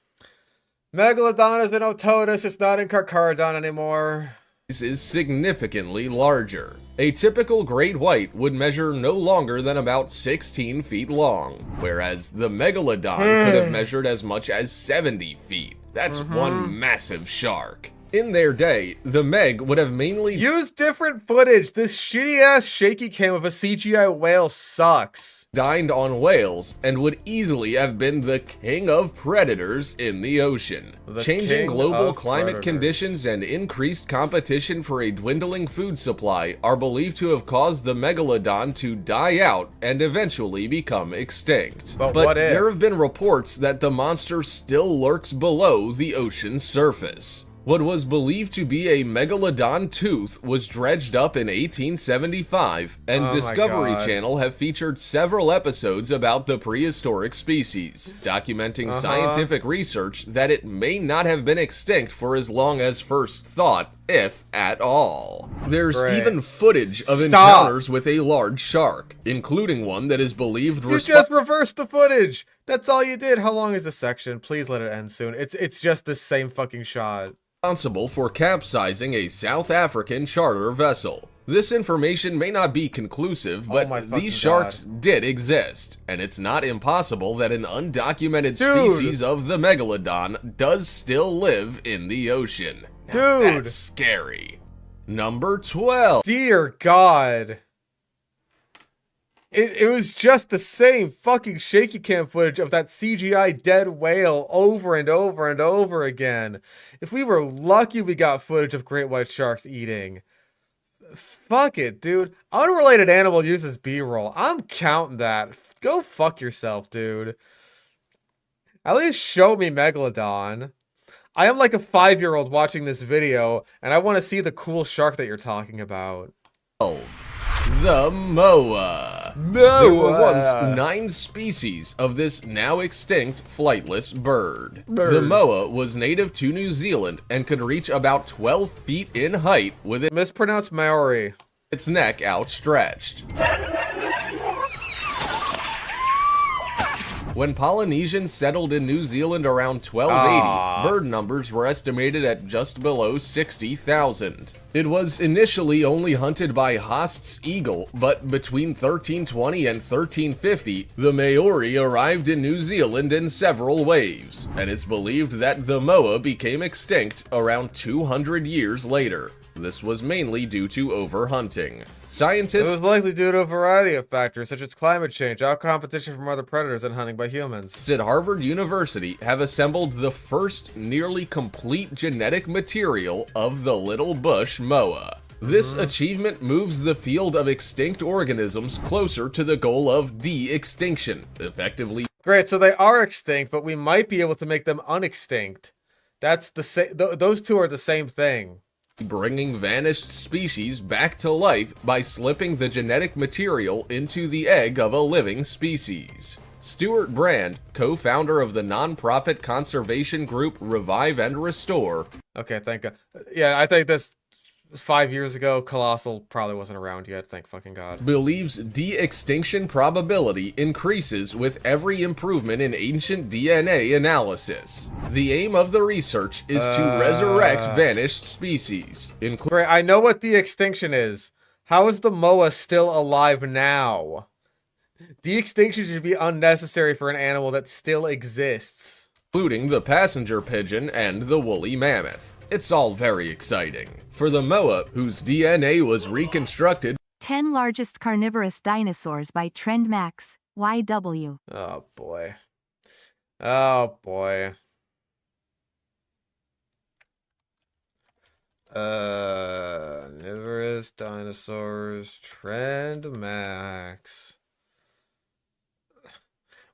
Megalodon is in Otodus, it's not in Carcharodon anymore. Is significantly larger. A typical great white would measure no longer than about 16 feet long, whereas the Megalodon could have measured as much as 70 feet. That's one massive shark. In their day, the Meg would have mainly used different footage. This shitty-ass shaky cam of a CGI whale sucks. Dined on whales and would easily have been the king of predators in the ocean. Changing global climate conditions and increased competition for a dwindling food supply are believed to have caused the Megalodon to die out and eventually become extinct. But what if? There have been reports that the monster still lurks below the ocean's surface. What was believed to be a megalodon tooth was dredged up in 1875, and Discovery Channel have featured several episodes about the prehistoric species, documenting scientific research that it may not have been extinct for as long as first thought, if at all. There's even footage of encounters with a large shark, including one that is believed... You just reversed the footage! That's all you did! How long is this section? Please let it end soon. It's just the same fucking shot. Responsible for capsizing a South African charter vessel. This information may not be conclusive, but these sharks did exist, and it's not impossible that an undocumented species of the Megalodon does still live in the ocean. Now, that's scary. Number 12. Dear God. It was just the same fucking shaky cam footage of that CGI dead whale over and over and over again. If we were lucky, we got footage of great white sharks eating. Fuck it, dude. Unrelated animal uses B-roll. I'm counting that. Go fuck yourself, dude. At least show me Megalodon. I am like a 5-year-old watching this video, and I want to see the cool shark that you're talking about. The Moa. There were once 9 species of this now extinct flightless bird. The Moa was native to New Zealand and could reach about 12 feet in height with mispronounced Maori. Its neck outstretched. When Polynesians settled in New Zealand around 1280, Ah. bird numbers were estimated at just below 60,000. It was initially only hunted by Haast's eagle, but between 1320 and 1350, the Maori arrived in New Zealand in several waves, and it's believed that the moa became extinct around 200 years later. This was mainly due to overhunting. It Scientists was likely due to a variety of factors, such as climate change, out competition from other predators, and hunting by humans. at Harvard University have assembled the first nearly complete genetic material of the little bush moa. This achievement moves the field of extinct organisms closer to the goal of de-extinction, effectively Great, so they are extinct, but we might be able to make them unextinct. That's the same. Those two are the same thing. bringing vanished species back to life by slipping the genetic material into the egg of a living species. Stuart Brand, co-founder of the nonprofit conservation group Revive and Restore, Okay, thank God. Yeah, I think this 5 years ago, Colossal probably wasn't around yet. Thank fucking God. believes de-extinction probability increases with every improvement in ancient DNA analysis. The aim of the research is to resurrect vanished species, including Great, I know what the extinction is. How is the moa still alive now? De-extinction should be unnecessary for an animal that still exists. the passenger pigeon and the woolly mammoth. It's all very exciting. For the moa, whose DNA was reconstructed 10 largest carnivorous dinosaurs by Trend Max, YW. Oh boy. Oh boy. Carnivorous dinosaurs, Trend Max.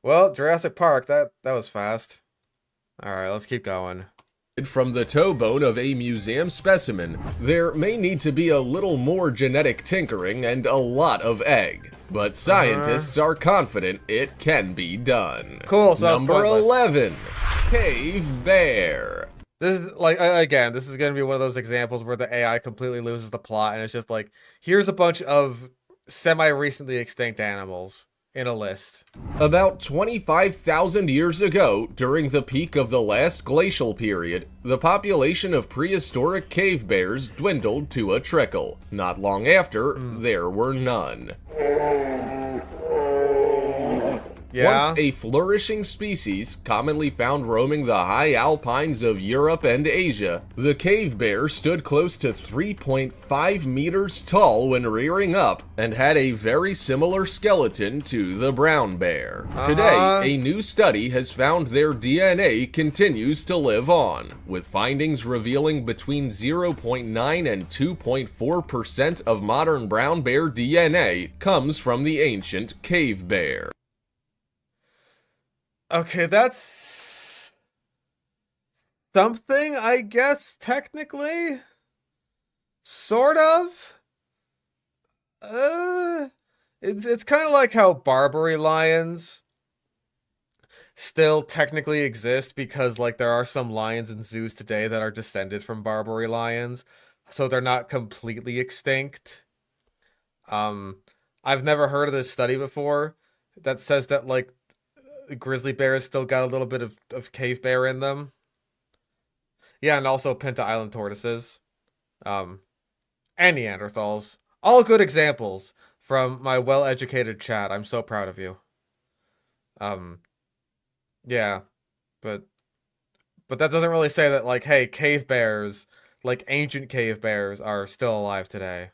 Well, Jurassic Park, that was fast. Alright, let's keep going. from the toe bone of a museum specimen, there may need to be a little more genetic tinkering and a lot of egg, but scientists are confident it can be done. Cool, so that's Number pointless. 11, cave bear. This is like, again, this is going to be one of those examples where the AI completely loses the plot, and it's just like, here's a bunch of semi-recently extinct animals in a list. About 25,000 years ago, during the peak of the last glacial period, the population of prehistoric cave bears dwindled to a trickle. Not long after, there were none. Yeah? Once a flourishing species, commonly found roaming the high alpines of Europe and Asia, the cave bear stood close to 3.5 meters tall when rearing up and had a very similar skeleton to the brown bear. Today, a new study has found their DNA continues to live on, with findings revealing between 0.9 and 2.4% of modern brown bear DNA comes from the ancient cave bear. Okay, that's something, I guess, technically? Sort of? It's kind of like how Barbary lions still technically exist because, like, there are some lions in zoos today that are descended from Barbary lions, so they're not completely extinct. I've never heard of this study before that says that, like, grizzly bears still got a little bit of cave bear in them. Yeah, and also Pinta Island tortoises. And Neanderthals. All good examples from my well-educated chat. I'm so proud of you. Yeah. But that doesn't really say that, like, hey, cave bears, like ancient cave bears, are still alive today.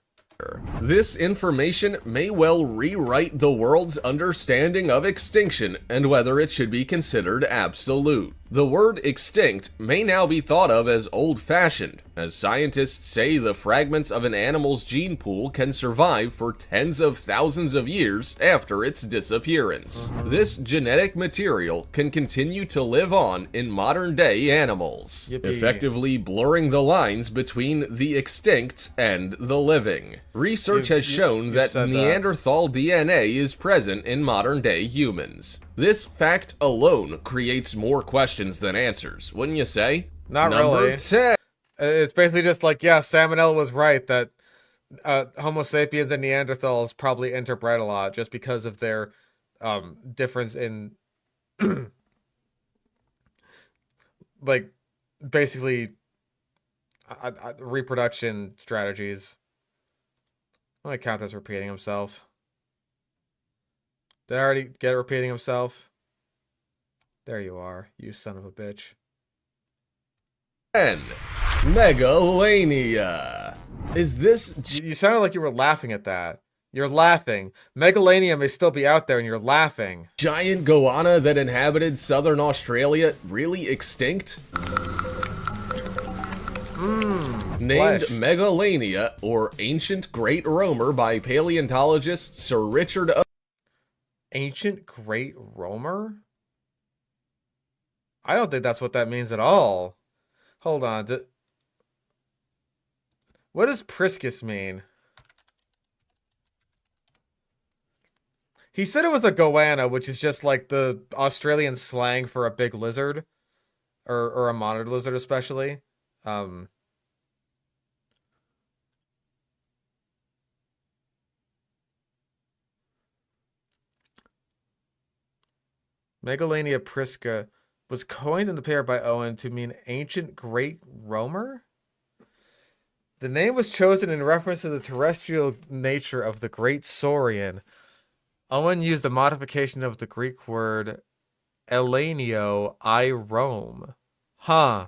This information may well rewrite the world's understanding of extinction and whether it should be considered absolute. The word extinct may now be thought of as old-fashioned, as scientists say the fragments of an animal's gene pool can survive for tens of thousands of years after its disappearance. This genetic material can continue to live on in modern-day animals, Yippee. effectively blurring the lines between the extinct and the living. Research has shown that said that. Neanderthal DNA is present in modern-day humans. This fact alone creates more questions than answers, wouldn't you say? Not Number really. 10. It's basically just like, yeah, Salmonella was right that Homo sapiens and Neanderthals probably interbred a lot just because of their difference in like, basically, reproduction strategies. I'm gonna count as repeating himself. Did I already get repeating himself? There you are, you son of a bitch. 10. Megalania. Is this You sounded like you were laughing at that. You're laughing. Megalania may still be out there and you're laughing. giant goanna that inhabited southern Australia really extinct? Named flesh. Megalania, or Ancient Great Roamer by paleontologist Sir Richard Ancient Great Roamer? I don't think that's what that means at all. Hold on. What does Priscus mean? He said it was a goanna, which is just like the Australian slang for a big lizard. Or a monitor lizard especially. Megalania prisca was coined in the paper by Owen to mean ancient great roamer. The name was chosen in reference to the terrestrial nature of the great saurian. Owen used a modification of the Greek word elenio, I roam. Huh.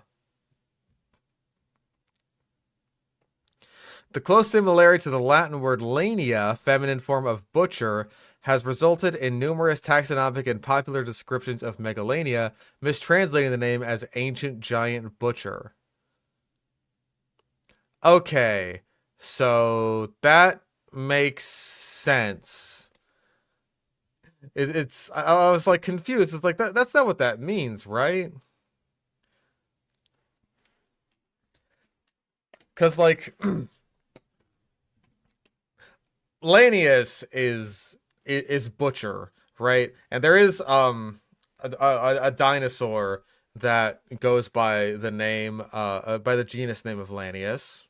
The close similarity to the Latin word lania, feminine form of butcher, has resulted in numerous taxonomic and popular descriptions of Megalania, mistranslating the name as ancient giant butcher. Okay, so that makes sense. I was like confused. It's like that's not what that means, right? Because like Lanius is butcher, right? And there is a dinosaur that goes by the name by the genus name of Lanius.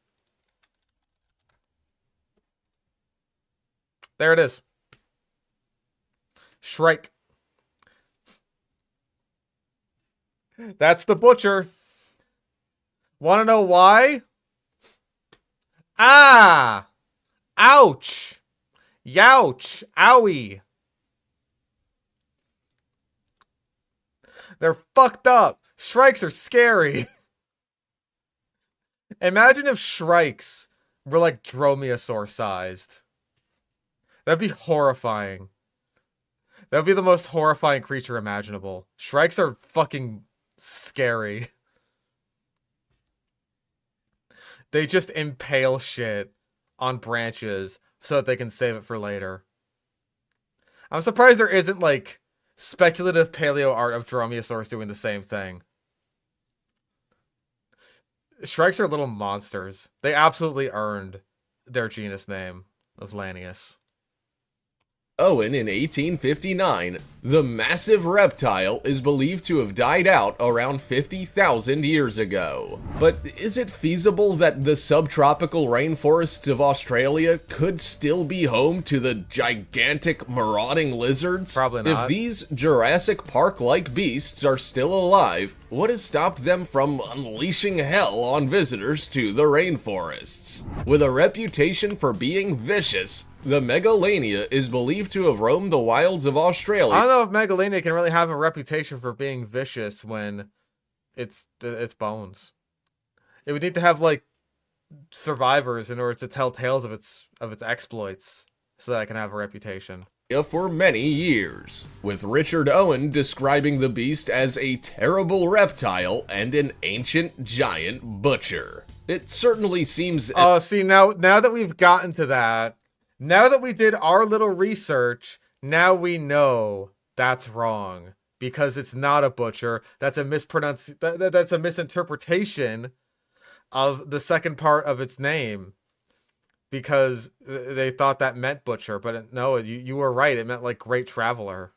There it is. Shrike. That's the butcher. Want to know why? Ah! Ouch! Youch! Owie! They're fucked up. Shrikes are scary. Imagine if shrikes were like dromaeosaur sized. That'd be horrifying. That'd be the most horrifying creature imaginable. Shrikes are fucking scary. They just impale shit on branches so that they can save it for later. I'm surprised there isn't like speculative paleo art of dromaeosaurs doing the same thing. Shrikes are little monsters. They absolutely earned their genus name of Lanius. Owen in 1859, the massive reptile is believed to have died out around 50,000 years ago. But is it feasible that the subtropical rainforests of Australia could still be home to the gigantic marauding lizards? Probably not. If these Jurassic Park-like beasts are still alive, what has stopped them from unleashing hell on visitors to the rainforests? With a reputation for being vicious, the Megalania is believed to have roamed the wilds of Australia. I don't know if Megalania can really have a reputation for being vicious when it's bones. It would need to have like survivors in order to tell tales of its exploits so that it can have a reputation. For many years, with Richard Owen describing the beast as a terrible reptile and an ancient giant butcher. It certainly seems... See, now that we've gotten to that, now that we did our little research, now we know that's wrong. Because it's not a butcher. That's a that's a misinterpretation of the second part of its name. Because they thought that meant butcher, but no, you were right. It meant like great traveler.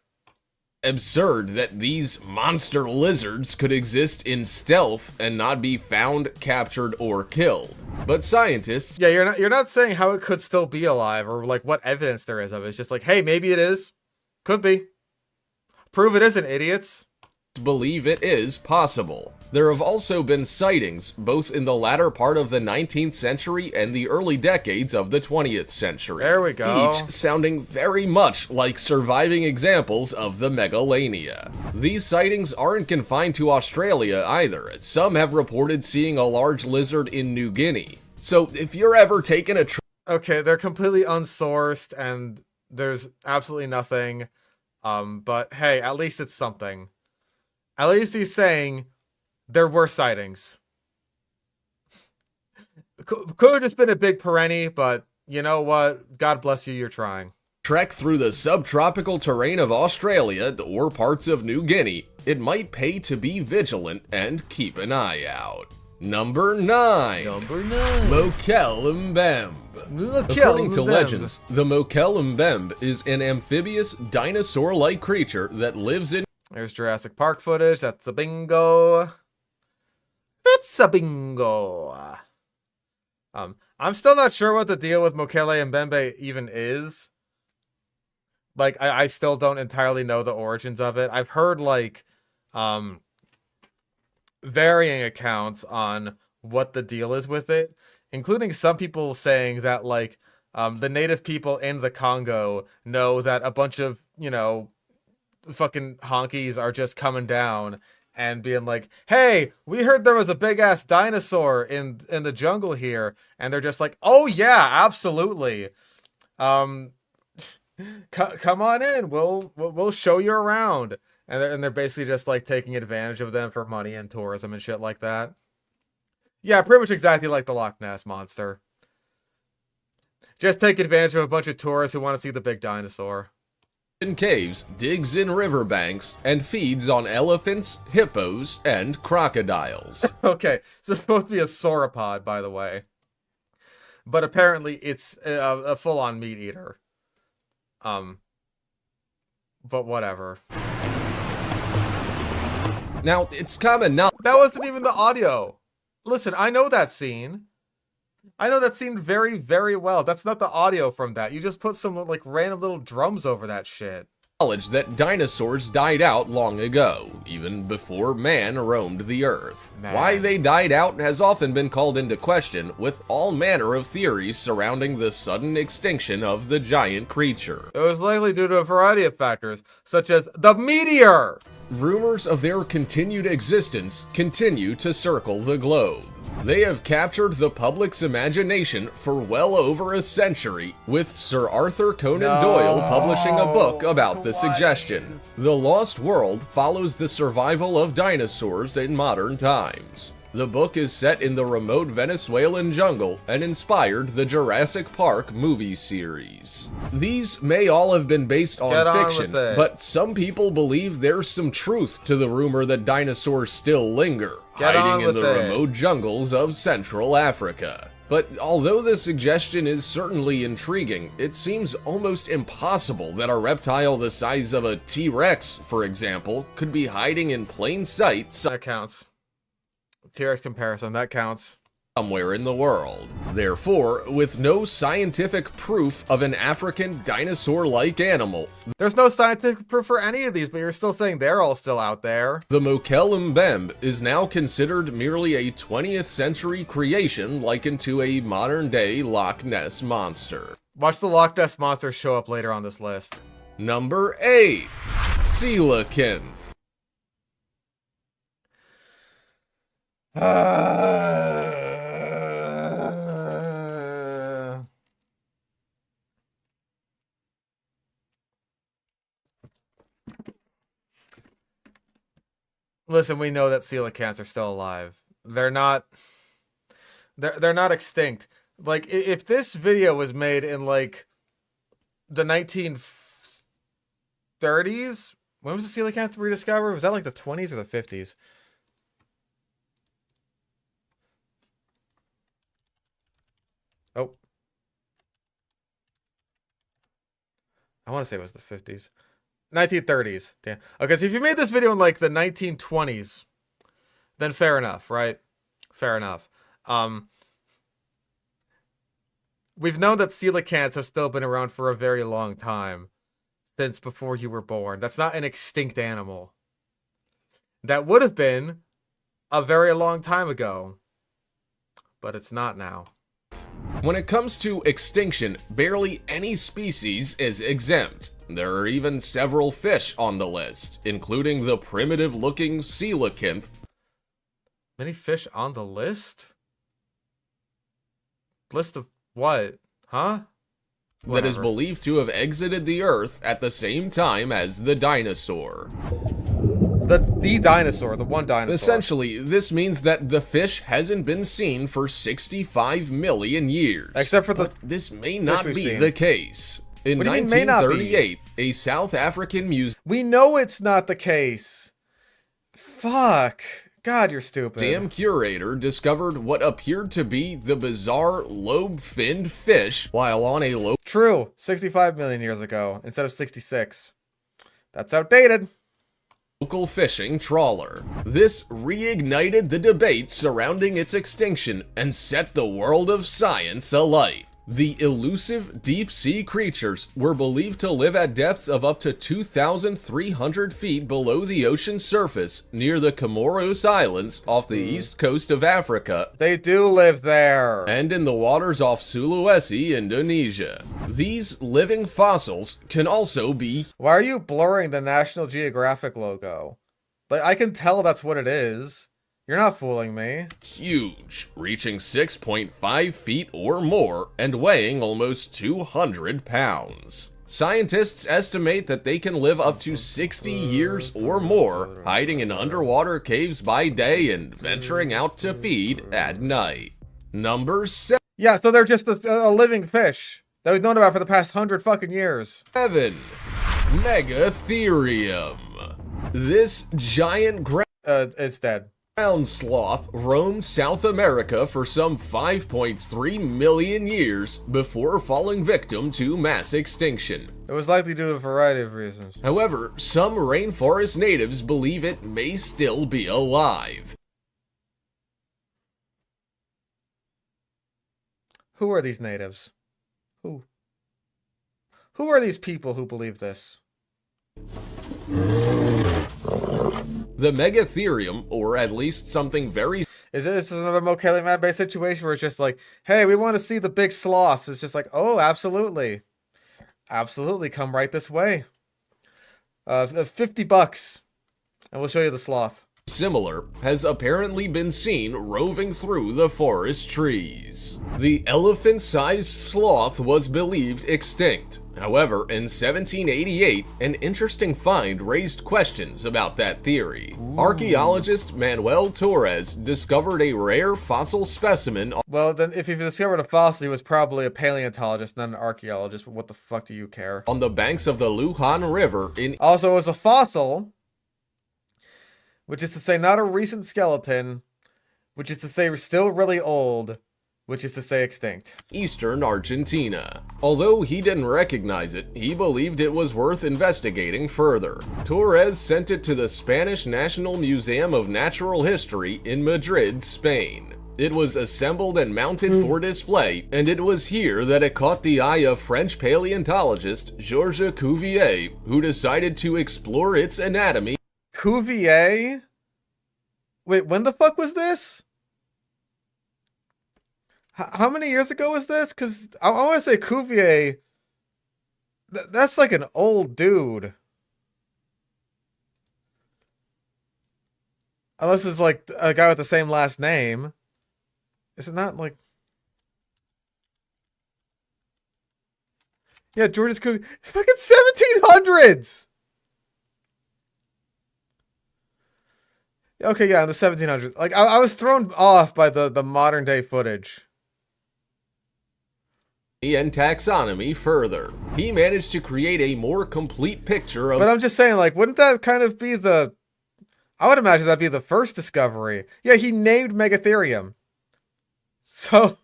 Absurd that these monster lizards could exist in stealth and not be found, captured, or killed. But scientists... Yeah, you're not saying how it could still be alive or like what evidence there is of it. It's just like, hey, maybe it is. Could be. Prove it isn't, idiots. Believe it is possible. There have also been sightings, both in the latter part of the 19th century and the early decades of the 20th century. There we go. Each sounding very much like surviving examples of the megalania. These sightings aren't confined to Australia either, as some have reported seeing a large lizard in New Guinea. So if you're ever taking a trip... Okay, they're completely unsourced and there's absolutely nothing. But hey, at least it's something. At least he's saying there were sightings. Could have just been a big perenny, but you know what? God bless you, you're trying. Trek through the subtropical terrain of Australia or parts of New Guinea, it might pay to be vigilant and keep an eye out. Number 9. Mokel-mbembe. According to legends, the Mokel-mbembe is an amphibious, dinosaur-like creature that lives in... There's Jurassic Park footage. That's a bingo. It's a bingo. I'm still not sure what the deal with Mokele-mbembe even is. Like, I still don't entirely know the origins of it. I've heard, like, varying accounts on what the deal is with it, including some people saying that, like, the native people in the Congo know that a bunch of, you know, fucking honkies are just coming down and being like, hey, we heard there was a big ass dinosaur in the jungle here, and they're just like, oh yeah, absolutely, come on in, we'll show you around, and they're basically just like taking advantage of them for money and tourism and shit like that. Yeah, pretty much exactly like the Loch Ness monster. Just take advantage of a bunch of tourists who want to see the big dinosaur. In caves, digs in riverbanks, and feeds on elephants, hippos, and crocodiles. Okay, so it's supposed to be a sauropod, by the way. But apparently it's a full-on meat eater. But whatever. Now, it's common knowledge... That wasn't even the audio. Listen, I know that scene. I know that scene very, very well. That's not the audio from that. You just put some, like, random little drums over that shit. That dinosaurs died out long ago, even before man roamed the earth. Man. Why they died out has often been called into question, with all manner of theories surrounding the sudden extinction of the giant creature. It was likely due to a variety of factors, such as the meteor! Rumors of their continued existence continue to circle the globe. They have captured the public's imagination for well over a century, with Sir Arthur Conan Doyle publishing a book about the suggestion. The Lost World follows the survival of dinosaurs in modern times. The book is set in the remote Venezuelan jungle and inspired the Jurassic Park movie series. These may all have been based on fiction, but some people believe there's some truth to the rumor that dinosaurs still linger, hiding in the remote jungles of Central Africa. But although the suggestion is certainly intriguing, it seems almost impossible that a reptile the size of a T-Rex, for example, could be hiding in plain sight. That counts. T-Rex comparison, that counts. Somewhere in the world. Therefore, with no scientific proof of an African dinosaur-like animal, there's no scientific proof for any of these, but you're still saying they're all still out there. The Mokel-mbembe is now considered merely a 20th century creation likened to a modern-day Loch Ness monster. Watch the Loch Ness monster show up later on this list. Number 8. Coelacanth. Listen, we know that coelacanths are still alive. They're not extinct. Like, if this video was made in, like, the 1930s, when was the coelacanth rediscovered? Was that like the 20s or the 50s? Oh. I want to say it was the 50s. 1930s. Damn. Okay, so if you made this video in like the 1920s, then fair enough, right? Fair enough. We've known that coelacanths have still been around for a very long time. since before you were born. That's not an extinct animal. That would have been a very long time ago, but it's not now. When it comes to extinction, barely any species is exempt. There are even several fish on the list, including the primitive-looking coelacanth. Many fish on the list? List of what? Huh? That is Whatever. believed to have exited the Earth at the same time as the dinosaur. The dinosaur, the one dinosaur. Essentially, this means that the fish hasn't been seen for 65 million years. Except for the But this may not we've be seen. the case. In What do you mean may not be? 1938, a South African museum We know it's not the case. Fuck. God, you're stupid. curator discovered what appeared to be the bizarre lobe-finned fish while on a True. 65 million years ago instead of 66. That's outdated. local fishing trawler. This reignited the debate surrounding its extinction and set the world of science alight. The elusive deep-sea creatures were believed to live at depths of up to 2,300 feet below the ocean surface near the Comoros Islands off the east coast of Africa They do live there. and in the waters off Sulawesi, Indonesia. These living fossils can also be Why are you blurring the National Geographic logo? Like, I can tell that's what it is. You're not fooling me. huge, reaching 6.5 feet or more and weighing almost 200 pounds. Scientists estimate that they can live up to 60 years or more, hiding in underwater caves by day and venturing out to feed at night. Number Yeah, so they're just a living fish that we've known about for the past 100 fucking years. 7. Megatherium. This giant It's dead. ground sloth roamed South America for some 5.3 million years before falling victim to mass extinction. It was likely due to a variety of reasons. However, some rainforest natives believe it may still be alive. Who are these natives? Who? Who are these people who believe this? The Megatherium, or at least something very Is this another Mokele Man-based situation where it's just like, hey, we want to see the big sloths? It's just like, oh, absolutely. Absolutely, come right this way. $50, and we'll show you the sloth. similar has apparently been seen roving through the forest trees. The elephant-sized sloth was believed extinct. However, in 1788, an interesting find raised questions about that theory. Archaeologist Manuel Torres discovered a rare fossil specimen Well, then, if he discovered a fossil, he was probably a paleontologist, not an archaeologist, but what the fuck do you care? on the banks of the Lujan River in Also, it was a fossil, which is to say not a recent skeleton, which is to say still really old, which is to say extinct. eastern Argentina. Although he didn't recognize it, he believed it was worth investigating further. Torres sent it to the Spanish National Museum of Natural History in Madrid, Spain. It was assembled and mounted for display, and it was here that it caught the eye of French paleontologist Georges Cuvier, who decided to explore its anatomy. Cuvier? Wait, when the fuck was this? How many years ago was this? Because I want to say Cuvier. That's like an old dude. Unless it's like a guy with the same last name. Is it not like... Yeah, George's Cuvier. Fucking 1700s! Okay, yeah, in the 1700s. Like, I was thrown off by the modern day footage. And taxonomy further. He managed to create a more complete picture of But I'm just saying, like, wouldn't that kind of be the... I would imagine that'd be the first discovery. Yeah, he named Megatherium. So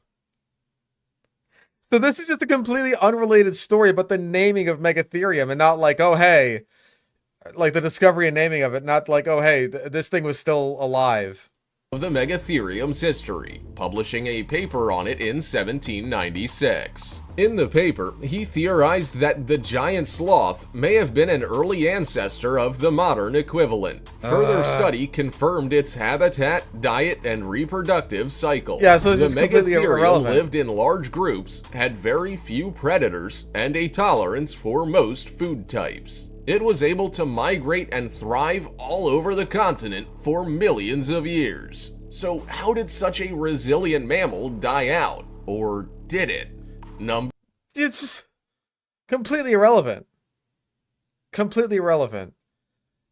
this is just a completely unrelated story about the naming of Megatherium and not like, oh, hey, like the discovery and naming of it, not like, oh, hey, this thing was still alive. of the Megatherium's history, publishing a paper on it in 1796. In the paper, he theorized that the giant sloth may have been an early ancestor of the modern equivalent. Further study confirmed its habitat, diet, and reproductive cycle. Yeah, so this the is completely Megatherium irrelevant. lived in large groups, had very few predators, and a tolerance for most food types. It was able to migrate and thrive all over the continent for millions of years. So how did such a resilient mammal die out? Or did it? It's just completely irrelevant. Completely irrelevant.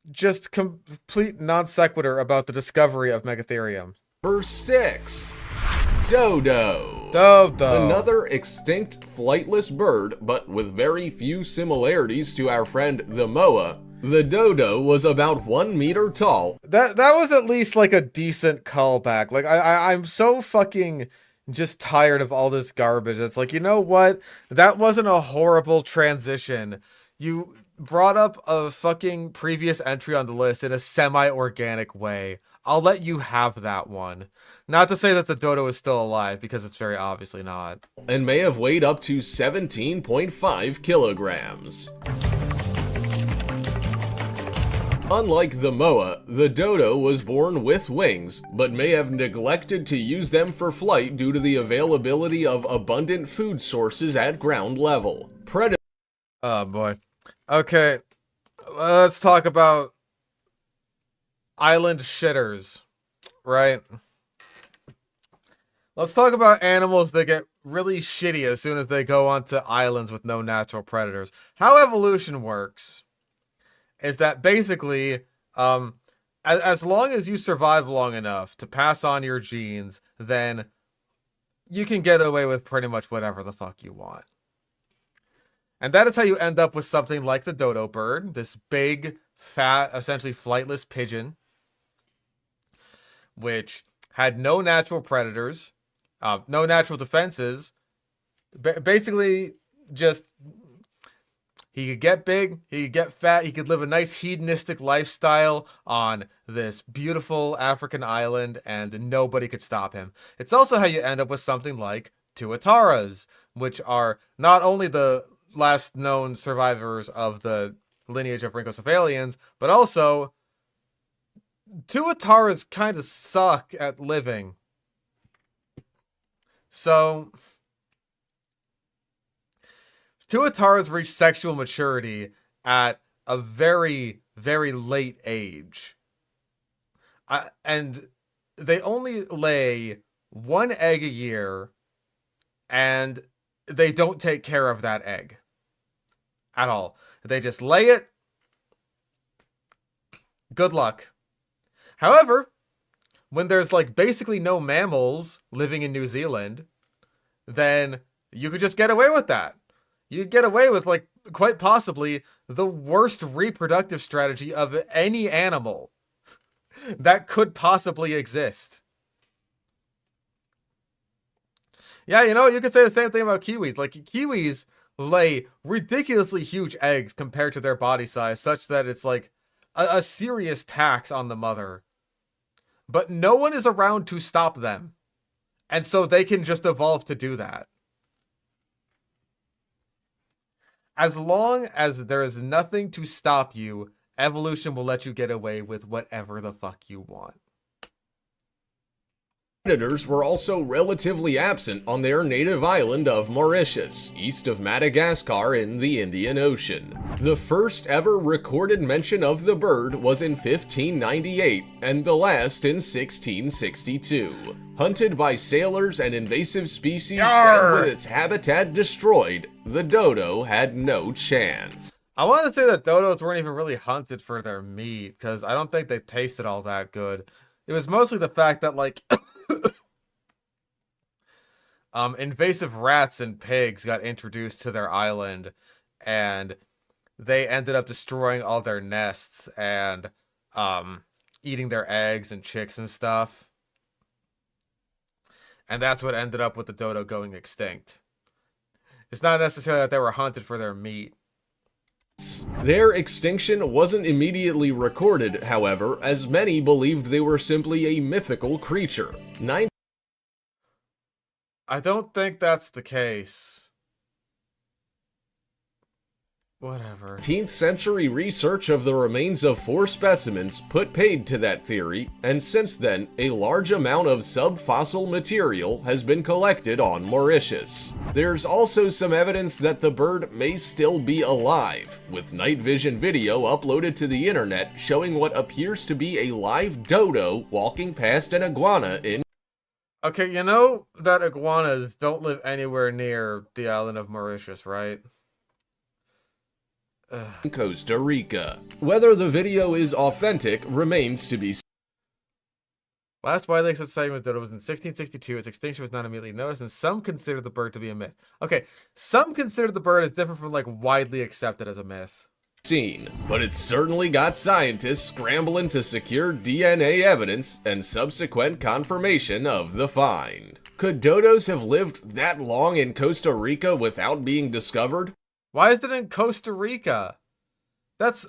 Just complete non sequitur about the discovery of Megatherium. Number 6. Dodo. Dodo. Another extinct flightless bird, but with very few similarities to our friend the moa. The dodo was about 1 meter tall. That was at least like a decent callback. Like I'm so fucking just tired of all this garbage. It's like, you know what? That wasn't a horrible transition. You brought up a fucking previous entry on the list in a semi-organic way. I'll let you have that one. Not to say that the dodo is still alive, because it's very obviously not. And may have weighed up to 17.5 kilograms. Unlike the moa, the dodo was born with wings, but may have neglected to use them for flight due to the availability of abundant food sources at ground level. Oh boy. Okay, let's talk about island shitters, right? Let's talk about animals that get really shitty as soon as they go onto islands with no natural predators. How evolution works is that basically, as long as you survive long enough to pass on your genes, then you can get away with pretty much whatever the fuck you want. And that is how you end up with something like the dodo bird, this big, fat, essentially flightless pigeon, which had no natural predators, no natural defenses, basically just... He could get big, he could get fat, he could live a nice hedonistic lifestyle on this beautiful African island, and nobody could stop him. It's also how you end up with something like tuataras, which are not only the last known survivors of the lineage of rhynchocephalians, but also tuataras kind of suck at living. So... tuataras reach sexual maturity at a very, very late age. And they only lay 1 egg a year, and they don't take care of that egg at all. They just lay it. Good luck. However, when there's like basically no mammals living in New Zealand, then you could just get away with that. You get away with, like, quite possibly the worst reproductive strategy of any animal that could possibly exist. Yeah, you know, you could say the same thing about kiwis. Like, kiwis lay ridiculously huge eggs compared to their body size, such that it's, like, a serious tax on the mother. But no one is around to stop them. And so they can just evolve to do that. As long as there is nothing to stop you, evolution will let you get away with whatever the fuck you want. Predators were also relatively absent on their native island of Mauritius, east of Madagascar in the Indian Ocean. The first ever recorded mention of the bird was in 1598, and the last in 1662. Hunted by sailors and invasive species, and with its habitat destroyed, the dodo had no chance. I want to say that dodos weren't even really hunted for their meat, because I don't think they tasted all that good. It was mostly the fact that, like, invasive rats and pigs got introduced to their island, and they ended up destroying all their nests and eating their eggs and chicks and stuff. And that's what ended up with the dodo going extinct. It's not necessarily that they were hunted for their meat. Their extinction wasn't immediately recorded, however, as many believed they were simply a mythical creature. I don't think that's the case. Whatever. 19th century research of the remains of 4 specimens put paid to that theory, and since then, a large amount of subfossil material has been collected on Mauritius. There's also some evidence that the bird may still be alive, with night vision video uploaded to the internet showing what appears to be a live dodo walking past an iguana in Okay, you know that iguanas don't live anywhere near the island of Mauritius, right? Costa Rica. Whether the video is authentic remains to be seen. Last widely accepted sighting of dodo was in 1662. Its extinction was not immediately noticed, and some consider the bird to be a myth. Okay, some consider the bird as different from, like, widely accepted as a myth. But it certainly got scientists scrambling to secure DNA evidence and subsequent confirmation of the find. Could dodos have lived that long in Costa Rica without being discovered? Why is it in Costa Rica? That's...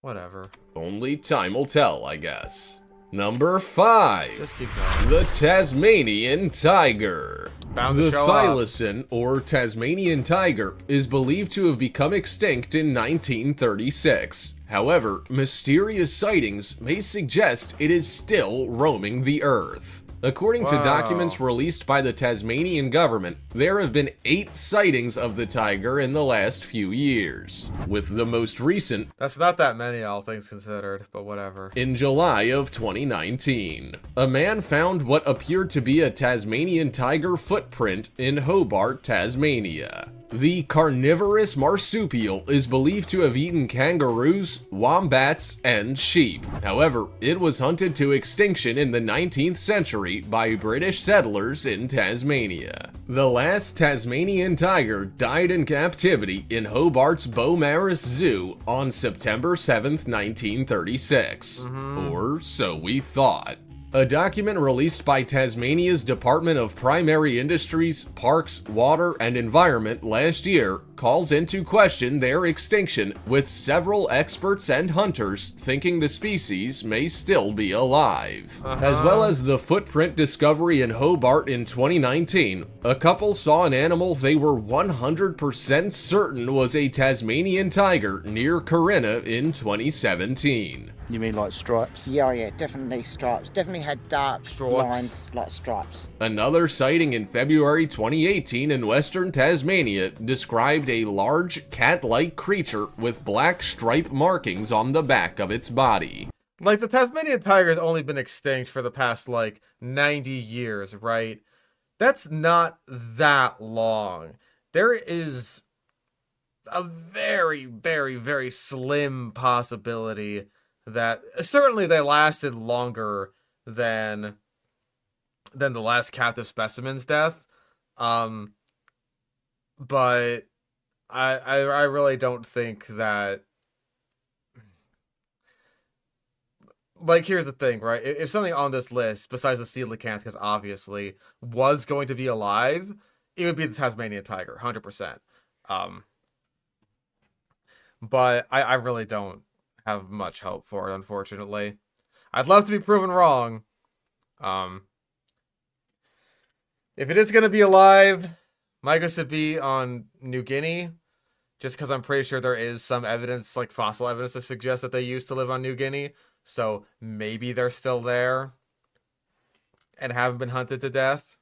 Whatever. Only time will tell, I guess. Number 5. Just keep going. The Tasmanian tiger. Bound to The show up. thylacine, or Tasmanian tiger, is believed to have become extinct in 1936. However, mysterious sightings may suggest it is still roaming the earth. According to documents released by the Tasmanian government, there have been 8 sightings of the tiger in the last few years, with the most recent That's not that many, all things considered, but whatever. in July of 2019. A man found what appeared to be a Tasmanian tiger footprint in Hobart, Tasmania. The carnivorous marsupial is believed to have eaten kangaroos, wombats, and sheep. However, it was hunted to extinction in the 19th century by British settlers in Tasmania. The last Tasmanian tiger died in captivity in Hobart's Beaumaris Zoo on September 7th, 1936. Or so we thought. A document released by Tasmania's Department of Primary Industries, Parks, Water, and Environment last year calls into question their extinction, with several experts and hunters thinking the species may still be alive. As well as the footprint discovery in Hobart in 2019, a couple saw an animal they were 100% certain was a Tasmanian tiger near Corinna in 2017. You mean like stripes? Yeah, definitely stripes. Definitely had dark Stripes. lines like stripes. Another sighting in February 2018 in western Tasmania described a large cat-like creature with black stripe markings on the back of its body. Like, the Tasmanian tiger has only been extinct for the past, like, 90 years, right? That's not that long. There is a very, very, very slim possibility that certainly they lasted longer than the last captive specimen's death. But I really don't think that. Like, here's the thing, right? If something on this list, besides the coelacanthus, obviously, was going to be alive, it would be the Tasmanian tiger, 100%. But I really don't have much hope for it, unfortunately. I'd love to be proven wrong. If it is going to be alive, my guess would be on New Guinea, just because I'm pretty sure there is some evidence, like fossil evidence, to suggest that they used to live on New Guinea. So maybe they're still there and haven't been hunted to death.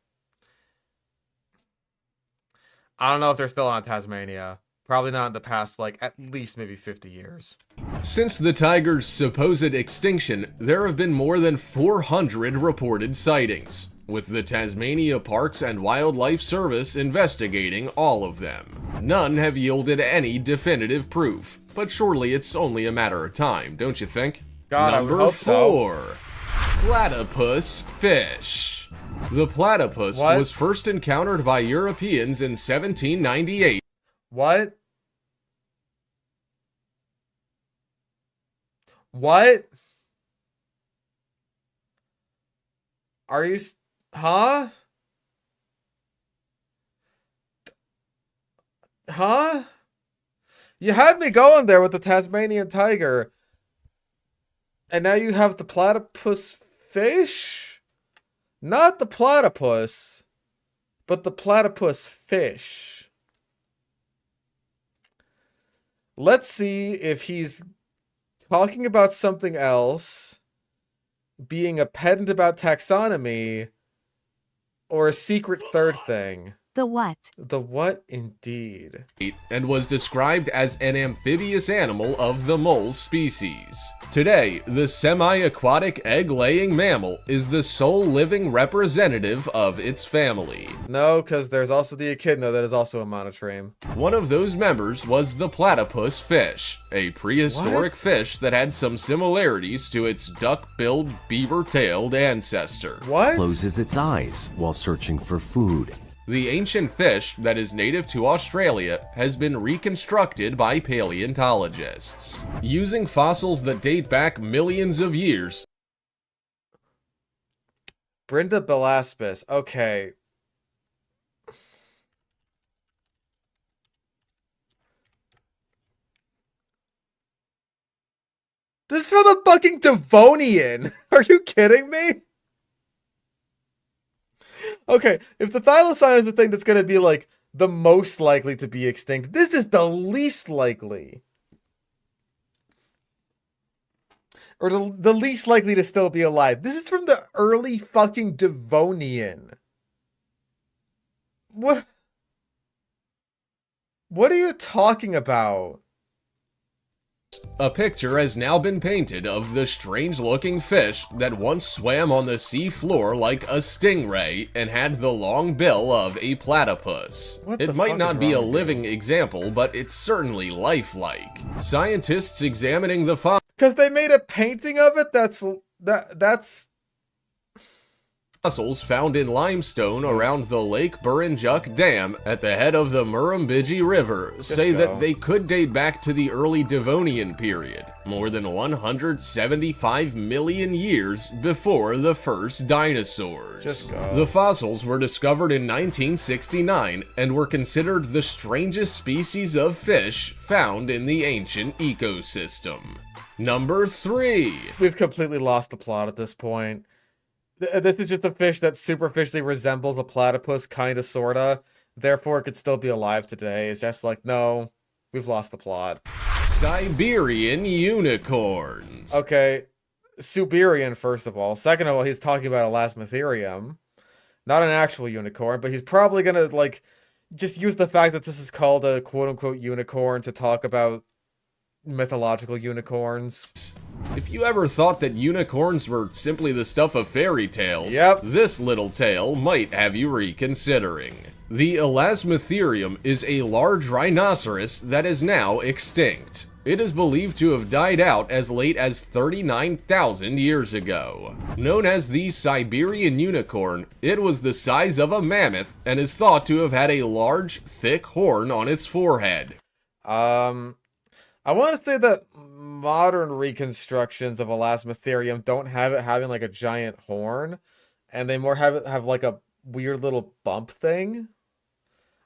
I don't know if they're still on Tasmania. Probably not in the past, like, at least maybe 50 years. Since the tiger's supposed extinction, there have been more than 400 reported sightings, with the Tasmania Parks and Wildlife Service investigating all of them. None have yielded any definitive proof, but surely it's only a matter of time, don't you think? God, I would Number hope so. 4. Platypus fish. The platypus What? was first encountered by Europeans in 1798. What? What? Are you... Huh? Huh? You had me going there with the Tasmanian tiger. And now you have the platypus fish? Not the platypus, but the platypus fish. Let's see if he's talking about something else, being a pedant about taxonomy, or a secret third thing. The what? The what indeed? And was described as an amphibious animal of the mole species. Today, the semi-aquatic egg-laying mammal is the sole living representative of its family. No, because there's also the echidna that is also a monotreme. One of those members was the platypus fish, a prehistoric What? fish that had some similarities to its duck-billed, beaver-tailed ancestor. What? Closes its eyes while searching for food. The ancient fish that is native to Australia has been reconstructed by paleontologists. Using fossils that date back millions of years, Brenda Belaspis. Okay. This is from the fucking Devonian. Are you kidding me? Okay, if the thylacine is the thing that's going to be, like, the most likely to be extinct, this is the least likely. Or the least likely to still be alive. This is from the early fucking Devonian. What? What are you talking about? a picture has now been painted of the strange-looking fish that once swam on the sea floor like a stingray and had the long bill of a platypus. What the It might fuck not is be a wrong with you? living example, but it's certainly lifelike. Scientists examining the Because they made a painting of it. That's fossils found in limestone around the Lake Burrinjuck Dam at the head of the Murrumbidgee River say go. that they could date back to the early Devonian period, more than 175 million years before the first dinosaurs. Just go. The fossils were discovered in 1969 and were considered the strangest species of fish found in the ancient ecosystem. Number 3. we've completely lost the plot at this point. This is just a fish that superficially resembles a platypus, kinda, sorta. Therefore, it could still be alive today. It's just like, no, we've lost the plot. Siberian unicorns. Okay, Siberian, first of all. Second of all, he's talking about Elasmotherium. Not an actual unicorn, but he's probably gonna, like, just use the fact that this is called a quote-unquote unicorn to talk about mythological unicorns. If you ever thought that unicorns were simply the stuff of fairy tales, Yep. this little tale might have you reconsidering. The Elasmotherium is a large rhinoceros that is now extinct. It is believed to have died out as late as 39,000 years ago. Known as the Siberian unicorn, it was the size of a mammoth and is thought to have had a large, thick horn on its forehead. I want to say that modern reconstructions of Elasmotherium don't have it having like a giant horn, and they more have it have like a weird little bump thing.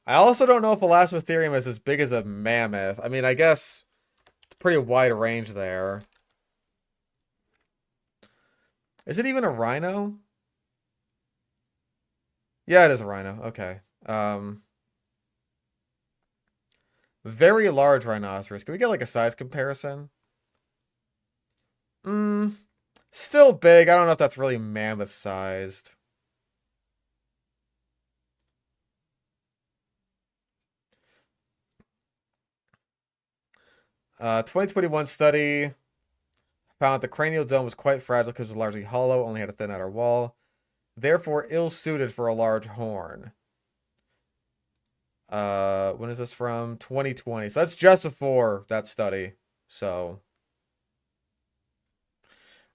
I also don't know if Elasmotherium is as big as a mammoth. I mean, I guess it's pretty wide range there. Is it even a rhino? Yeah, it is a rhino. Okay. Very large rhinoceros. Can we get like a size comparison? Still big. I don't know if that's really mammoth sized. Uh, 2021 study found the cranial dome was quite fragile because it was largely hollow, only had a thin outer wall, therefore ill-suited for a large horn. When is this from? 2020. So that's just before that study. So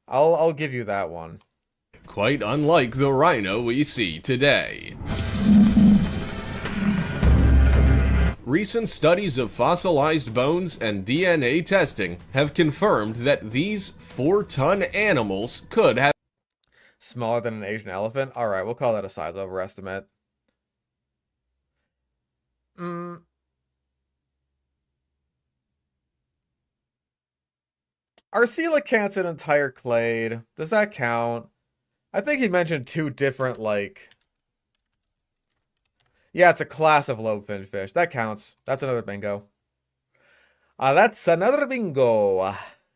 I'll give you that one. Quite unlike the rhino we see today. Recent studies of fossilized bones and DNA testing have confirmed that these 4-ton animals could have Smaller than an Asian elephant? Alright, we'll call that a size overestimate. Are coelacanths an entire clade? Does that count? I think he mentioned two different, like... Yeah, it's a class of lobe-finned fish. That counts. That's another bingo. That's another bingo.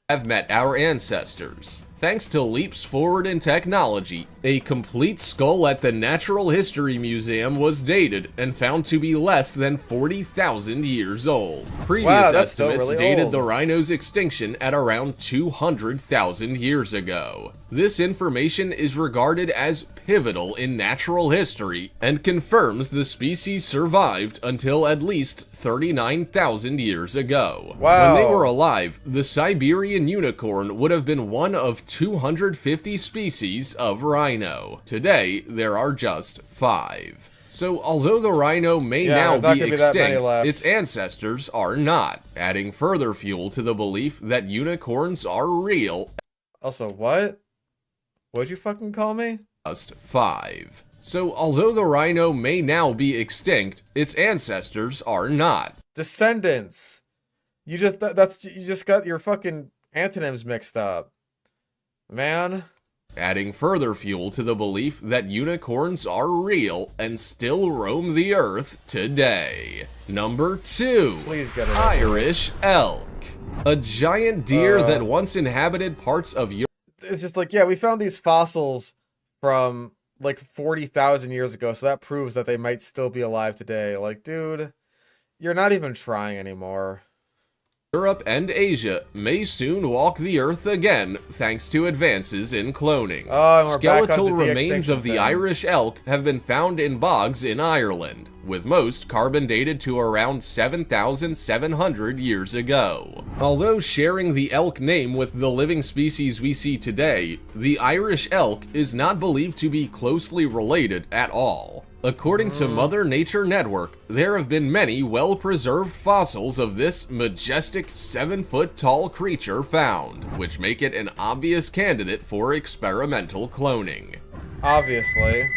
Have met our ancestors. Thanks to leaps forward in technology, a complete skull at the Natural History Museum was dated and found to be less than 40,000 years old. Previous estimates really dated old. the rhino's extinction at around 200,000 years ago. This information is regarded as pivotal in natural history and confirms the species survived until at least 39,000 years ago. Wow. When they were alive, the Siberian unicorn would have been one of 250 species of rhino. Today, there are just 5. So, although the rhino may now be extinct, its ancestors are not, adding further fuel to the belief that unicorns are real. Also, what? What'd you fucking call me? Just 5. So, although the rhino may now be extinct, its ancestors are not. Descendants. You just got your fucking antonyms mixed up. Man. Adding further fuel to the belief that unicorns are real and still roam the earth today. Number 2. Please get it. Irish elk. A giant deer that once inhabited parts of Europe. It's just like, yeah, we found these fossils from like 40,000 years ago, so that proves that they might still be alive today. Like, dude, you're not even trying anymore. Europe and Asia may soon walk the earth again thanks to advances in cloning. Oh, and we're Skeletal back onto the remains of the thing. Irish elk have been found in bogs in Ireland, with most carbon dated to around 7,700 years ago. Although sharing the elk name with the living species we see today, the Irish elk is not believed to be closely related at all. According to Mother Nature Network, there have been many well-preserved fossils of this majestic 7-foot-tall creature found, which make it an obvious candidate for experimental cloning. Obviously.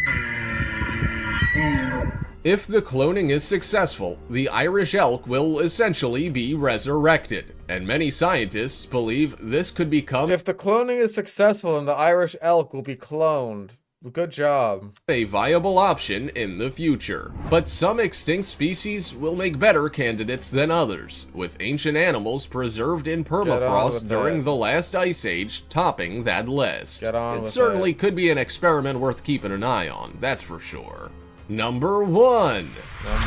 If the cloning is successful, the Irish elk will essentially be resurrected, and many scientists believe this could become If the cloning is successful, then the Irish elk will be cloned. Good job. a viable option in the future. But some extinct species will make better candidates than others, with ancient animals preserved in permafrost during the last ice age topping that list. It certainly could be an experiment worth keeping an eye on, that's for sure. Number 1.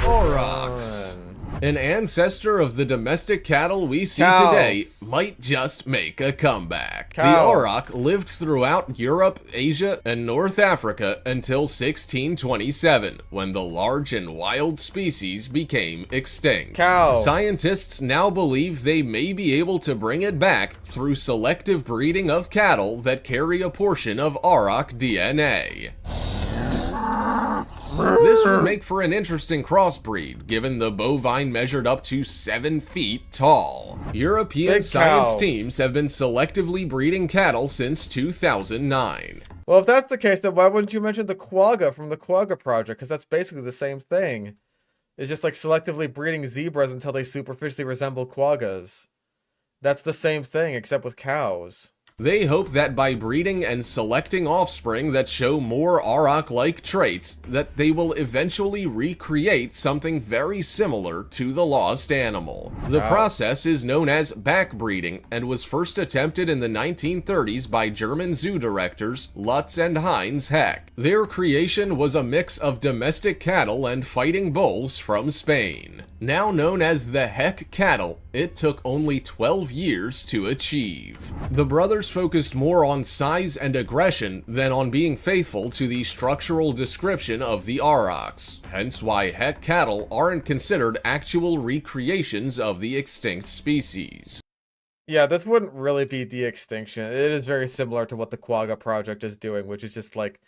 Aurochs. An ancestor of the domestic cattle we see today might just make a comeback. The auroch lived throughout Europe, Asia, and North Africa until 1627, when the large and wild species became extinct. Scientists now believe they may be able to bring it back through selective breeding of cattle that carry a portion of auroch DNA. This would make for an interesting crossbreed, given the bovine measured up to 7 feet tall. European science teams have been selectively breeding cattle since 2009. Well, if that's the case, then why wouldn't you mention the quagga from the Quagga Project? Because that's basically the same thing. It's just like selectively breeding zebras until they superficially resemble quaggas. That's the same thing, except with cows. They hope that by breeding and selecting offspring that show more auroch-like traits, that they will eventually recreate something very similar to the lost animal. The process is known as backbreeding and was first attempted in the 1930s by German zoo directors Lutz and Heinz Heck. Their creation was a mix of domestic cattle and fighting bulls from Spain. Now known as the Heck cattle, it took only 12 years to achieve. The brothers focused more on size and aggression than on being faithful to the structural description of the aurochs, hence why Heck cattle aren't considered actual recreations of the extinct species. Yeah, this wouldn't really be de-extinction. It is very similar to what the Quagga Project is doing, which is just like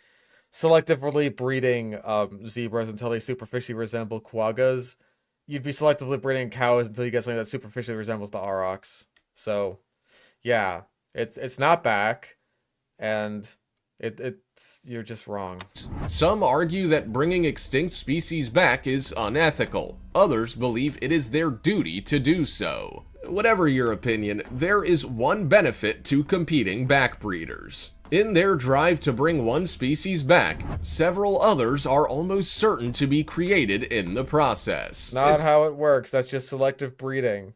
selectively breeding zebras until they superficially resemble quaggas. You'd be selectively breeding cows until you get something that superficially resembles the aurochs. So, yeah, it's not back, and it's you're just wrong. Some argue that bringing extinct species back is unethical. Others believe it is their duty to do so. Whatever your opinion, there is one benefit to competing backbreeders. In their drive to bring one species back, several others are almost certain to be created in the process. Not how it works. That's just selective breeding.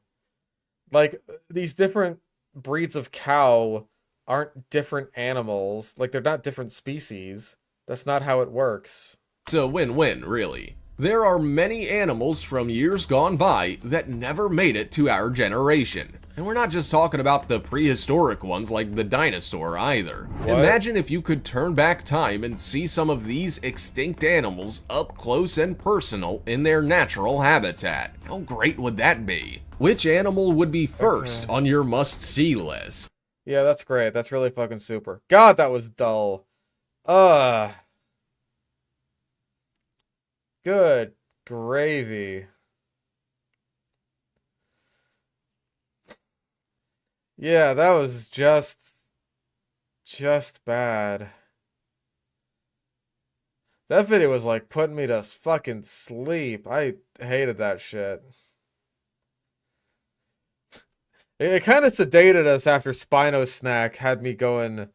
Like, these different breeds of cow aren't different animals. Like, they're not different species. That's not how it works. It's a win-win, really. There are many animals from years gone by that never made it to our generation. And we're not just talking about the prehistoric ones like the dinosaur either. What? Imagine if you could turn back time and see some of these extinct animals up close and personal in their natural habitat. How great would that be? Which animal would be first on your must-see list? Yeah, that's great. That's really fucking super. God, that was dull. Good gravy. Yeah, that was just bad. That video was like putting me to fucking sleep. I hated that shit. It kind of sedated us after Spino Snack had me going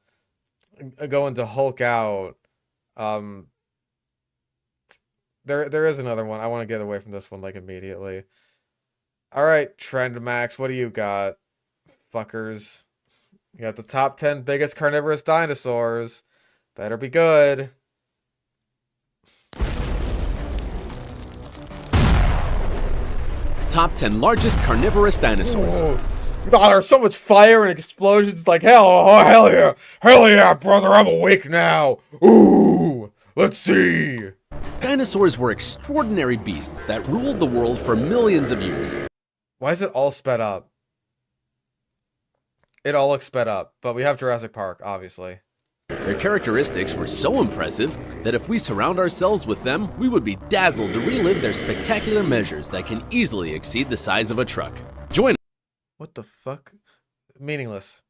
to Hulk out. There is another one. I want to get away from this one like immediately. All right, Trend Max, what do you got? Fuckers. You got the top 10 biggest carnivorous dinosaurs. Better be good. Top 10 largest carnivorous dinosaurs. Oh, there's so much fire and explosions. Like, hell yeah, brother, I'm awake now. Ooh, let's see. Dinosaurs were extraordinary beasts that ruled the world for millions of years. Why is it all sped up? It all looks sped up, but we have Jurassic Park, obviously. Their characteristics were so impressive that if we surround ourselves with them, we would be dazzled to relive their spectacular measures that can easily exceed the size of a truck. Join us. What the fuck? Meaningless.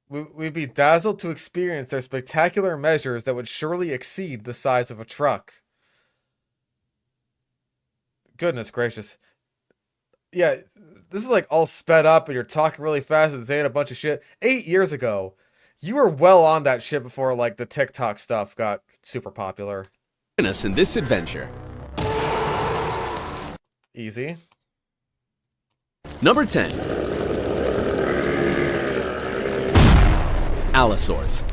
We'd be dazzled to experience their spectacular measures that would surely exceed the size of a truck. Goodness gracious. Yeah, this is like all sped up and you're talking really fast and saying a bunch of shit. 8 years ago, you were well on that shit before like the TikTok stuff got super popular. Join us in this adventure. Easy. Number 10. Allosaurus.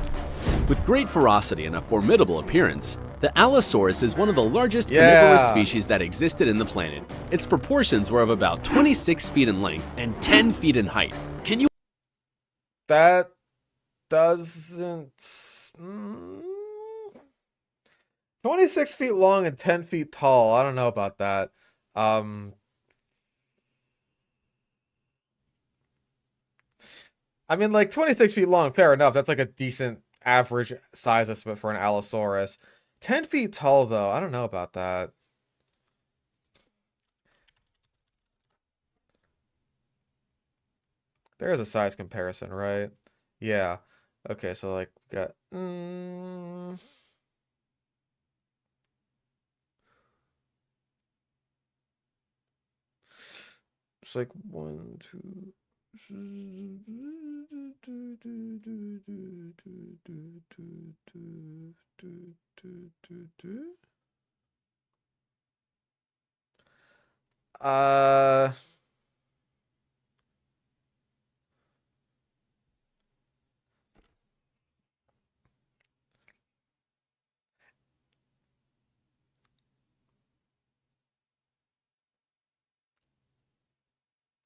With great ferocity and a formidable appearance, the Allosaurus is one of the largest carnivorous species that existed in the planet. Its proportions were of about 26 feet in length and 10 feet in height. Can you... That doesn't... 26 feet long and 10 feet tall. I don't know about that. I mean, like, 26 feet long, fair enough. That's like a decent average size estimate for an Allosaurus. 10 feet tall, though. I don't know about that. There is a size comparison, right? Yeah. Okay, so, like, we got... It's like 1, 2...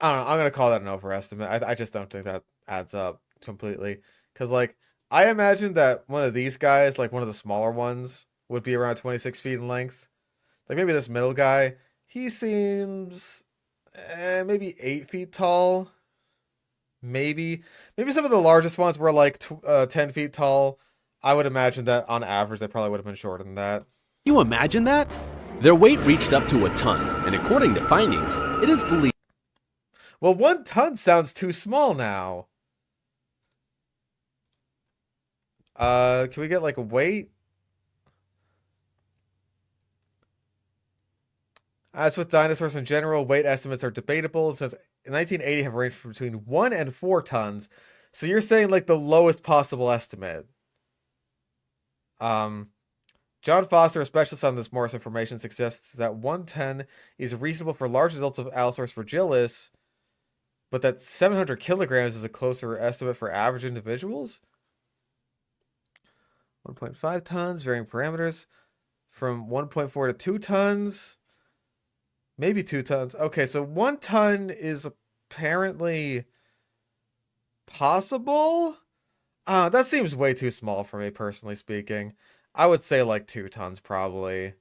I don't know. I'm going to call that an overestimate. I just don't think that adds up completely. Because, like, I imagine that one of these guys, like one of the smaller ones, would be around 26 feet in length. Like, maybe this middle guy, he seems maybe 8 feet tall. Maybe some of the largest ones were, like, 10 feet tall. I would imagine that, on average, they probably would have been shorter than that. Can you imagine that? Their weight reached up to a ton, and according to findings, it is believed... Well, 1 ton sounds too small now. Can we get like a weight? As with dinosaurs in general, weight estimates are debatable. It says in 1980 have ranged between 1 and 4 tons. So you're saying like the lowest possible estimate. John Foster, a specialist on this Morris information, suggests that 110 is reasonable for large adults of Allosaurus fragilis, but that 700 kilograms is a closer estimate for average individuals. 1.5 tons, varying parameters from 1.4 to 2 tons. Maybe 2 tons. Okay, so 1 ton is apparently possible? That seems way too small for me, personally speaking. I would say like 2 tons, probably.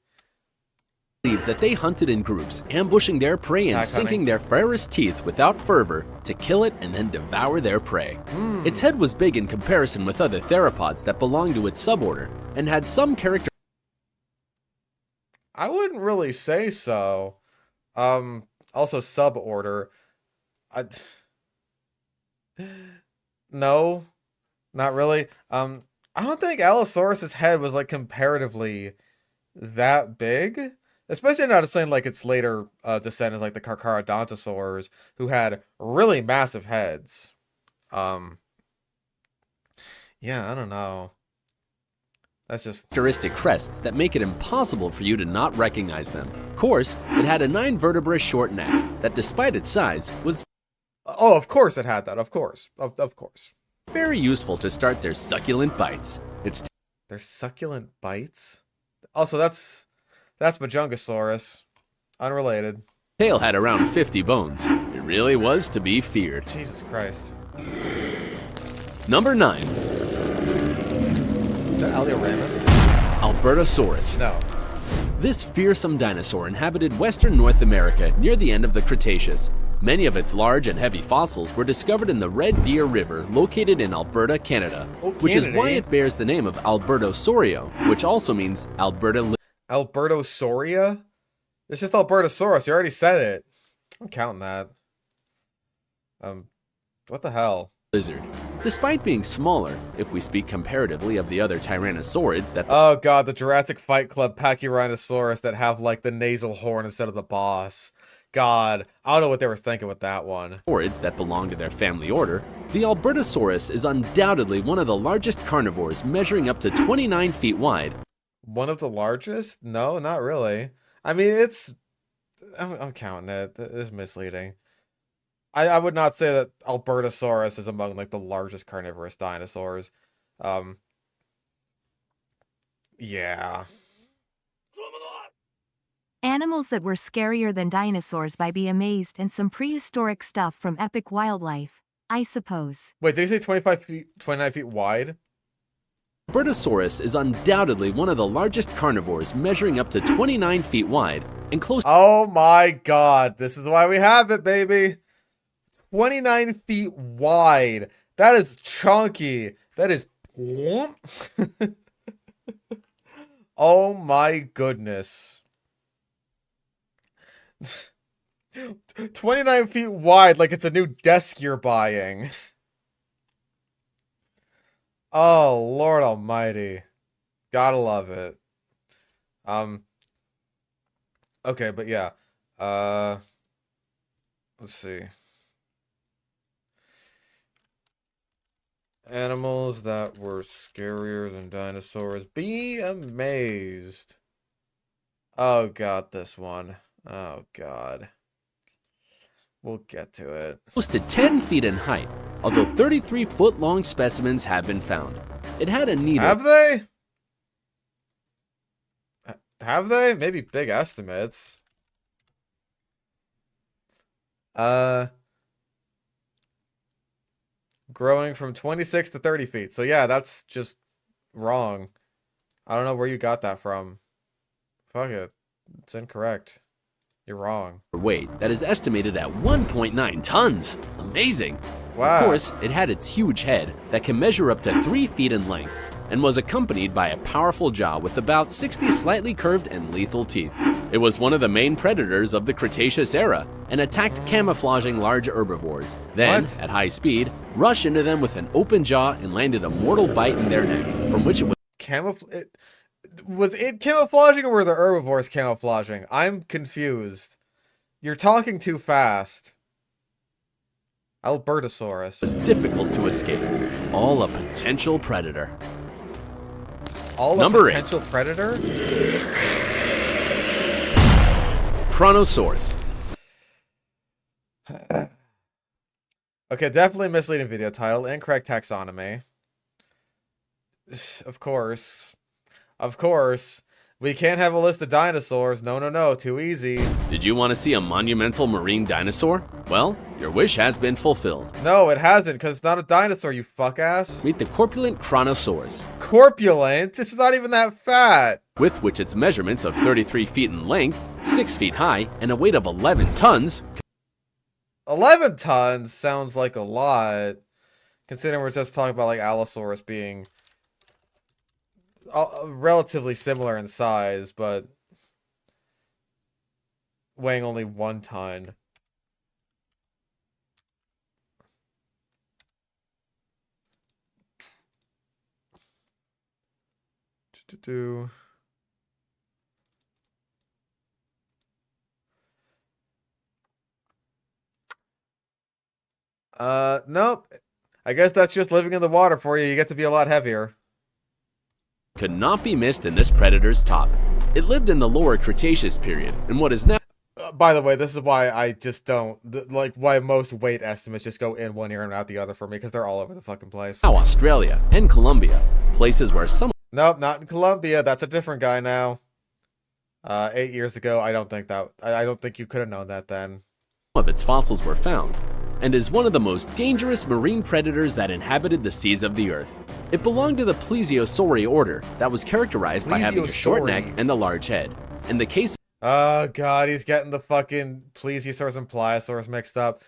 Believe that they hunted in groups, ambushing their prey and sinking their ferrous teeth without fervor to kill it and then devour their prey. Its head was big in comparison with other theropods that belonged to its suborder, and had some character. I wouldn't really say so. Also suborder. No, not really. I don't think Allosaurus's head was like comparatively that big, especially not saying like its later descendants like the Carcharodontosaurs, who had really massive heads. Yeah, I don't know. That's just Characteristic crests that make it impossible for you to not recognize them. Of course, it had a 9 vertebra short neck that, despite its size, was of course it had that. Of course. Of course. very useful to start their succulent bites. Their succulent bites? Also, that's Majungasaurus. Unrelated. Tail had around 50 bones. It really was to be feared. Jesus Christ. Number 9. Is that Alioramus? Albertosaurus. No. This fearsome dinosaur inhabited western North America near the end of the Cretaceous. Many of its large and heavy fossils were discovered in the Red Deer River located in Alberta, Canada, which is why it bears the name of Albertosaurio, which also means Alberta Albertosauria? It's just Albertosaurus. You already said it. I'm counting that. What the hell? lizard. Despite being smaller, if we speak comparatively of the other tyrannosaurids that Oh god, the Jurassic Fight Club Pachyrhinosaurus that have like the nasal horn instead of the boss. God, I don't know what they were thinking with that one. that belong to their family order, the Albertosaurus is undoubtedly one of the largest carnivores, measuring up to 29 feet wide. One of the largest? No, not really. I mean, it's... I'm counting it. It's misleading. I would not say that Albertosaurus is among like the largest carnivorous dinosaurs. Yeah. Animals that were scarier than dinosaurs by Be Amazed, and some prehistoric stuff from epic wildlife, I suppose. Wait, did you say 25 feet, 29 feet wide? Albertosaurus is undoubtedly one of the largest carnivores, measuring up to 29 feet wide and close. Oh my god, this is why we have it, baby. 29 feet wide. That is chunky. That is... Oh my goodness. 29 feet wide, like it's a new desk you're buying. Oh, Lord almighty. Gotta love it. Okay, but yeah. Let's see. Animals that were scarier than dinosaurs. Be amazed. Oh god, this one. Oh god. We'll get to it. Close to 10 feet in height, although 33-foot-long specimens have been found. It had a needle. Have they? Have they? Maybe big estimates. Growing from 26 to 30 feet. So yeah, that's just wrong. I don't know where you got that from. Fuck it. It's incorrect. You're wrong. Weight that is estimated at 1.9 tons. Amazing. Wow. Of course, it had its huge head that can measure up to 3 feet in length and was accompanied by a powerful jaw with about 60 slightly curved and lethal teeth. It was one of the main predators of the Cretaceous era and attacked camouflaging large herbivores. Then, at high speed, rushed into them with an open jaw and landed a mortal bite in their neck, from which it was Was it camouflaging or were the herbivores camouflaging? I'm confused. You're talking too fast. Albertosaurus. was difficult to escape. All a potential predator. All Number a potential predator? Chronosaurus. Okay, definitely misleading video title. Incorrect taxonomy. Of course. Of course. We can't have a list of dinosaurs. No, no, no. Too easy. Did you want to see a monumental marine dinosaur? Well, your wish has been fulfilled. No, it hasn't, because it's not a dinosaur, you fuck-ass. Meet the corpulent Chronosaurus, Corpulent? It's not even that fat. with which its measurements of 33 feet in length, 6 feet high, and a weight of 11 tons 11 tons sounds like a lot, considering we're just talking about like Allosaurus being relatively similar in size, but weighing only 1 ton. Nope. I guess that's just living in the water for you. You get to be a lot heavier. could not be missed in this predator's top. It lived in the lower Cretaceous period, in what is now By the way, this is why I just don't, like, why most weight estimates just go in one ear and out the other for me, because they're all over the fucking place. Australia and Colombia, places where some Nope, not in Colombia. That's a different guy now. 8 years ago, I don't think you could have known that then. of its fossils were found, and is one of the most dangerous marine predators that inhabited the seas of the earth. It belonged to the Plesiosauri order that was characterized by having a short neck and a large head. In the case Oh god, he's getting the fucking Plesiosaurus and Pliosaurus mixed up.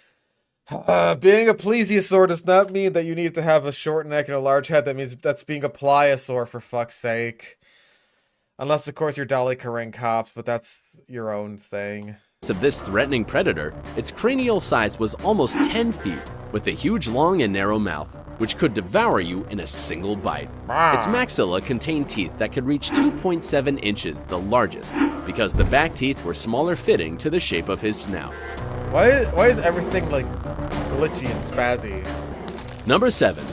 Being a Plesiosaur does not mean that you need to have a short neck and a large head. That means that's being a Pliosaur, for fuck's sake. Unless, of course, you're Dolichorhynchops, but that's your own thing. of this threatening predator, its cranial size was almost 10 feet, with a huge long and narrow mouth, which could devour you in a single bite. Its maxilla contained teeth that could reach 2.7 inches, the largest, because the back teeth were smaller fitting to the shape of his snout. Why is everything, like, glitchy and spazzy? Number 7.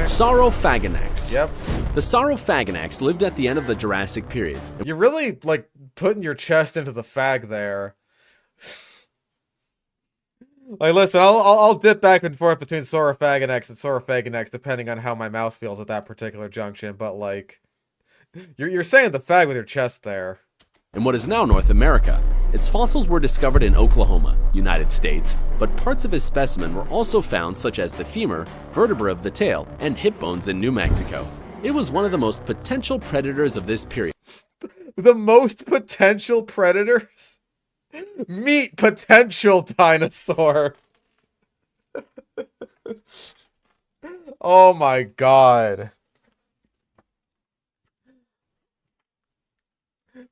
Saurophaganax? Saurophaganax. Yep. The Saurophaganax lived at the end of the Jurassic period. You're really, like, putting your chest into the fag there. Like, listen, I'll dip back and forth between Saurophaganax and Saurophaganax depending on how my mouth feels at that particular junction, but, like, you're saying the fag with your chest there. In what is now North America, its fossils were discovered in Oklahoma, United States, but parts of his specimen were also found, such as the femur, vertebra of the tail, and hip bones in New Mexico. It was one of the most potential predators of this period. The most potential predators? Meet potential dinosaur. Oh my god.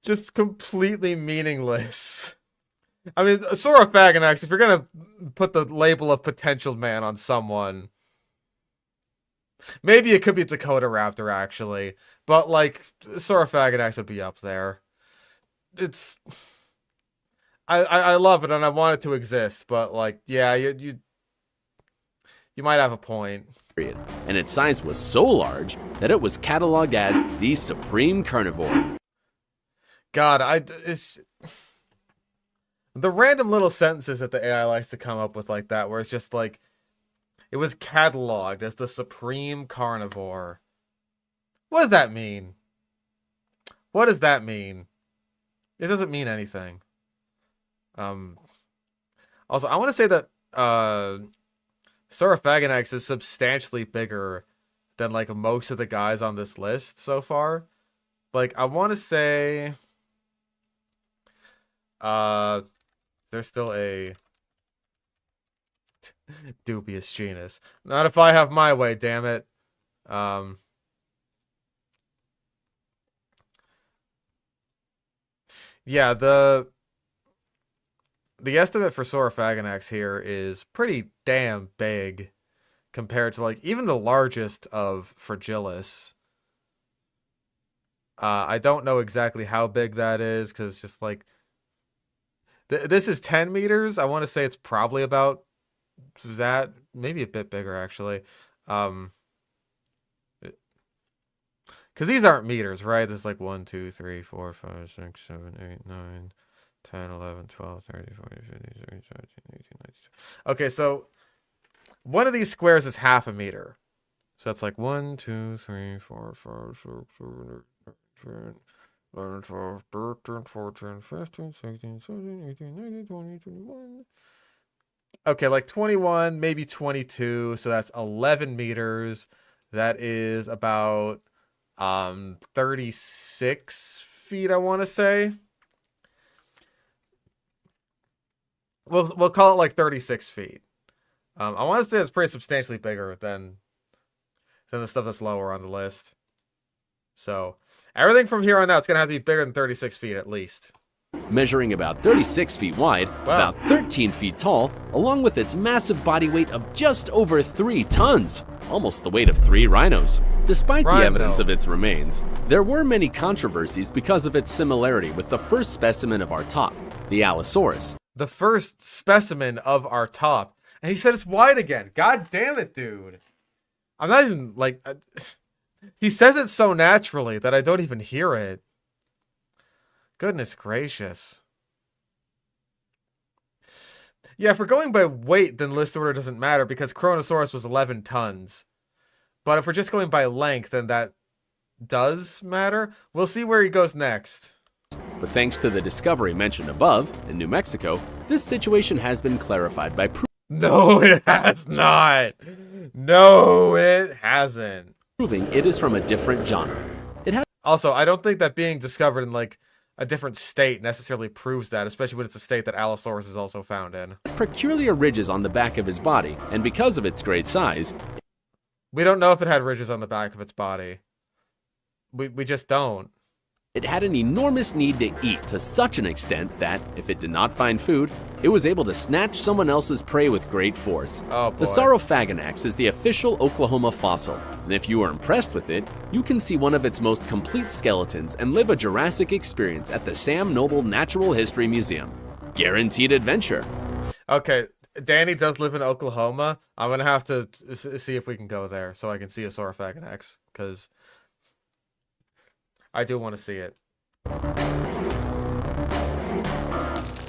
Just completely meaningless. I mean, Saurophaganax, if you're gonna put the label of potential man on someone, maybe it could be Dakota Raptor, actually. But, like, Saurophaganax would be up there. It's... I love it, and I want it to exist, but, like, yeah, you might have a point. And its size was so large that it was cataloged as the supreme carnivore. God, it's... The random little sentences that the AI likes to come up with like that, where it's just like, it was cataloged as the supreme carnivore. What does that mean? What does that mean? It doesn't mean anything. Also, I want to say that Saurophaganax is substantially bigger than like most of the guys on this list so far. Like, I want to say there's still a dubious genus. Not if I have my way, damn it. Yeah, the estimate for Saurophaganax here is pretty damn big compared to, like, even the largest of Fragilis. I don't know exactly how big that is, because it's just, like, This is 10 meters. I want to say it's probably about that, maybe a bit bigger actually. Because these aren't meters, right? This is like 1, 2, 3, 4, 5, 6, 7, 8, 9, 10, 11, 12, 13, 14, 15, 16, 17, 18, 19. Okay, so one of these squares is half a meter. So that's like 1, 2, 3, 4, 5, 6, 7, 8, 9, 10, 11, 12, 13, 14, 15, 16, 17, 18, 19, 20, 21. Okay, like 21, maybe 22. So that's 11 meters. That is about 36 feet, I want to say. We'll call it like 36 feet. I want to say it's pretty substantially bigger than the stuff that's lower on the list. So everything from here on out is going to have to be bigger than 36 feet at least. Measuring about 36 feet wide, Wow. about 13 feet tall, along with its massive body weight of just over 3 tons, almost the weight of 3 rhinos. Despite the Rhino. evidence of its remains, there were many controversies because of its similarity with the first specimen of our top, the Allosaurus. The first specimen of our top. And he said it's wide again. God damn it, dude. I'm not even like... he says it so naturally that I don't even hear it. Goodness gracious. Yeah, if we're going by weight, then list order doesn't matter because Kronosaurus was 11 tons. But if we're just going by length, then that does matter. We'll see where he goes next. But thanks to the discovery mentioned above, in New Mexico, this situation has been clarified by No, it has not. No, it hasn't. proving it is from a different genre. It has Also, I don't think that being discovered in like a different state necessarily proves that, especially when it's a state that Allosaurus is also found in. peculiar ridges on the back of his body, and because of its great size, We don't know if it had ridges on the back of its body. We just don't. it had an enormous need to eat to such an extent that, if it did not find food, it was able to snatch someone else's prey with great force. Oh boy. The Saurophaganax is the official Oklahoma fossil, and if you are impressed with it, you can see one of its most complete skeletons and live a Jurassic experience at the Sam Noble Natural History Museum. Guaranteed adventure. Okay, Danny does live in Oklahoma. I'm gonna have to see if we can go there so I can see a Saurophaganax, because I do want to see it.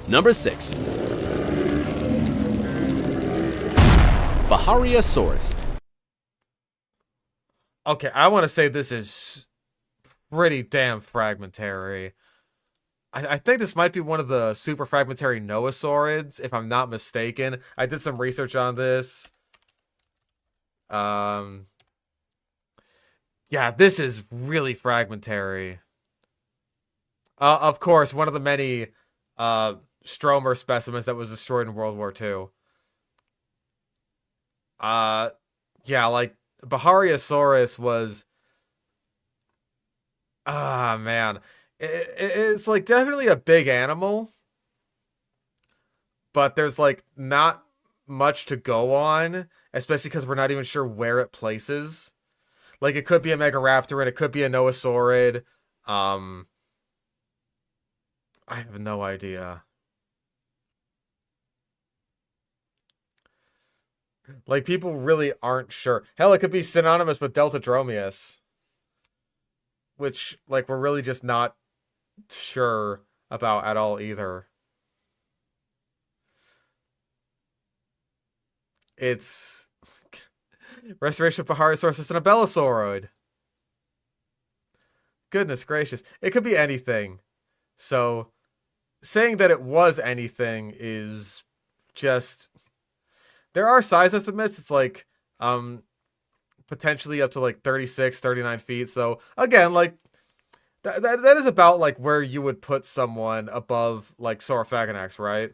Number 6. Bahariasaurus. Okay, I want to say this is pretty damn fragmentary. I think this might be one of the super fragmentary Noasaurids, if I'm not mistaken. I did some research on this. Yeah, this is really fragmentary. Of course, one of the many Stromer specimens that was destroyed in World War II. Yeah, like Bahariasaurus was... Ah, man. It's like definitely a big animal, but there's like not much to go on, especially because we're not even sure where it places. Like it could be a Megaraptor, it could be a Noasaurid. I have no idea. Like people really aren't sure. Hell, it could be synonymous with Deltadromeus, which like we're really just not sure about at all either. It's restoration of Bahariasaurus is an Abelosauroid. Goodness gracious. It could be anything. So saying that it was anything is just... There are size estimates. It's like potentially up to like 36, 39 feet. So again, like that is about like where you would put someone above like Saurophaganax, right?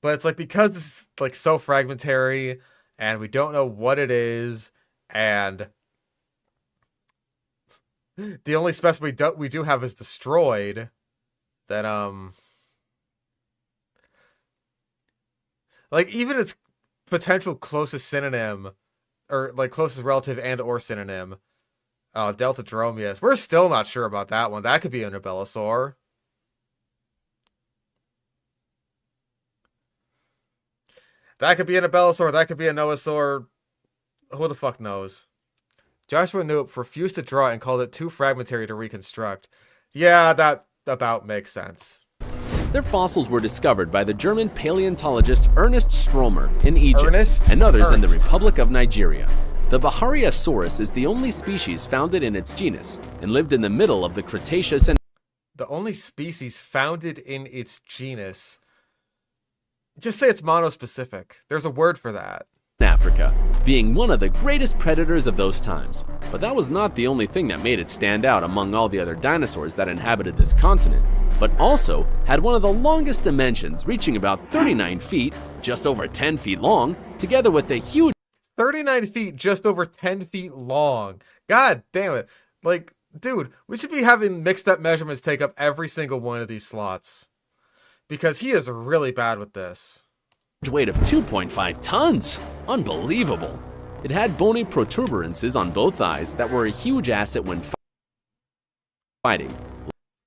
But it's like because this is like so fragmentary and we don't know what it is, and the only specimen we do have is destroyed, then like even its potential closest synonym, or like closest relative and or synonym, Deltadromeus, we're still not sure about that one. That could be an Abelisaur. That could be an Abelisaur. That could be a Noasaur. Who the fuck knows? Joshua Knoop refused to draw and called it too fragmentary to reconstruct. Yeah, that about makes sense. Their fossils were discovered by the German paleontologist Ernest Stromer in Egypt Ernest? and others in the Ernst. Republic of Nigeria. The Bahariasaurus is the only species founded in its genus and lived in the middle of the Cretaceous and The only species founded in its genus. Just say it's monospecific. There's a word for that. Africa, being one of the greatest predators of those times. But that was not the only thing that made it stand out among all the other dinosaurs that inhabited this continent, but also had one of the longest dimensions, reaching about 39 feet, just over 10 feet long, together with a huge 39 feet, just over 10 feet long. God damn it. Like, dude, we should be having mixed up measurements take up every single one of these slots. Because he is really bad with this. weight of 2.5 tons. Unbelievable. It had bony protuberances on both eyes that were a huge asset when fighting.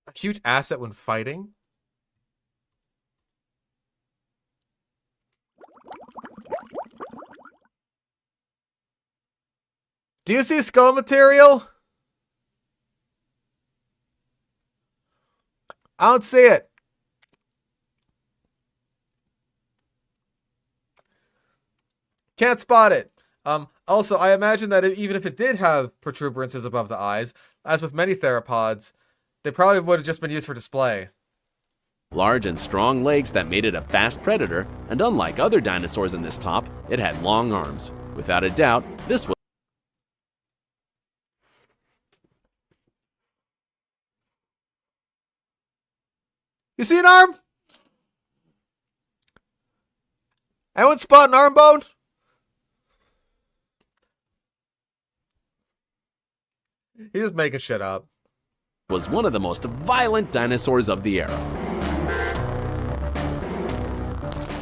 A huge asset when fighting? Do you see skull material? I don't see it. Can't spot it. Also, I imagine that even if it did have protuberances above the eyes, as with many theropods, they probably would have just been used for display. Large and strong legs that made it a fast predator, and unlike other dinosaurs in this top, it had long arms. Without a doubt, this was You see an arm? Anyone spot an arm bone? He's just making shit up. was one of the most violent dinosaurs of the era.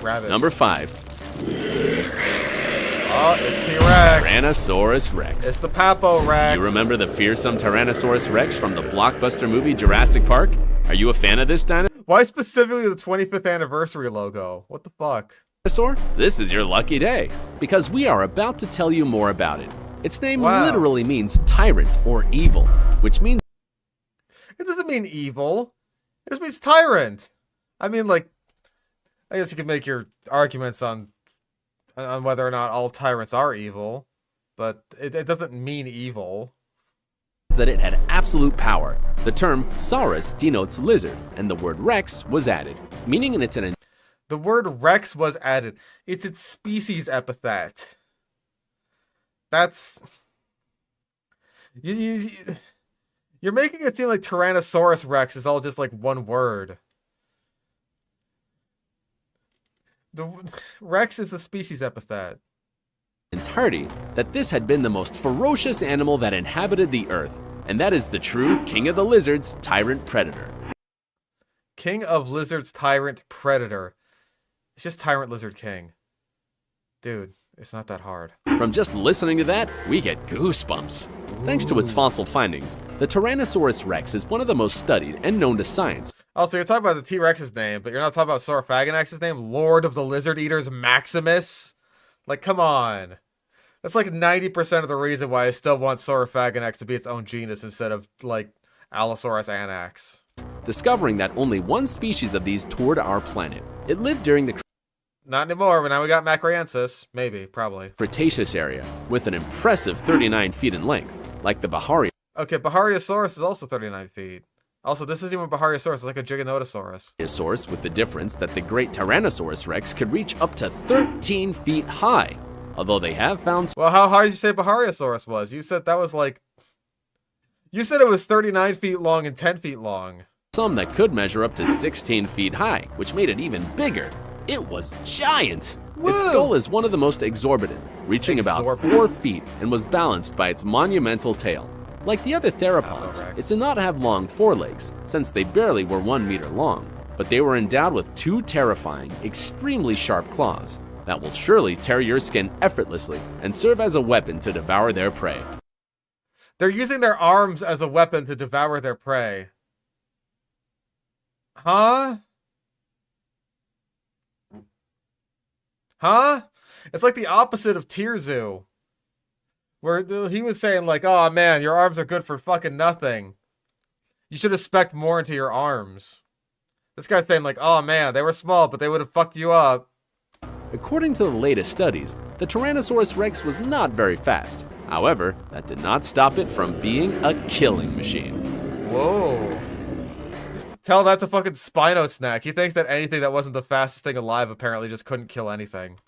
Rabbit. Number 5. Oh, it's T-Rex. Tyrannosaurus Rex. It's the Papo Rex. You remember the fearsome Tyrannosaurus Rex from the blockbuster movie Jurassic Park? Are you a fan of this Why specifically the 25th anniversary logo? What the fuck? dinosaur? This is your lucky day, because we are about to tell you more about it. Its name Wow. literally means tyrant or evil, which means It doesn't mean evil. It just means tyrant. I mean, like, I guess you could make your arguments on whether or not all tyrants are evil, but it doesn't mean evil. that it had absolute power. The term saurus denotes lizard, and the word rex was added, meaning in its an The word rex was added. It's its species epithet. That's... You're making it seem like Tyrannosaurus Rex is all just like one word. The Rex is the species epithet. entirety that this had been the most ferocious animal that inhabited the earth, and that is the true king of the lizards, tyrant predator. King of Lizards, Tyrant, Predator. It's just Tyrant Lizard King. Dude, it's not that hard. From just listening to that, we get goosebumps. Thanks to its fossil findings, the Tyrannosaurus Rex is one of the most studied and known to science. Also, you're talking about the T-Rex's name, but you're not talking about Saurophaganax's name? Lord of the Lizard Eaters Maximus? Like, come on. That's like 90% of the reason why I still want Saurophaganax to be its own genus instead of, like, Allosaurus anax. Discovering that only one species of these toured our planet. It lived during the Not anymore, but now we got Macrorhynchus. Maybe, probably. Cretaceous area, with an impressive 39 feet in length, like the Bahari. Okay, Bahariosaurus is also 39 feet. Also, this isn't even Bahariosaurus, it's like a Giganotosaurus. Source, with the difference that the great Tyrannosaurus Rex could reach up to 13 feet high, although they have found Well, how high did you say Bahariosaurus was? You said that was like... You said it was 39 feet long and 10 feet long. some that could measure up to 16 feet high, which made it even bigger. It was giant! Woo! Its skull is one of the most exorbitant, reaching about Exorbitant. 4 feet, and was balanced by its monumental tail. Like the other theropods, Rex. it did not have long forelegs, since they barely were 1 meter long, but they were endowed with 2 terrifying, extremely sharp claws that will surely tear your skin effortlessly and serve as a weapon to devour their prey. They're using their arms as a weapon to devour their prey. Huh? Huh? It's like the opposite of Tirzu. Where he was saying like, oh man, your arms are good for fucking nothing. You should have spec'd more into your arms. This guy's saying like, oh man, they were small, but they would have fucked you up. According to the latest studies, the Tyrannosaurus rex was not very fast. However, that did not stop it from being a killing machine. Whoa. Tell that to fucking Spino Snack. He thinks that anything that wasn't the fastest thing alive apparently just couldn't kill anything.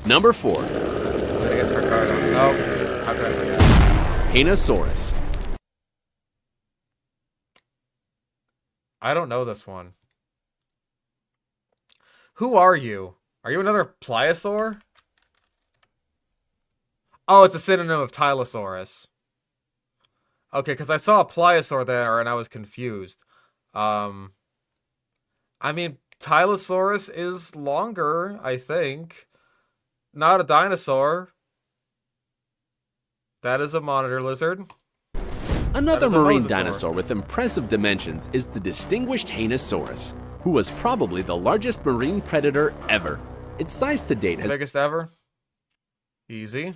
Number 4. I think it's Ricardo. Nope. How could I forget? Henosaurus. I don't know this one. Who are you? Are you another pliosaur? Oh, it's a synonym of Tylosaurus. Okay, because I saw a pliosaur there and I was confused. I mean, Tylosaurus is longer, I think. Not a dinosaur. That is a monitor lizard. Another marine dinosaur with impressive dimensions is the distinguished Henosaurus, who was probably the largest marine predator ever. Its size to date has Biggest ever? Easy.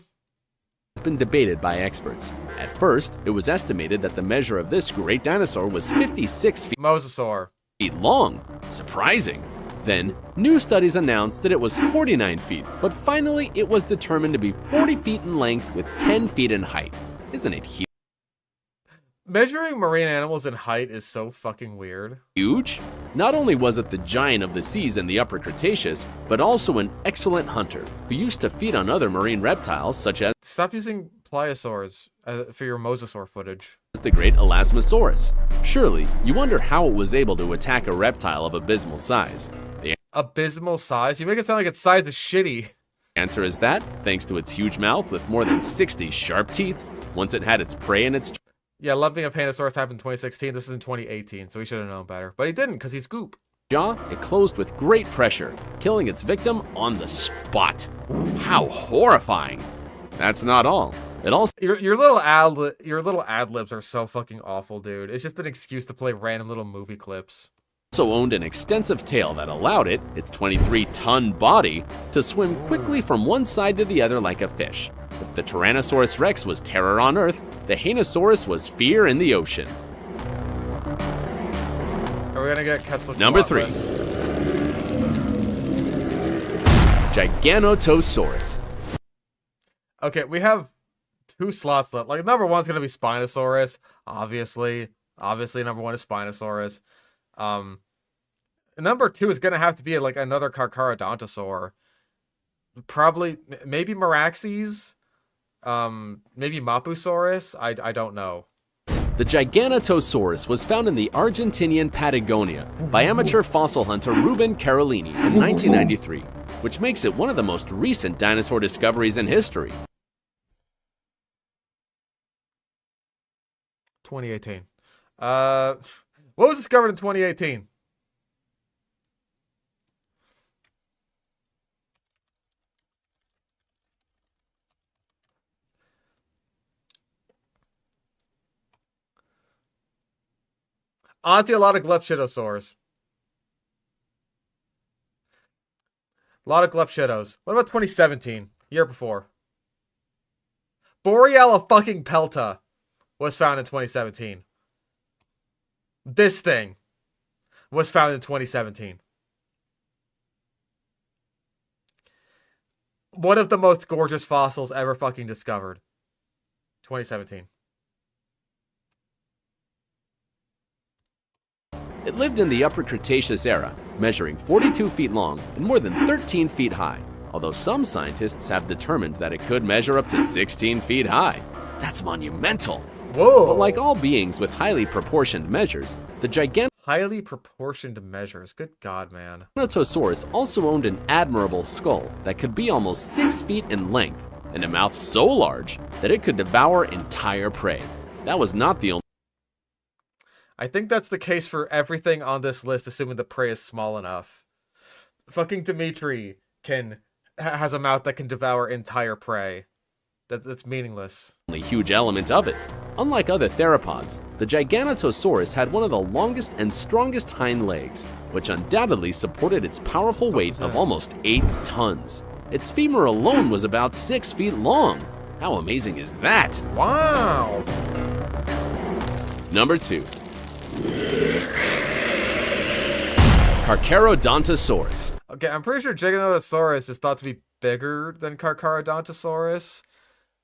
been debated by experts. At first, it was estimated that the measure of this great dinosaur was 56 Mosasaur. feet long. Surprising. Then, new studies announced that it was 49 feet, but finally it was determined to be 40 feet in length with 10 feet in height. Isn't it Measuring marine animals in height is so fucking weird. huge? Not only was it the giant of the seas in the Upper Cretaceous, but also an excellent hunter who used to feed on other marine reptiles such as Stop using pliosaurs for your mosasaur footage. the great Elasmosaurus. Surely, you wonder how it was able to attack a reptile of abysmal size. The Abysmal size? You make it sound like its size is shitty. answer is that, thanks to its huge mouth with more than 60 sharp teeth, once it had its prey in its Yeah, lumping of Hanosaurus happened in 2016. This is in 2018, so he should have known better. But he didn't, because he's Goop. jaw, it closed with great pressure, killing its victim on the spot. How horrifying! That's not all. It also Your little ad libs are so fucking awful, dude. It's just an excuse to play random little movie clips. owned an extensive tail that allowed it, its 23-ton body, to swim quickly from one side to the other like a fish. If the Tyrannosaurus rex was terror on Earth, the Henosaurus was fear in the ocean. Are we gonna get Quetzalcoatlus? Number 3. Giganotosaurus. Okay, we have 2 slots left. Like, number 1's gonna be Spinosaurus, obviously. Obviously, number 1 is Spinosaurus. Number 2 is gonna have to be like another Carcharodontosaur. Probably, maybe Meraxes. Maybe Mapusaurus. I don't know. The Giganotosaurus was found in the Argentinian Patagonia by amateur fossil hunter Ruben Carolini in 1993, which makes it one of the most recent dinosaur discoveries in history. 2018. What was discovered in 2018? Ontiolotic Lepchidosaurs. A lot of Glepshidos. What about 2017? Year before. Boreala fucking pelta was found in 2017. This thing was found in 2017. One of the most gorgeous fossils ever fucking discovered. 2017. It lived in the Upper Cretaceous era, measuring 42 feet long and more than 13 feet high, although some scientists have determined that it could measure up to 16 feet high. That's monumental! Whoa! But like all beings with highly proportioned measures, the Highly proportioned measures. Good God, man. Giganotosaurus also owned an admirable skull that could be almost 6 feet in length, and a mouth so large that it could devour entire prey. That was not the only I think that's the case for everything on this list, assuming the prey is small enough. Fucking Dimitri has a mouth that can devour entire prey. That's meaningless. huge element of it. Unlike other theropods, the Giganotosaurus had one of the longest and strongest hind legs, which undoubtedly supported its powerful weight of almost 8 tons. Its femur alone was about 6 feet long. How amazing is that? Wow! Number 2. Carcharodontosaurus. Okay, I'm pretty sure Giganotosaurus is thought to be bigger than Carcharodontosaurus,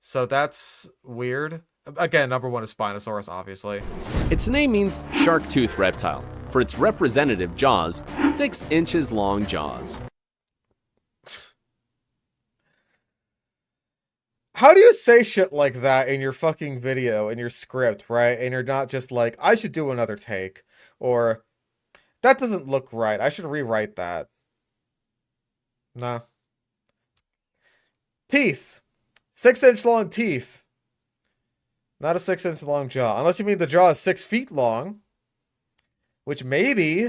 so that's weird. Again, number 1 is Spinosaurus, obviously. Its name means shark-tooth reptile, for its representative jaws, 6 inches long jaws. How do you say shit like that in your fucking video, in your script, right? And you're not just like, I should do another take, or that doesn't look right, I should rewrite that. Nah. Teeth. 6-inch long teeth. Not a 6-inch long jaw. Unless you mean the jaw is 6 feet long. Which maybe.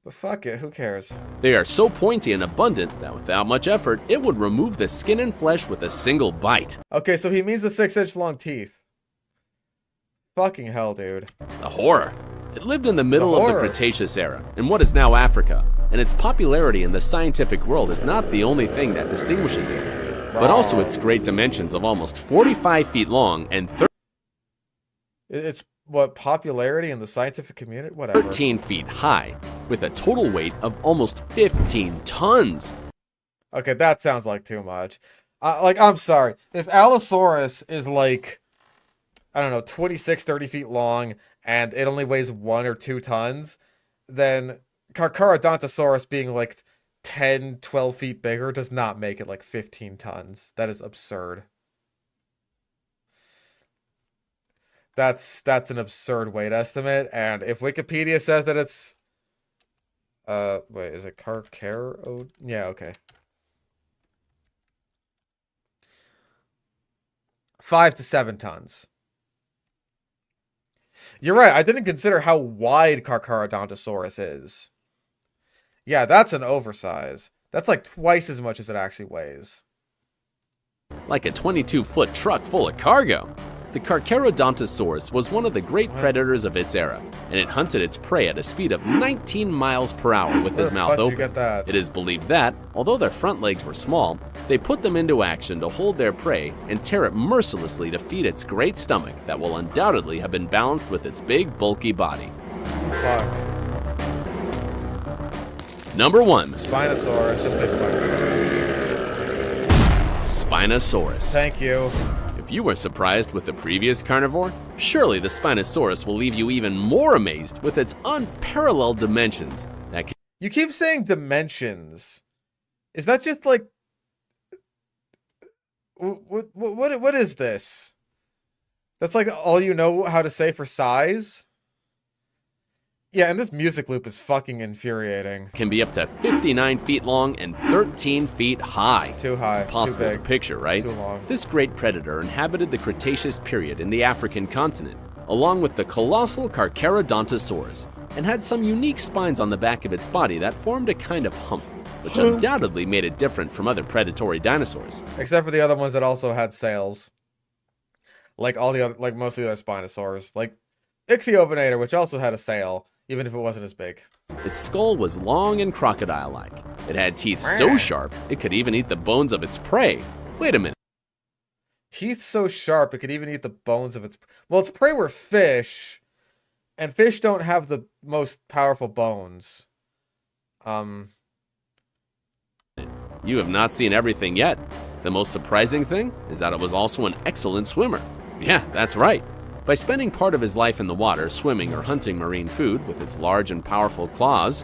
But fuck it, who cares? They are so pointy and abundant that without much effort, it would remove the skin and flesh with a single bite. Okay, so he means the 6-inch long teeth. Fucking hell, dude. The horror. It lived in the middle of the Cretaceous era, in what is now Africa, and its popularity in the scientific world is not the only thing that distinguishes it, but also its great dimensions of almost 45 feet long and It's what, popularity in the scientific community? Whatever. 13 feet high, with a total weight of almost 15 tons. Okay, that sounds like too much. I'm sorry. If Allosaurus is like, I don't know, 26, 30 feet long, and it only weighs 1 or 2 tons, then Carcharodontosaurus being like 10, 12 feet bigger does not make it like 15 tons. That is absurd. That's an absurd weight estimate, and if Wikipedia says that it's wait, is it Carcharo? Yeah, okay. 5 to 7 tons. You're right, I didn't consider how wide Carcharodontosaurus is. Yeah, that's an oversize. That's like twice as much as it actually weighs. Like a 22-foot truck full of cargo. The Carcharodontosaurus was one of the great predators of its era, and it hunted its prey at a speed of 19 miles per hour with his mouth open. It is believed that, although their front legs were small, they put them into action to hold their prey and tear it mercilessly to feed its great stomach that will undoubtedly have been balanced with its big, bulky body. Fuck. Number 1. Spinosaurus. Just say Spinosaurus. Spinosaurus. Thank you. If you were surprised with the previous carnivore, surely the Spinosaurus will leave you even more amazed with its unparalleled dimensions. You keep saying dimensions. Is that just like... What is this? That's like all you know how to say for size? Yeah, and this music loop is fucking infuriating. Can be up to 59 feet long and 13 feet high. Too high, Possible too big, to picture, right? too long. This great predator inhabited the Cretaceous period in the African continent, along with the colossal Carcharodontosaurus, and had some unique spines on the back of its body that formed a kind of hump, which undoubtedly made it different from other predatory dinosaurs. Except for the other ones that also had sails. Like all the other, like most of the other Spinosaurs. Like Ichthyovenator, which also had a sail, even if it wasn't as big. Its skull was long and crocodile-like. It had teeth so sharp, it could even eat the bones of its prey. Wait a minute. Teeth so sharp, it could even eat the bones of its... Well, its prey were fish, and fish don't have the most powerful bones. You have not seen everything yet. The most surprising thing is that it was also an excellent swimmer. Yeah, that's right. By spending part of his life in the water, swimming or hunting marine food with its large and powerful claws,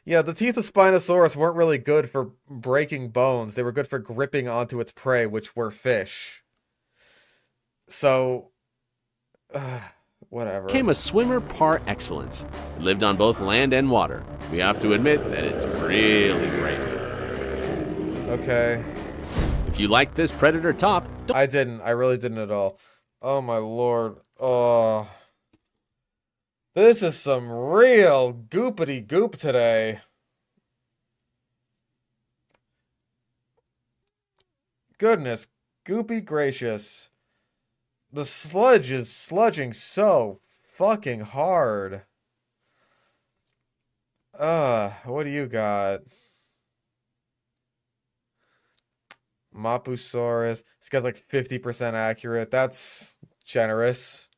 Yeah, the teeth of Spinosaurus weren't really good for breaking bones. They were good for gripping onto its prey, which were fish. So, whatever. Became a swimmer par excellence. It lived on both land and water. We have to admit that it's really great. Okay. If you like this predator top, I didn't. I really didn't at all. Oh my lord. Oh. This is some real goopity goop today. Goodness. Goopy gracious. The sludge is sludging so fucking hard. What do you got? Mapusaurus. This guy's like 50% accurate. That's generous.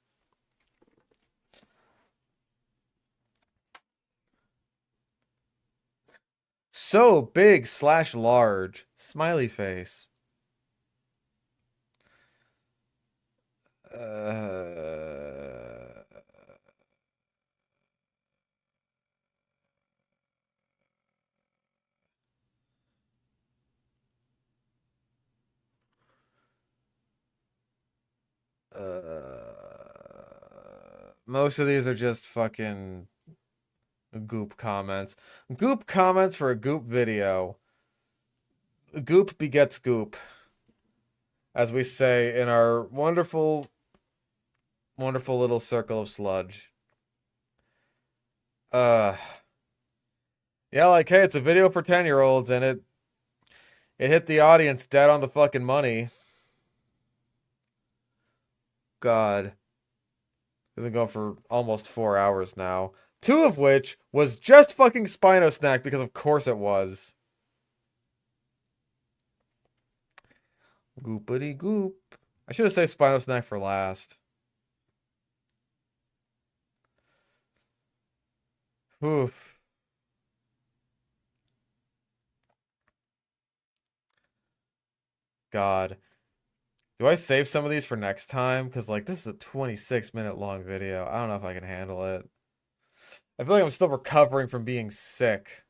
So big / large. Smiley face. Most of these are just fucking goop comments. Goop comments for a goop video. Goop begets goop, as we say in our wonderful, wonderful little circle of sludge. Yeah, like, hey, it's a video for 10-year-olds, and it hit the audience dead on the fucking money. God. We've been going for almost 4 hours now. 2 of which was just fucking Spino Snack, because of course it was. Goopity goop. I should have saved Spino Snack for last. Oof. God. Do I save some of these for next time? Because, like, this is a 26-minute long video. I don't know if I can handle it. I feel like I'm still recovering from being sick.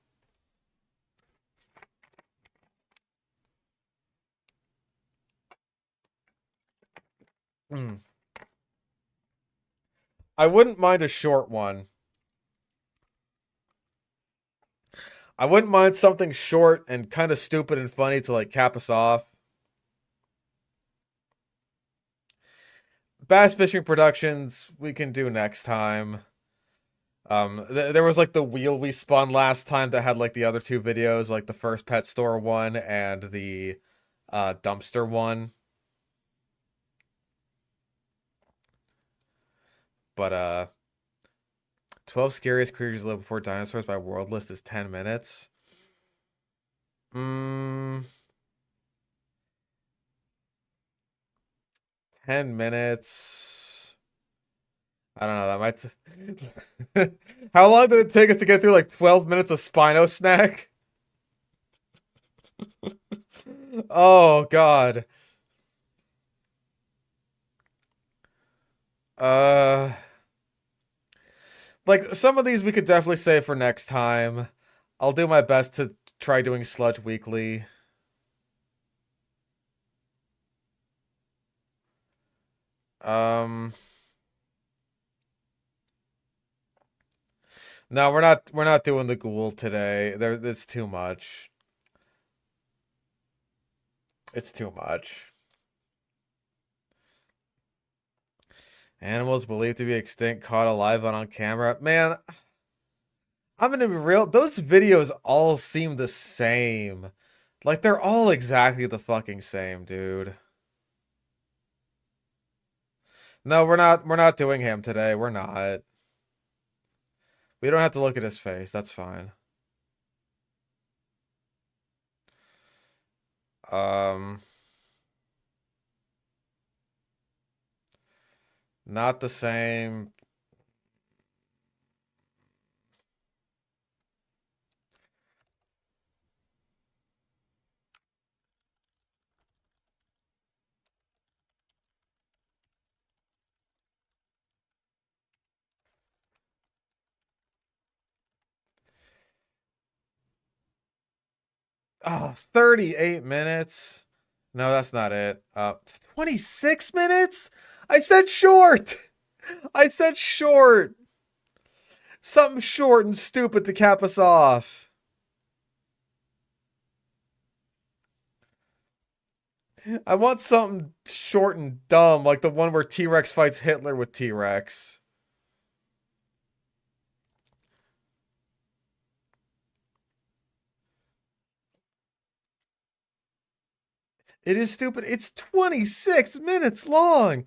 I wouldn't mind a short one. I wouldn't mind something short and kind of stupid and funny to, like, cap us off. Bass Fishing Productions, we can do next time. There was, like, the wheel we spun last time that had, like, the other 2 videos, like the first pet store one and the dumpster one. But 12 scariest creatures live before dinosaurs by world list is 10 minutes. 10 minutes. I don't know, that might... How long did it take us to get through, like, 12 minutes of Spino Snack? Oh, God. Like, some of these we could definitely save for next time. I'll do my best to try doing Sludge weekly. No, we're not doing the ghoul today. It's too much. It's too much. Animals believed to be extinct caught alive on camera. Man, I'm gonna be real. Those videos all seem the same. Like, they're all exactly the fucking same, dude. No, we're not doing him today. We're not. We don't have to look at his face. That's fine. Not the same. Oh, 38 minutes. No, that's not it. 26 minutes? I said short. I said short. Something short and stupid to cap us off. I want something short and dumb, like the one where T-Rex fights Hitler with T-Rex. It is stupid. It's 26 minutes long.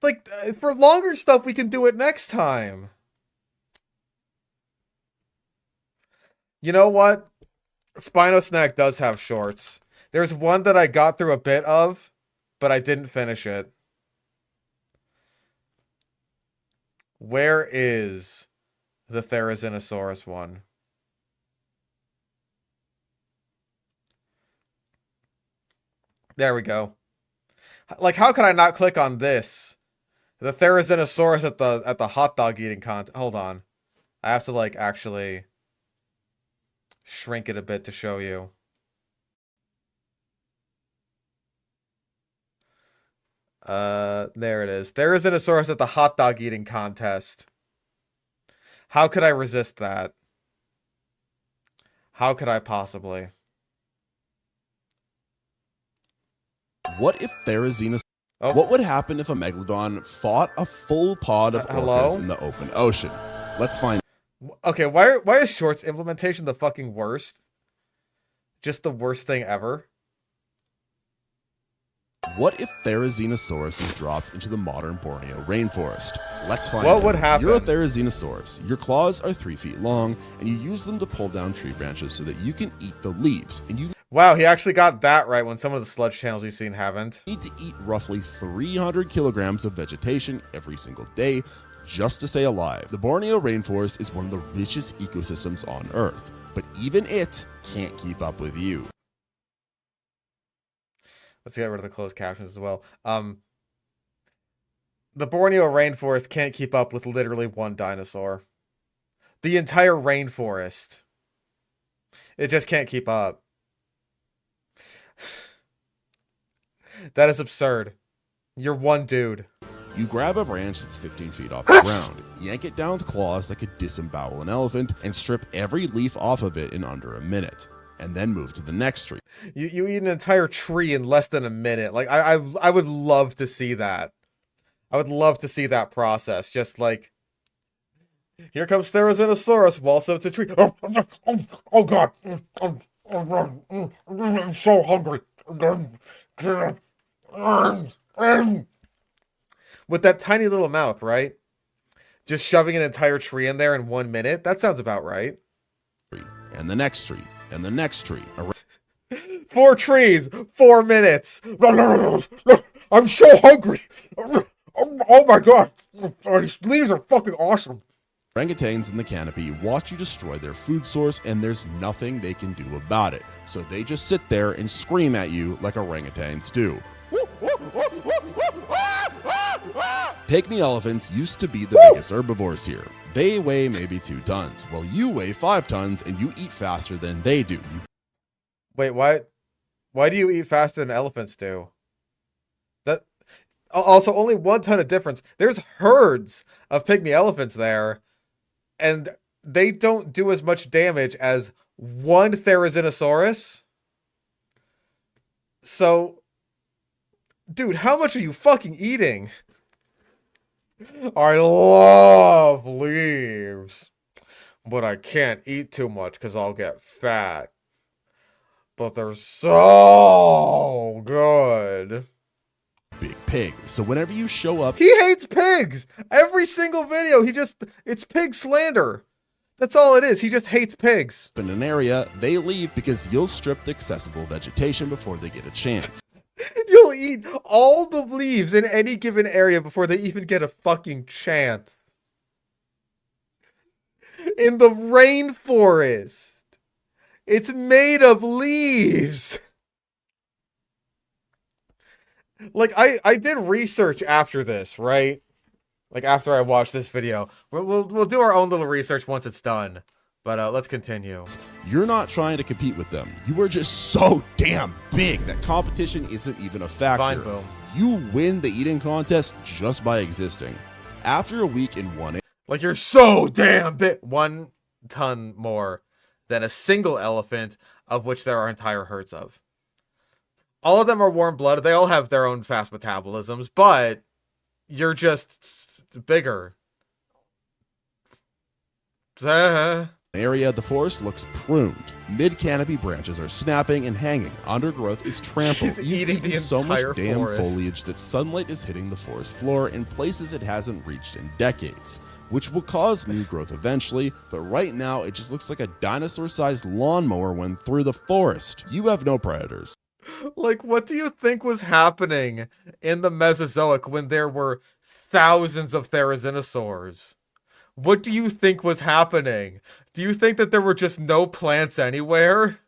Like, for longer stuff, we can do it next time. You know what? Spinosnack does have shorts. There's one that I got through a bit of, but I didn't finish it. Where is the Therizinosaurus one? There we go. Like, how could I not click on this? The Therizinosaurus at the hot dog eating contest. Hold on. I have to, like, actually shrink it a bit to show you. There it is. Therizinosaurus at the hot dog eating contest. How could I resist that? How could I possibly? What if Therizinosaurus... Oh. What would happen if a megalodon fought a full pod of hello? orcas in the open ocean? Let's find out. Okay, why is shorts implementation the fucking worst? Just the worst thing ever? What if Therizinosaurus is dropped into the modern Borneo rainforest? Let's find What out. would happen? You're a Therizinosaurus. Your claws are 3 feet long, and you use them to pull down tree branches so that you can eat the leaves. And you Wow, he actually got that right when some of the sludge channels we've seen haven't. need to eat roughly 300 kilograms of vegetation every single day just to stay alive. The Borneo rainforest is one of the richest ecosystems on Earth, but even it can't keep up with you. Let's get rid of the closed captions as well. The Borneo rainforest can't keep up with literally one dinosaur. The entire rainforest. It just can't keep up. That is absurd. You're one dude. You grab a branch that's 15 feet off the ground, yank it down with claws that could disembowel an elephant, and strip every leaf off of it in under a minute, and then move to the next tree. You eat an entire tree in less than a minute. Like, I would love to see that. I would love to see that process. Just like, here comes Therizinosaurus, waltz up to tree. Oh God. I'm so hungry. With that tiny little mouth, right? Just shoving an entire tree in there in 1 minute? That sounds about right. And the next tree, and the next tree. 4 trees, 4 minutes. I'm so hungry. Oh my God. These leaves are fucking awesome. Orangutans in the canopy watch you destroy their food source, and there's nothing they can do about it. So they just sit there and scream at you like orangutans do. Pygmy elephants used to be the biggest herbivores here. They weigh maybe 2 tons. Well, you weigh 5 tons, and you eat faster than they do. Wait, why do you eat faster than elephants do? That also only 1 ton of difference. There's herds of pygmy elephants there, and they don't do as much damage as 1 Therizinosaurus. So, dude, how much are you fucking eating? I love leaves, but I can't eat too much because I'll get fat. But they're so good. Big pig. So whenever you show up, He hates pigs! Every single video, it's pig slander. That's all it is. He just hates pigs. in an area, they leave because you'll strip the accessible vegetation before they get a chance. You'll eat all the leaves in any given area before they even get a fucking chance. In the rainforest. It's made of leaves. Like, I did research after this, right? Like, after I watched this video. We'll do our own little research once it's done. But let's continue. You're not trying to compete with them. You are just so damn big that competition isn't even a factor. Fine, boom. You win the eating contest just by existing. After a week in one... Like, you're so damn big. 1 ton more than a single elephant, of which there are entire herds of. All of them are warm-blooded. They all have their own fast metabolisms, but you're just bigger. area, the forest looks pruned. Mid-canopy branches are snapping and hanging. Undergrowth is trampled. He's eating the so much entire damn forest. foliage that sunlight is hitting the forest floor in places it hasn't reached in decades, which will cause new growth eventually, but right now it just looks like a dinosaur-sized lawnmower went through the forest. You have no predators. Like, what do you think was happening in the Mesozoic when there were thousands of therizinosaurs? What do you think was happening? Do you think that there were just no plants anywhere?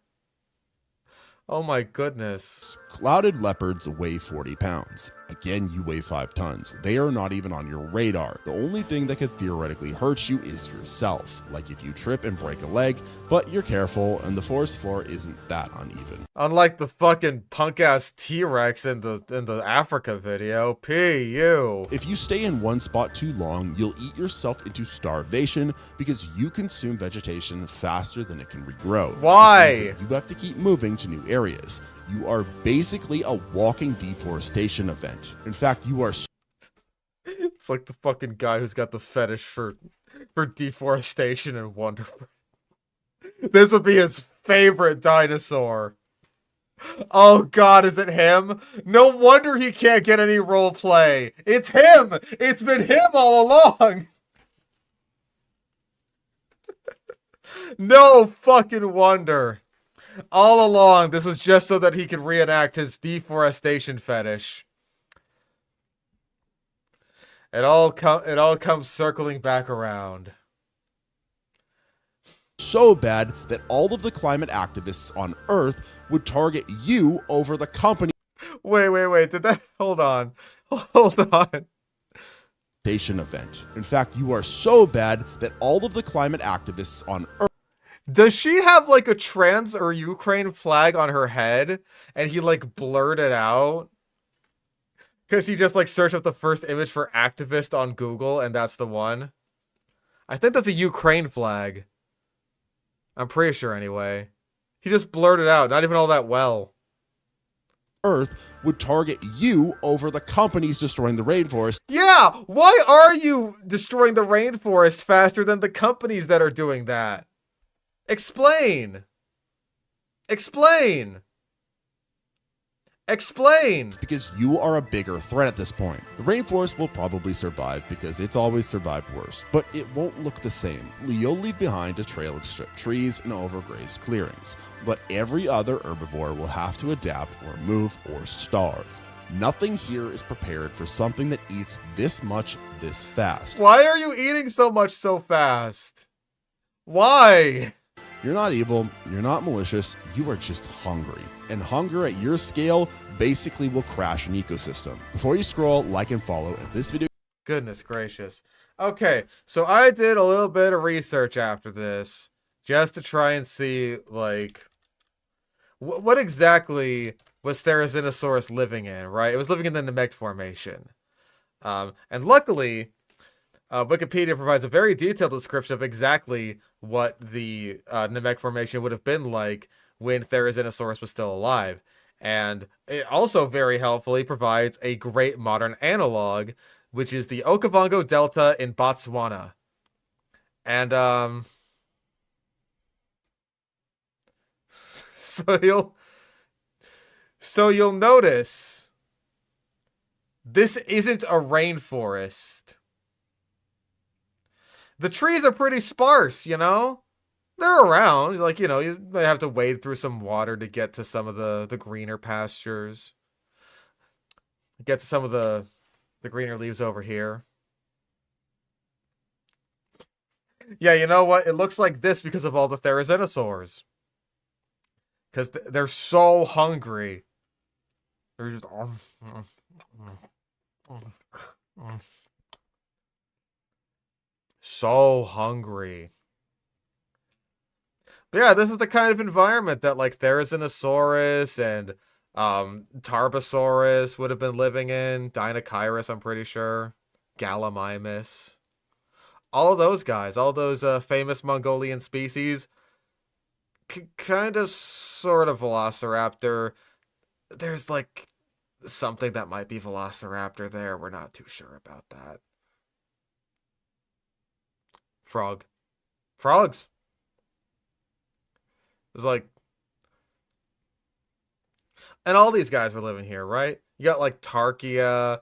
Oh my goodness. Clouded leopards weigh 40 pounds. Again, you weigh 5 tons. They are not even on your radar. The only thing that could theoretically hurt you is yourself, like if you trip and break a leg, but you're careful and the forest floor isn't that uneven. Unlike the fucking punk-ass T-Rex in the Africa video. P.U. If you stay in one spot too long, you'll eat yourself into starvation because you consume vegetation faster than it can regrow. Why? This means that you have to keep moving to new areas. You are basically a walking deforestation event. In fact, you are... It's like the fucking guy who's got the fetish for deforestation and Wonder Bread. This would be his favorite dinosaur. Oh god, is it him? No wonder he can't get any role play. It's him! It's been him all along! No fucking wonder. All along, this was just so that he could reenact his deforestation fetish. It all comes circling back around. So bad that all of the climate activists on Earth would target you over the company. Wait, did that... Hold on. Event. In fact, you are so bad that all of the climate activists on Earth... Does she have like a trans or Ukraine flag on her head and he like blurred it out? Because he just like searched up the first image for activist on Google and that's the one. I think that's a Ukraine flag. I'm pretty sure anyway. He just blurted it out, not even all that well. Earth would target you over the companies destroying the rainforest. Yeah, why are you destroying the rainforest faster than the companies that are doing that? Explain! Explain! Explain! Because you are a bigger threat at this point. The rainforest will probably survive because it's always survived worse, but it won't look the same. You'll leave behind a trail of stripped trees and overgrazed clearings, but every other herbivore will have to adapt or move or starve. Nothing here is prepared for something that eats this much this fast. Why are you eating so much so fast? Why? You're not evil, you're not malicious, you are just hungry. And hunger at your scale basically will crash an ecosystem. Before you scroll, like and follow. If this video... Goodness gracious. Okay, so I did a little bit of research after this, just to try and see, like, what exactly was Therizinosaurus living in, right? It was living in the Namek Formation. And luckily... Wikipedia provides a very detailed description of exactly what the Namek Formation would have been like when Therizinosaurus was still alive. And it also very helpfully provides a great modern analog, which is the Okavango Delta in Botswana. And, so you'll notice this isn't a rainforest. The trees are pretty sparse, you know? They're around. Like, you know, you might have to wade through some water to get to some of the greener pastures. Get to some of the greener leaves over here. Yeah, you know what? It looks like this because of all the therizinosaurs. Because they're so hungry. They're just... so hungry. But yeah, this is the kind of environment that like Therizinosaurus and Tarbosaurus would have been living in. Dinocyrus, I'm pretty sure. Gallimimus. All of those guys, all those famous Mongolian species. Kind of, sort of Velociraptor. There's like something that might be Velociraptor there. We're not too sure about that. Frog. Frogs. It's like, and all these guys were living here, right? You got like Tarkia,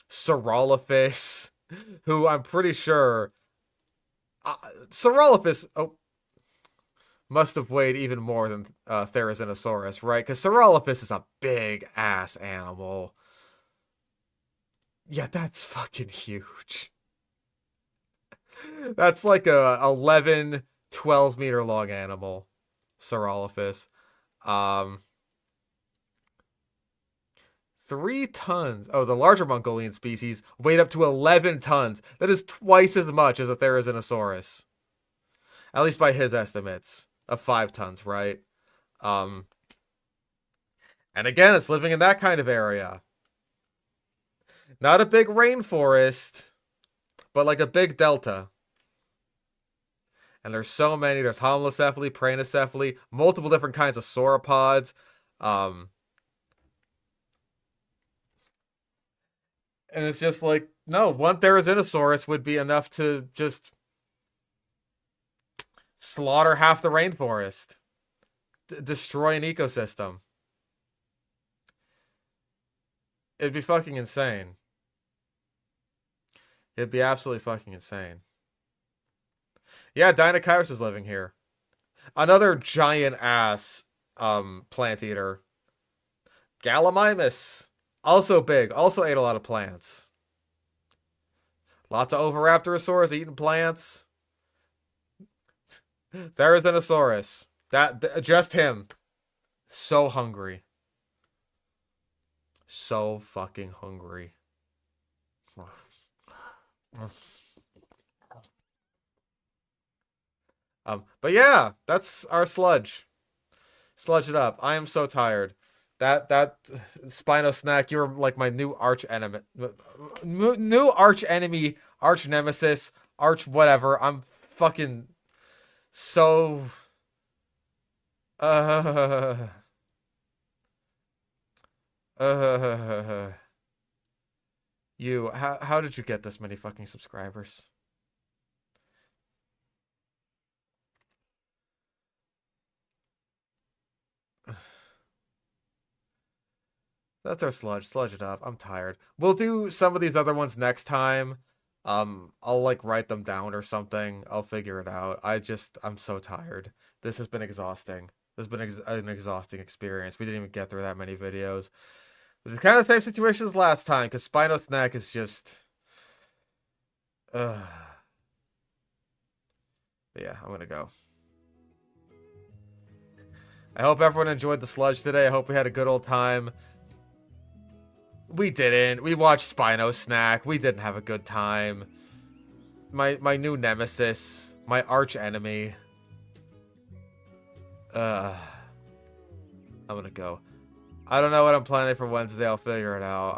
Saurolophus, who I'm pretty sure Saurolophus must have weighed even more than Therizinosaurus, right? Because Saurolophus is a big ass animal. Yeah, that's fucking huge. That's like a 11, 12 meter long animal, Saurolophus. 3 tons. Oh, the larger Mongolian species weighed up to 11 tons. That is twice as much as a Therizinosaurus. At least by his estimates of 5 tons, right? And again, it's living in that kind of area. Not a big rainforest, but like a big delta. And there's so many. There's homalocephaly, praenocephaly, multiple different kinds of sauropods. And it's just like, no, one Therizinosaurus would be enough to just slaughter half the rainforest. Destroy an ecosystem. It'd be fucking insane. It'd be absolutely fucking insane. Yeah, Deinonychus is living here. Another giant ass plant eater. Gallimimus. Also big. Also ate a lot of plants. Lots of Oviraptorosaurs eating plants. Therizinosaurus. Just him. So hungry. So fucking hungry. But yeah, that's our sludge. Sludge it up. I am so tired. That Spino snack, you're like my new arch enemy. New arch enemy, arch nemesis, arch whatever. I'm fucking so you, how did you get this many fucking subscribers? That's our sludge. Sludge it up. I'm tired. We'll do some of these other ones next time. I'll like write them down or something. I'll figure it out. I'm so tired. This has been exhausting. This has been an exhausting experience. We didn't even get through that many videos. It was kind of the same situation as last time, because Spino Snack is just... But yeah, I'm gonna go. I hope everyone enjoyed the sludge today. I hope we had a good old time. We didn't. We watched Spino Snack. We didn't have a good time. My new nemesis. My arch enemy. I'm gonna go. I don't know what I'm planning for Wednesday. I'll figure it out.